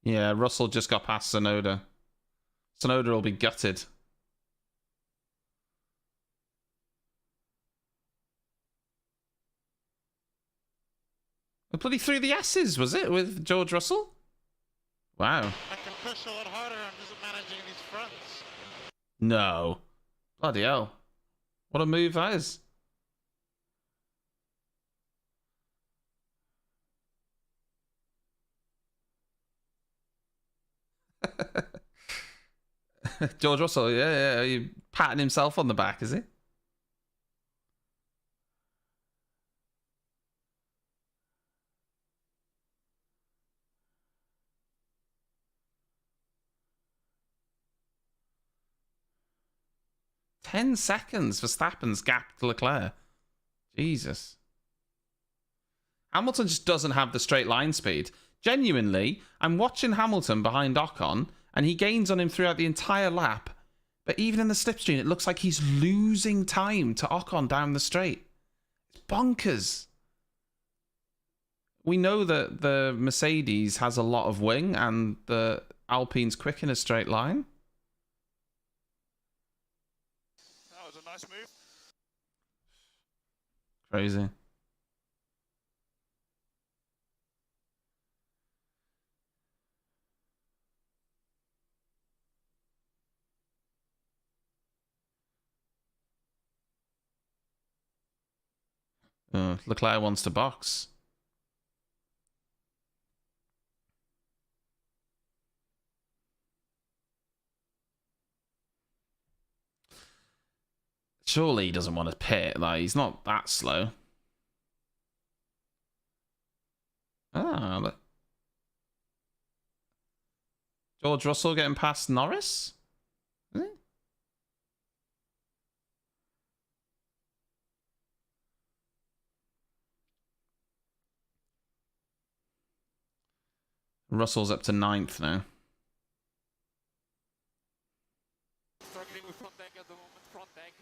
Yeah, Russell just got past Tsunoda. Tsunoda will be gutted. I bloody threw the S's, was it, with George Russell? Wow. I can push a lot harder. I'm just managing these fronts. No. Bloody hell. What a move that is. George Russell, yeah, he patting himself on the back, is he? Ten seconds for Verstappen's gap to Leclerc. Jesus. Hamilton just doesn't have the straight line speed. Genuinely, I'm watching Hamilton behind Ocon, and he gains on him throughout the entire lap. But even in the slipstream, it looks like he's losing time to Ocon down the straight. It's bonkers. We know that the Mercedes has a lot of wing, and the Alpine's quick in a straight line. That was a nice move. Crazy. Leclerc wants to box. Surely he doesn't want to pit. Like, he's not that slow. Ah, but George Russell getting past Norris? Is he? Russell's up to 9th now. Struggling with front tank at the moment, front tank.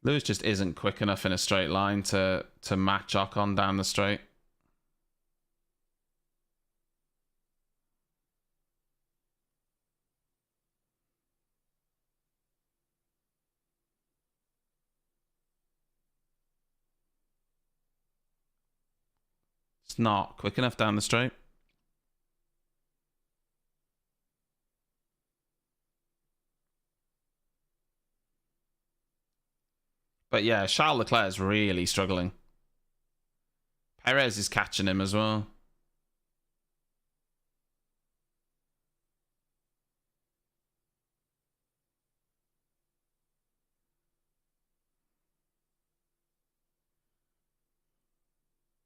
Lewis just isn't quick enough in a straight line to match Ocon down the straight. It's not quick enough down the straight. But yeah, Charles Leclerc's really struggling. Perez is catching him as well.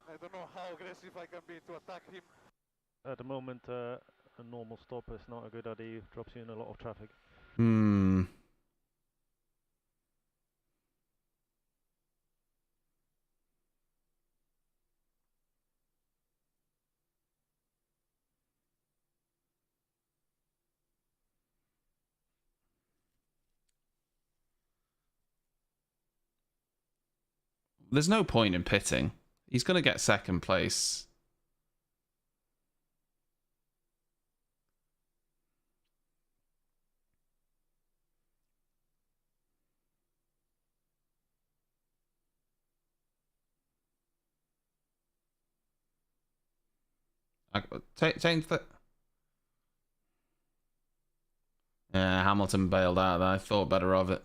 I don't know how aggressive I can be to attack him. At the moment, a normal stop is not a good idea. It drops you in a lot of traffic. Hmm. There's no point in pitting. He's going to get second place. Change the... Yeah, Hamilton bailed out. I thought better of it.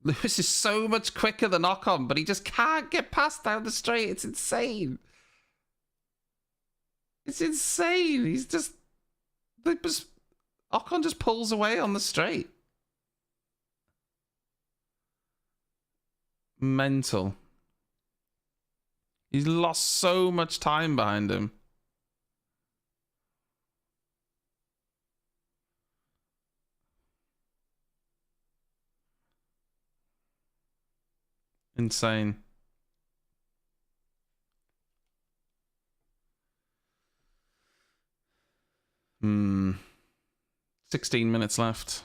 Lewis is so much quicker than Ocon, but he just can't get past down the straight. It's insane. It's insane. He's just... Ocon just pulls away on the straight. Mental. He's lost so much time behind him. Insane. Hmm. 16 minutes left.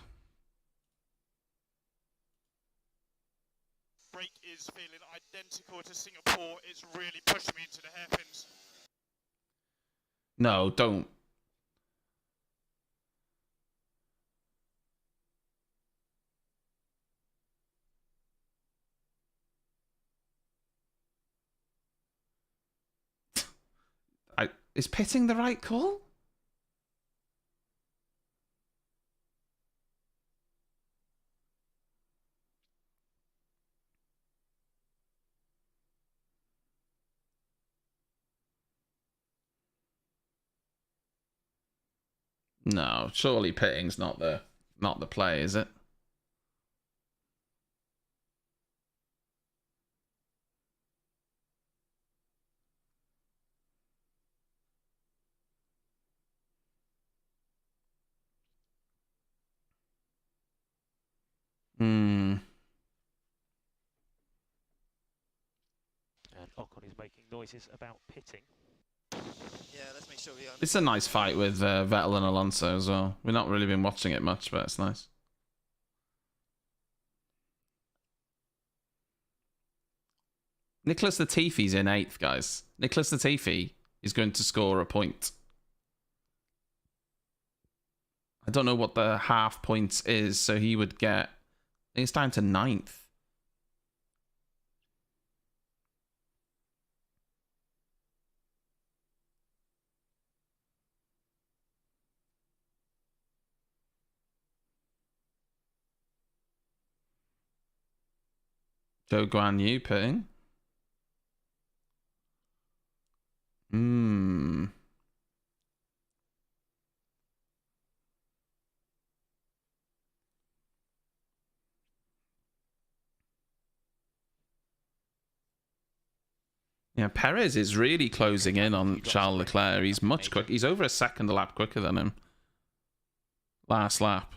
Break is feeling identical to Singapore. It's really pushing me into the hairpins. No, don't. Is pitting the right call? No, surely pitting's not the play, is it? Hmm. And Ocon is making noises about pitting. Yeah, let's make sure we are. It's a nice fight with Vettel and Alonso as well. We've not really been watching it much, but it's nice. Nicholas Latifi's in 8th, guys. Nicholas Latifi is going to score a point. I don't know what the half points is, so he would get... I think it's down to 9th. Joe Guan Yu pitting. Hmm. Yeah, Perez is really closing in on Charles Leclerc. He's much quick. He's over a second a lap quicker than him. Last lap.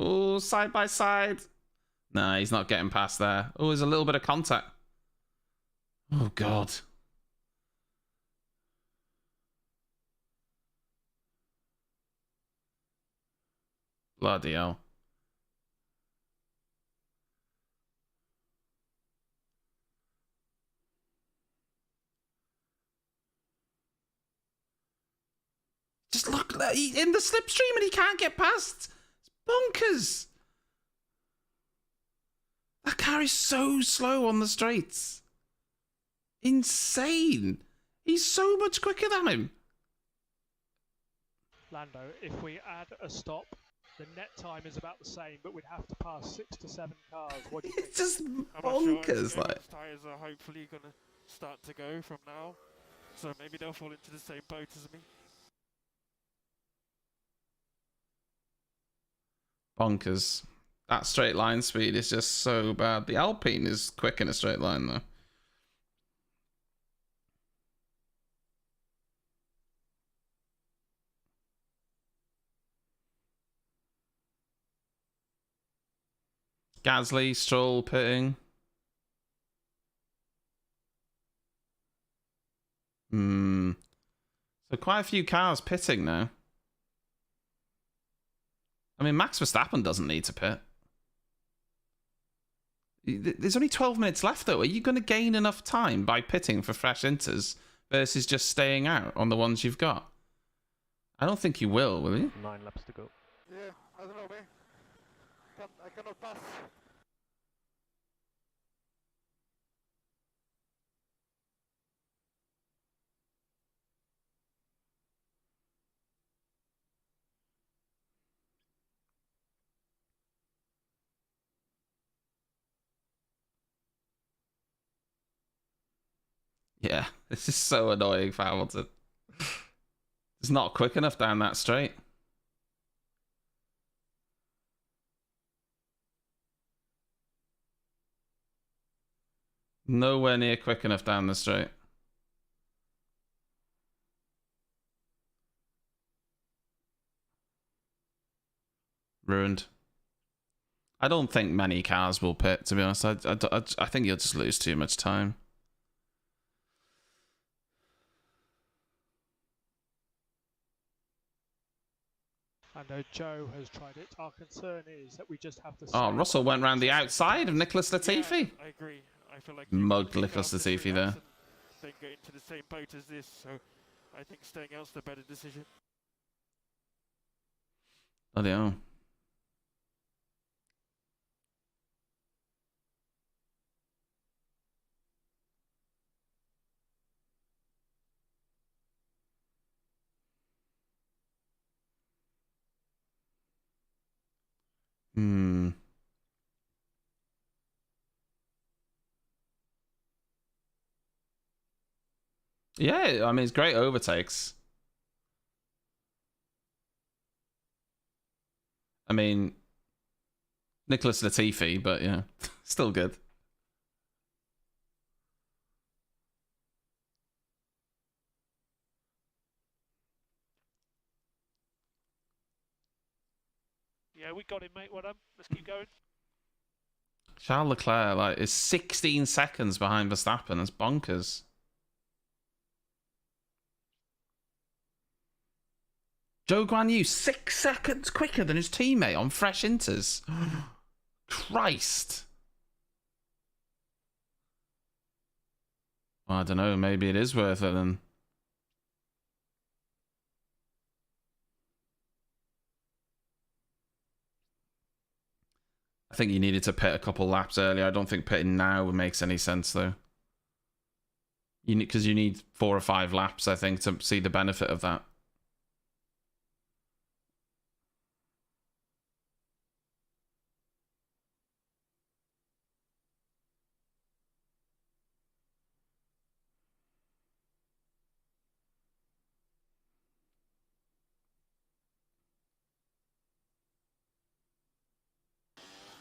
Oh, side by side. Nah, he's not getting past there. Oh, there's a little bit of contact. Oh, God. Bloody hell. Just look, he's in the slipstream and he can't get past. It's bonkers. That car is so slow on the straights. Insane. He's so much quicker than him. Lando, if we add a stop, the net time is about the same, but we'd have to pass 6 to 7 cars. What do you think? It's just I'm bonkers. not sure. Like, Tyres are hopefully going to start to go from now, so maybe they'll fall into the same boat as me. bonkers. That straight line speed is just so bad. The Alpine is quick in a straight line, though. Gasly, Stroll pitting. So quite a few cars pitting now. I mean, Max Verstappen doesn't need to pit. There's only 12 minutes left, though. Are you going to gain enough time by pitting for fresh inters versus just staying out on the ones you've got? I don't think you will you? 9 laps to go. Yeah, I don't know, man. I cannot pass. Yeah, this is so annoying for Hamilton. It's not quick enough down that straight. Nowhere near quick enough down the straight. Ruined. I don't think many cars will pit, to be honest. I think you'll just lose too much time. I know Joe has tried it. Our concern is that we just have to... Oh, Russell went round the outside of Nicholas Latifi. Yeah, I agree. I feel like Mugged Nicholas Latifi there. Don't get into the same boat as this, so I think staying out's the better decision. Bloody hell. Yeah, I mean, it's great overtakes. I mean, Nicholas Latifi, but yeah, still good. Yeah, we got him, mate. Well done. Let's keep going. Charles Leclerc, like, is 16 seconds behind Verstappen. That's bonkers. Zhou Guanyu, 6 seconds quicker than his teammate on fresh inters. Christ. Well, I don't know. Maybe it is worth it then. I think you needed to pit a couple laps earlier. I don't think pitting now makes any sense, though. Because you need 4 or 5 laps, I think, to see the benefit of that.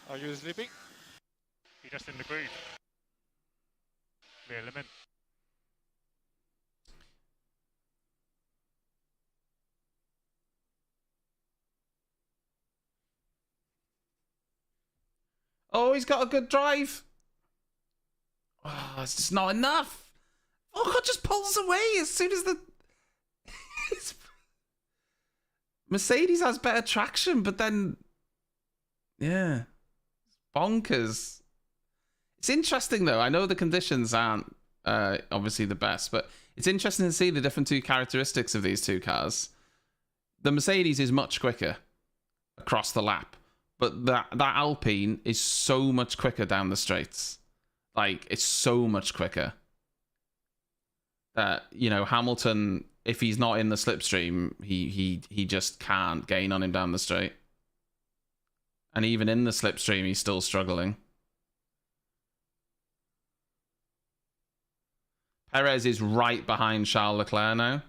Are you sleeping? You're just in the groove. Real limit. Oh, he's got a good drive. Oh, it's just not enough. Oh, God, just pulls away as soon as the... Mercedes has better traction, but then... Yeah. Bonkers. It's interesting, though. I know the conditions aren't obviously the best, but it's interesting to see the different two characteristics of these two cars. the Mercedes is much quicker across the lap, but that Alpine is so much quicker down the straights. Like, it's so much quicker that, you know, Hamilton, if he's not in the slipstream, he just can't gain on him down the straight. And even in the slipstream, he's still struggling. Perez is right behind Charles Leclerc now.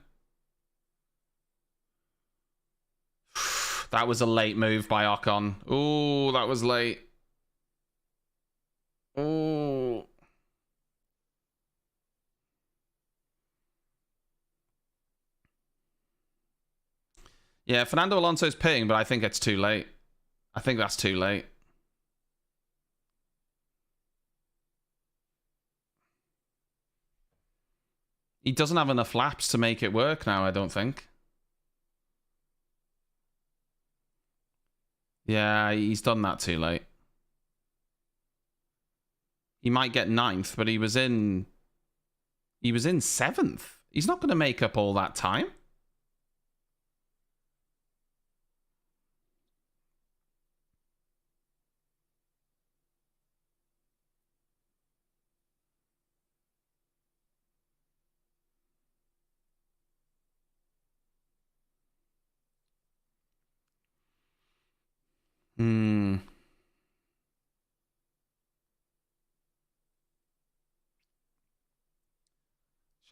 That was a late move by Ocon. Ooh, that was late. Ooh. Yeah, Fernando Alonso's pitting, but I think it's too late. I think that's too late. He doesn't have enough laps to make it work now, I don't think. Yeah, he's done that too late. He might get 9th, but he was in 7th. He's not going to make up all that time.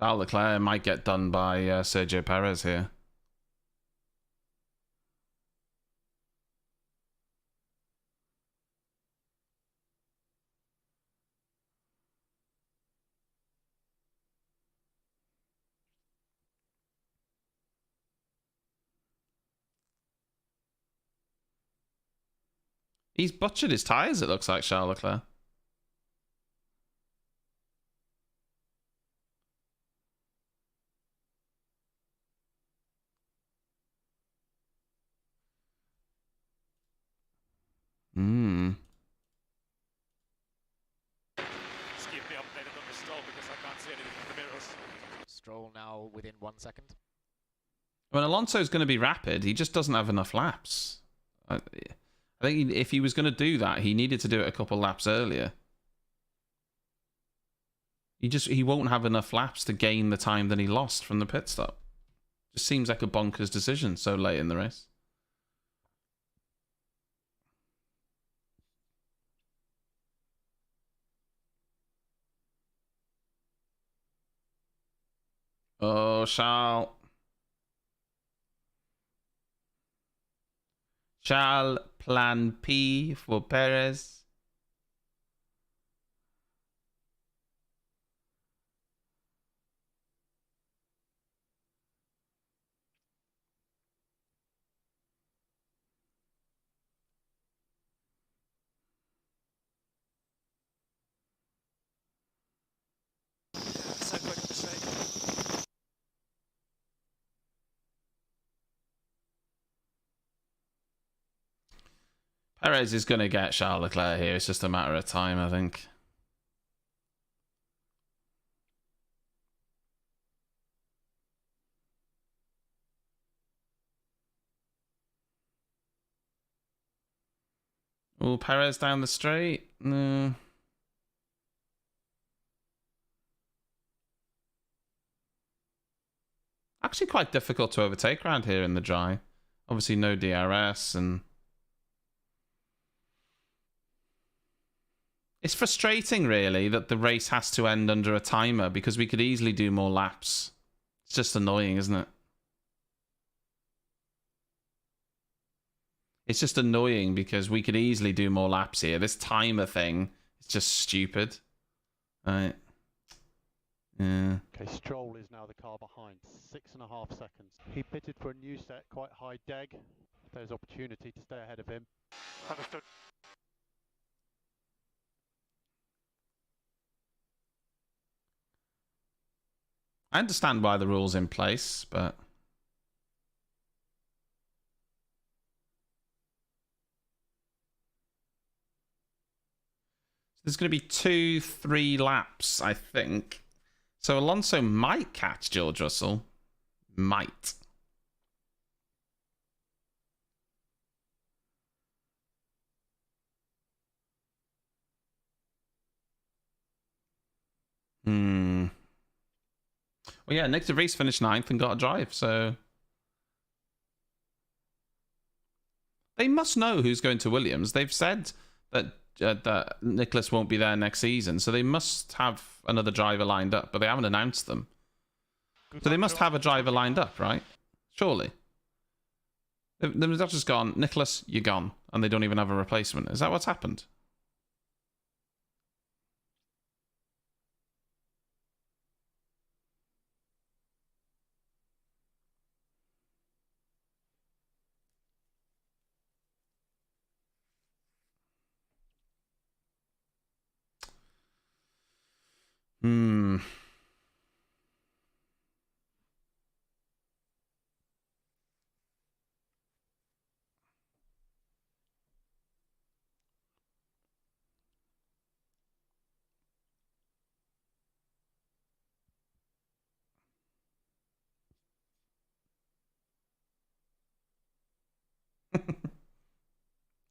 Charles Leclerc might get done by Sergio Perez here. He's butchered his tyres, it looks like, Charles Leclerc. Just keep me updated on the Stroll because I can't see anything in the mirrors. Stroll now within 1 second. When Alonso's going to be rapid, he just doesn't have enough laps. I think if he was going to do that, he needed to do it a couple laps earlier. He won't have enough laps to gain the time that he lost from the pit stop. Just seems like a bonkers decision so late in the race. Oh, Charles. Charles, plan P for Perez. So quick to straight. Perez is going to get Charles Leclerc here. It's just a matter of time, I think. Oh, Perez down the straight. No. Actually quite difficult to overtake around here in the dry. Obviously no DRS and... It's frustrating, really, that the race has to end under a timer because we could easily do more laps. It's just annoying, isn't it? It's just annoying because we could easily do more laps here. This timer thing is just stupid. Right. Yeah. Okay, Stroll is now the car behind, 6.5 seconds. He pitted for a new set, quite high deg. There's opportunity to stay ahead of him. Understood. I understand why the rule's in place, but... There's going to be 2-3 laps, I think. So Alonso might catch George Russell. Might. Well, yeah, Nick de Vries finished 9th and got a drive, so they must know who's going to Williams. They've said that that Nicholas won't be there next season, so they must have another driver lined up, but they haven't announced them. So they must have a driver lined up, right? Surely. They've not just gone, Nicholas, you're gone, and they don't even have a replacement. Is that what's happened?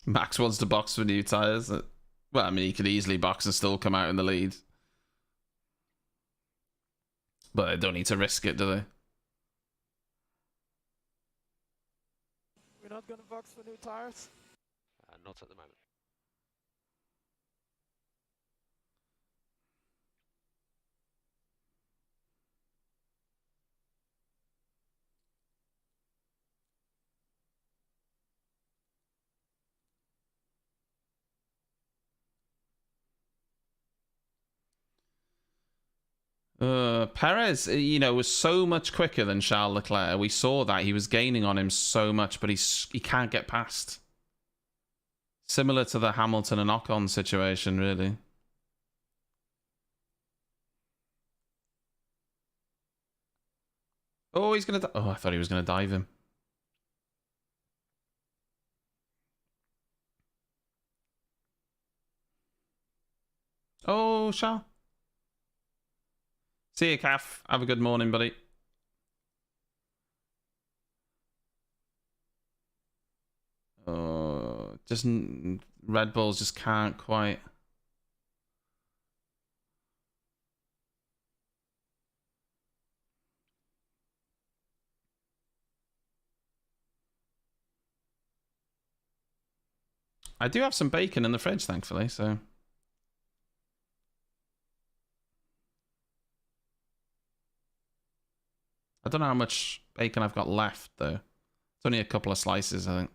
Max wants to box for new tyres. Well, I mean, he could easily box and still come out in the lead. But they don't need to risk it, do they? We're not going to box for new tyres? Not at the moment. Perez, you know, was so much quicker than Charles Leclerc. We saw that. He was gaining on him so much, but he can't get past. Similar to the Hamilton and Ocon situation, really. Oh, he's going to... Oh, I thought he was going to dive him. Oh, Charles. See you, Calf. Have a good morning, buddy. Oh, just Red Bulls just can't quite. I do have some bacon in the fridge, thankfully, so. I don't know how much bacon I've got left, though. It's only a couple of slices, I think.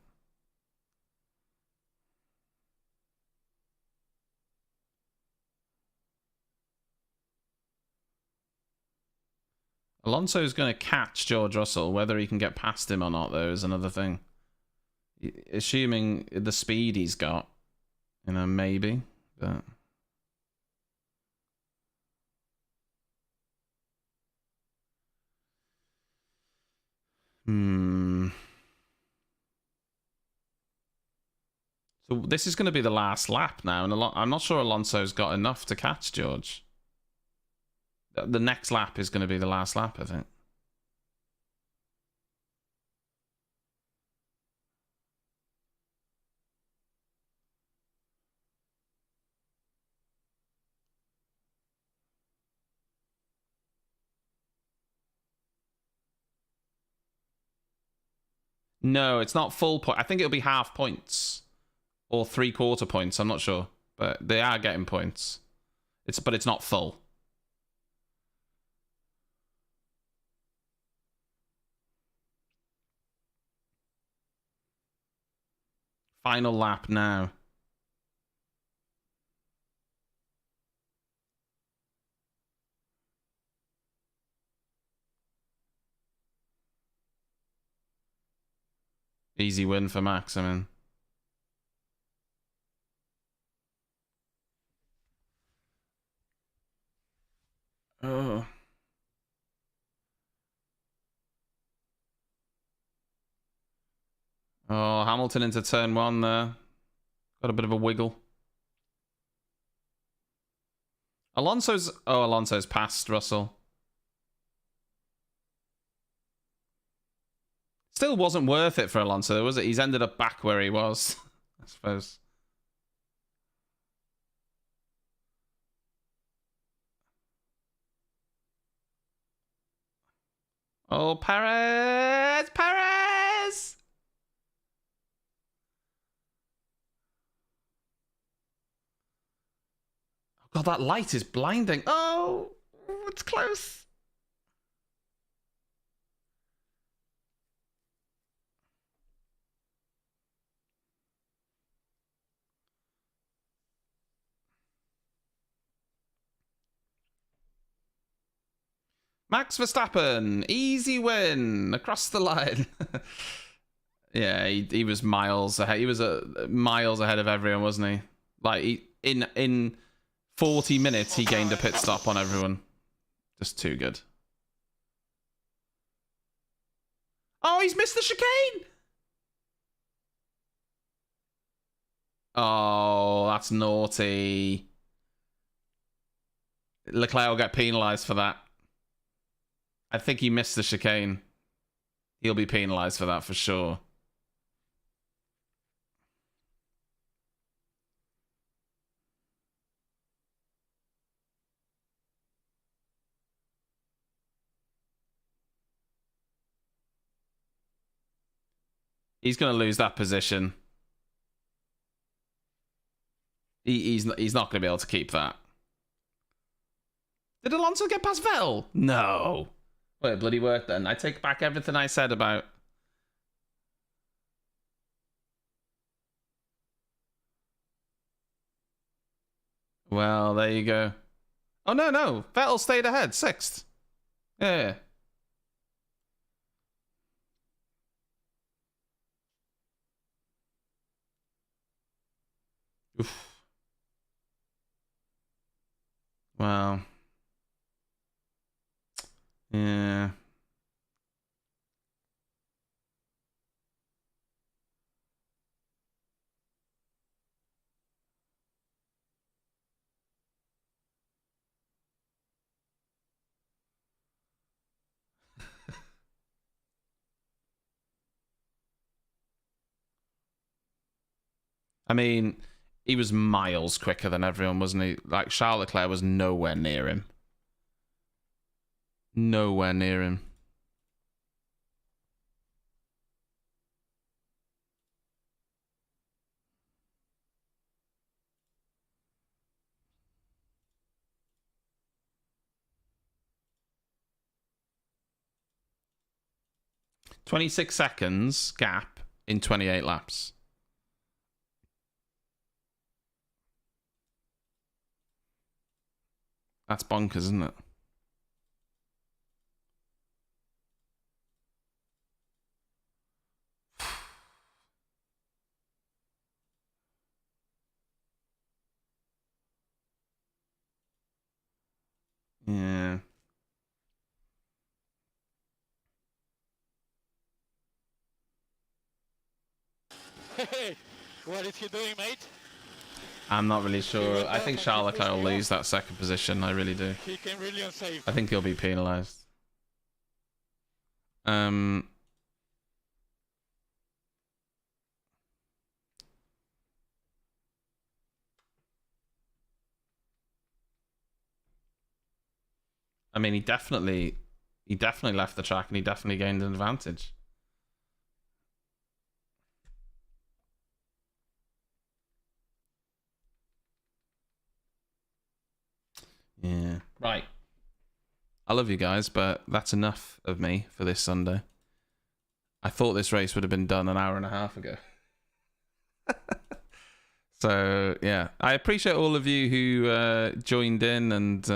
Alonso's going to catch George Russell. Whether he can get past him or not, though, is another thing. Assuming the speed he's got, you know, maybe, but... So this is going to be the last lap now, and I'm not sure Alonso's got enough to catch George. The next lap is going to be the last lap, I think. No, it's not full point. I think it'll be half points or 3/4 points. I'm not sure, but they are getting points. But it's not full. Final lap now. Easy win for Max, I mean. Oh. Oh, Hamilton into turn 1 there. Got a bit of a wiggle. Alonso's past Russell. Still wasn't worth it for Alonso, was it? He's ended up back where he was, I suppose. Oh, Perez! Perez! God, that light is blinding. Oh, it's close. Max Verstappen, easy win across the line. Yeah, he was miles ahead. He was miles ahead of everyone, wasn't he? Like in 40 minutes, he gained a pit stop on everyone. Just too good. Oh, he's missed the chicane. Oh, that's naughty. Leclerc will get penalised for that. I think he missed the chicane. He'll be penalised for that for sure. He's going to lose that position. He's not going to be able to keep that. Did Alonso get past Vettel? No. Well, it bloody worked then. I take back everything I said about... Well, there you go. Oh, no. Vettel stayed ahead. 6th. Yeah. Oof. Well. Yeah. I mean, he was miles quicker than everyone, wasn't he? Like, Charles Leclerc was nowhere near him. Nowhere near him. $26 seconds gap in 28 laps. That's bonkers, isn't it? Yeah. Hey, what is he doing, mate? I'm not really sure. I think Charles Leclerc will lose that second position. I really do. He came really unsafe. I think he'll be penalised. I mean, he definitely left the track and he definitely gained an advantage. Yeah. Right. I love you guys, but that's enough of me for this Sunday. I thought this race would have been done an hour and a half ago. So, yeah. I appreciate all of you who joined in and,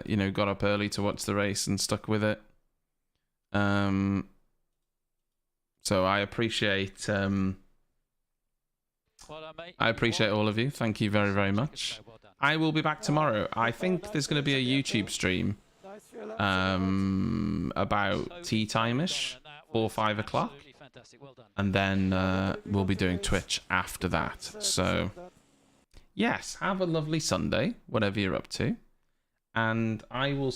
you know, got up early to watch the race and stuck with it. So I appreciate... I appreciate all of you. Thank you very, very much. I will be back tomorrow. I think there's going to be a YouTube stream about tea time-ish, 4 or 5 o'clock. And then we'll be doing Twitch after that. So, yes, have a lovely Sunday, whatever you're up to. And I will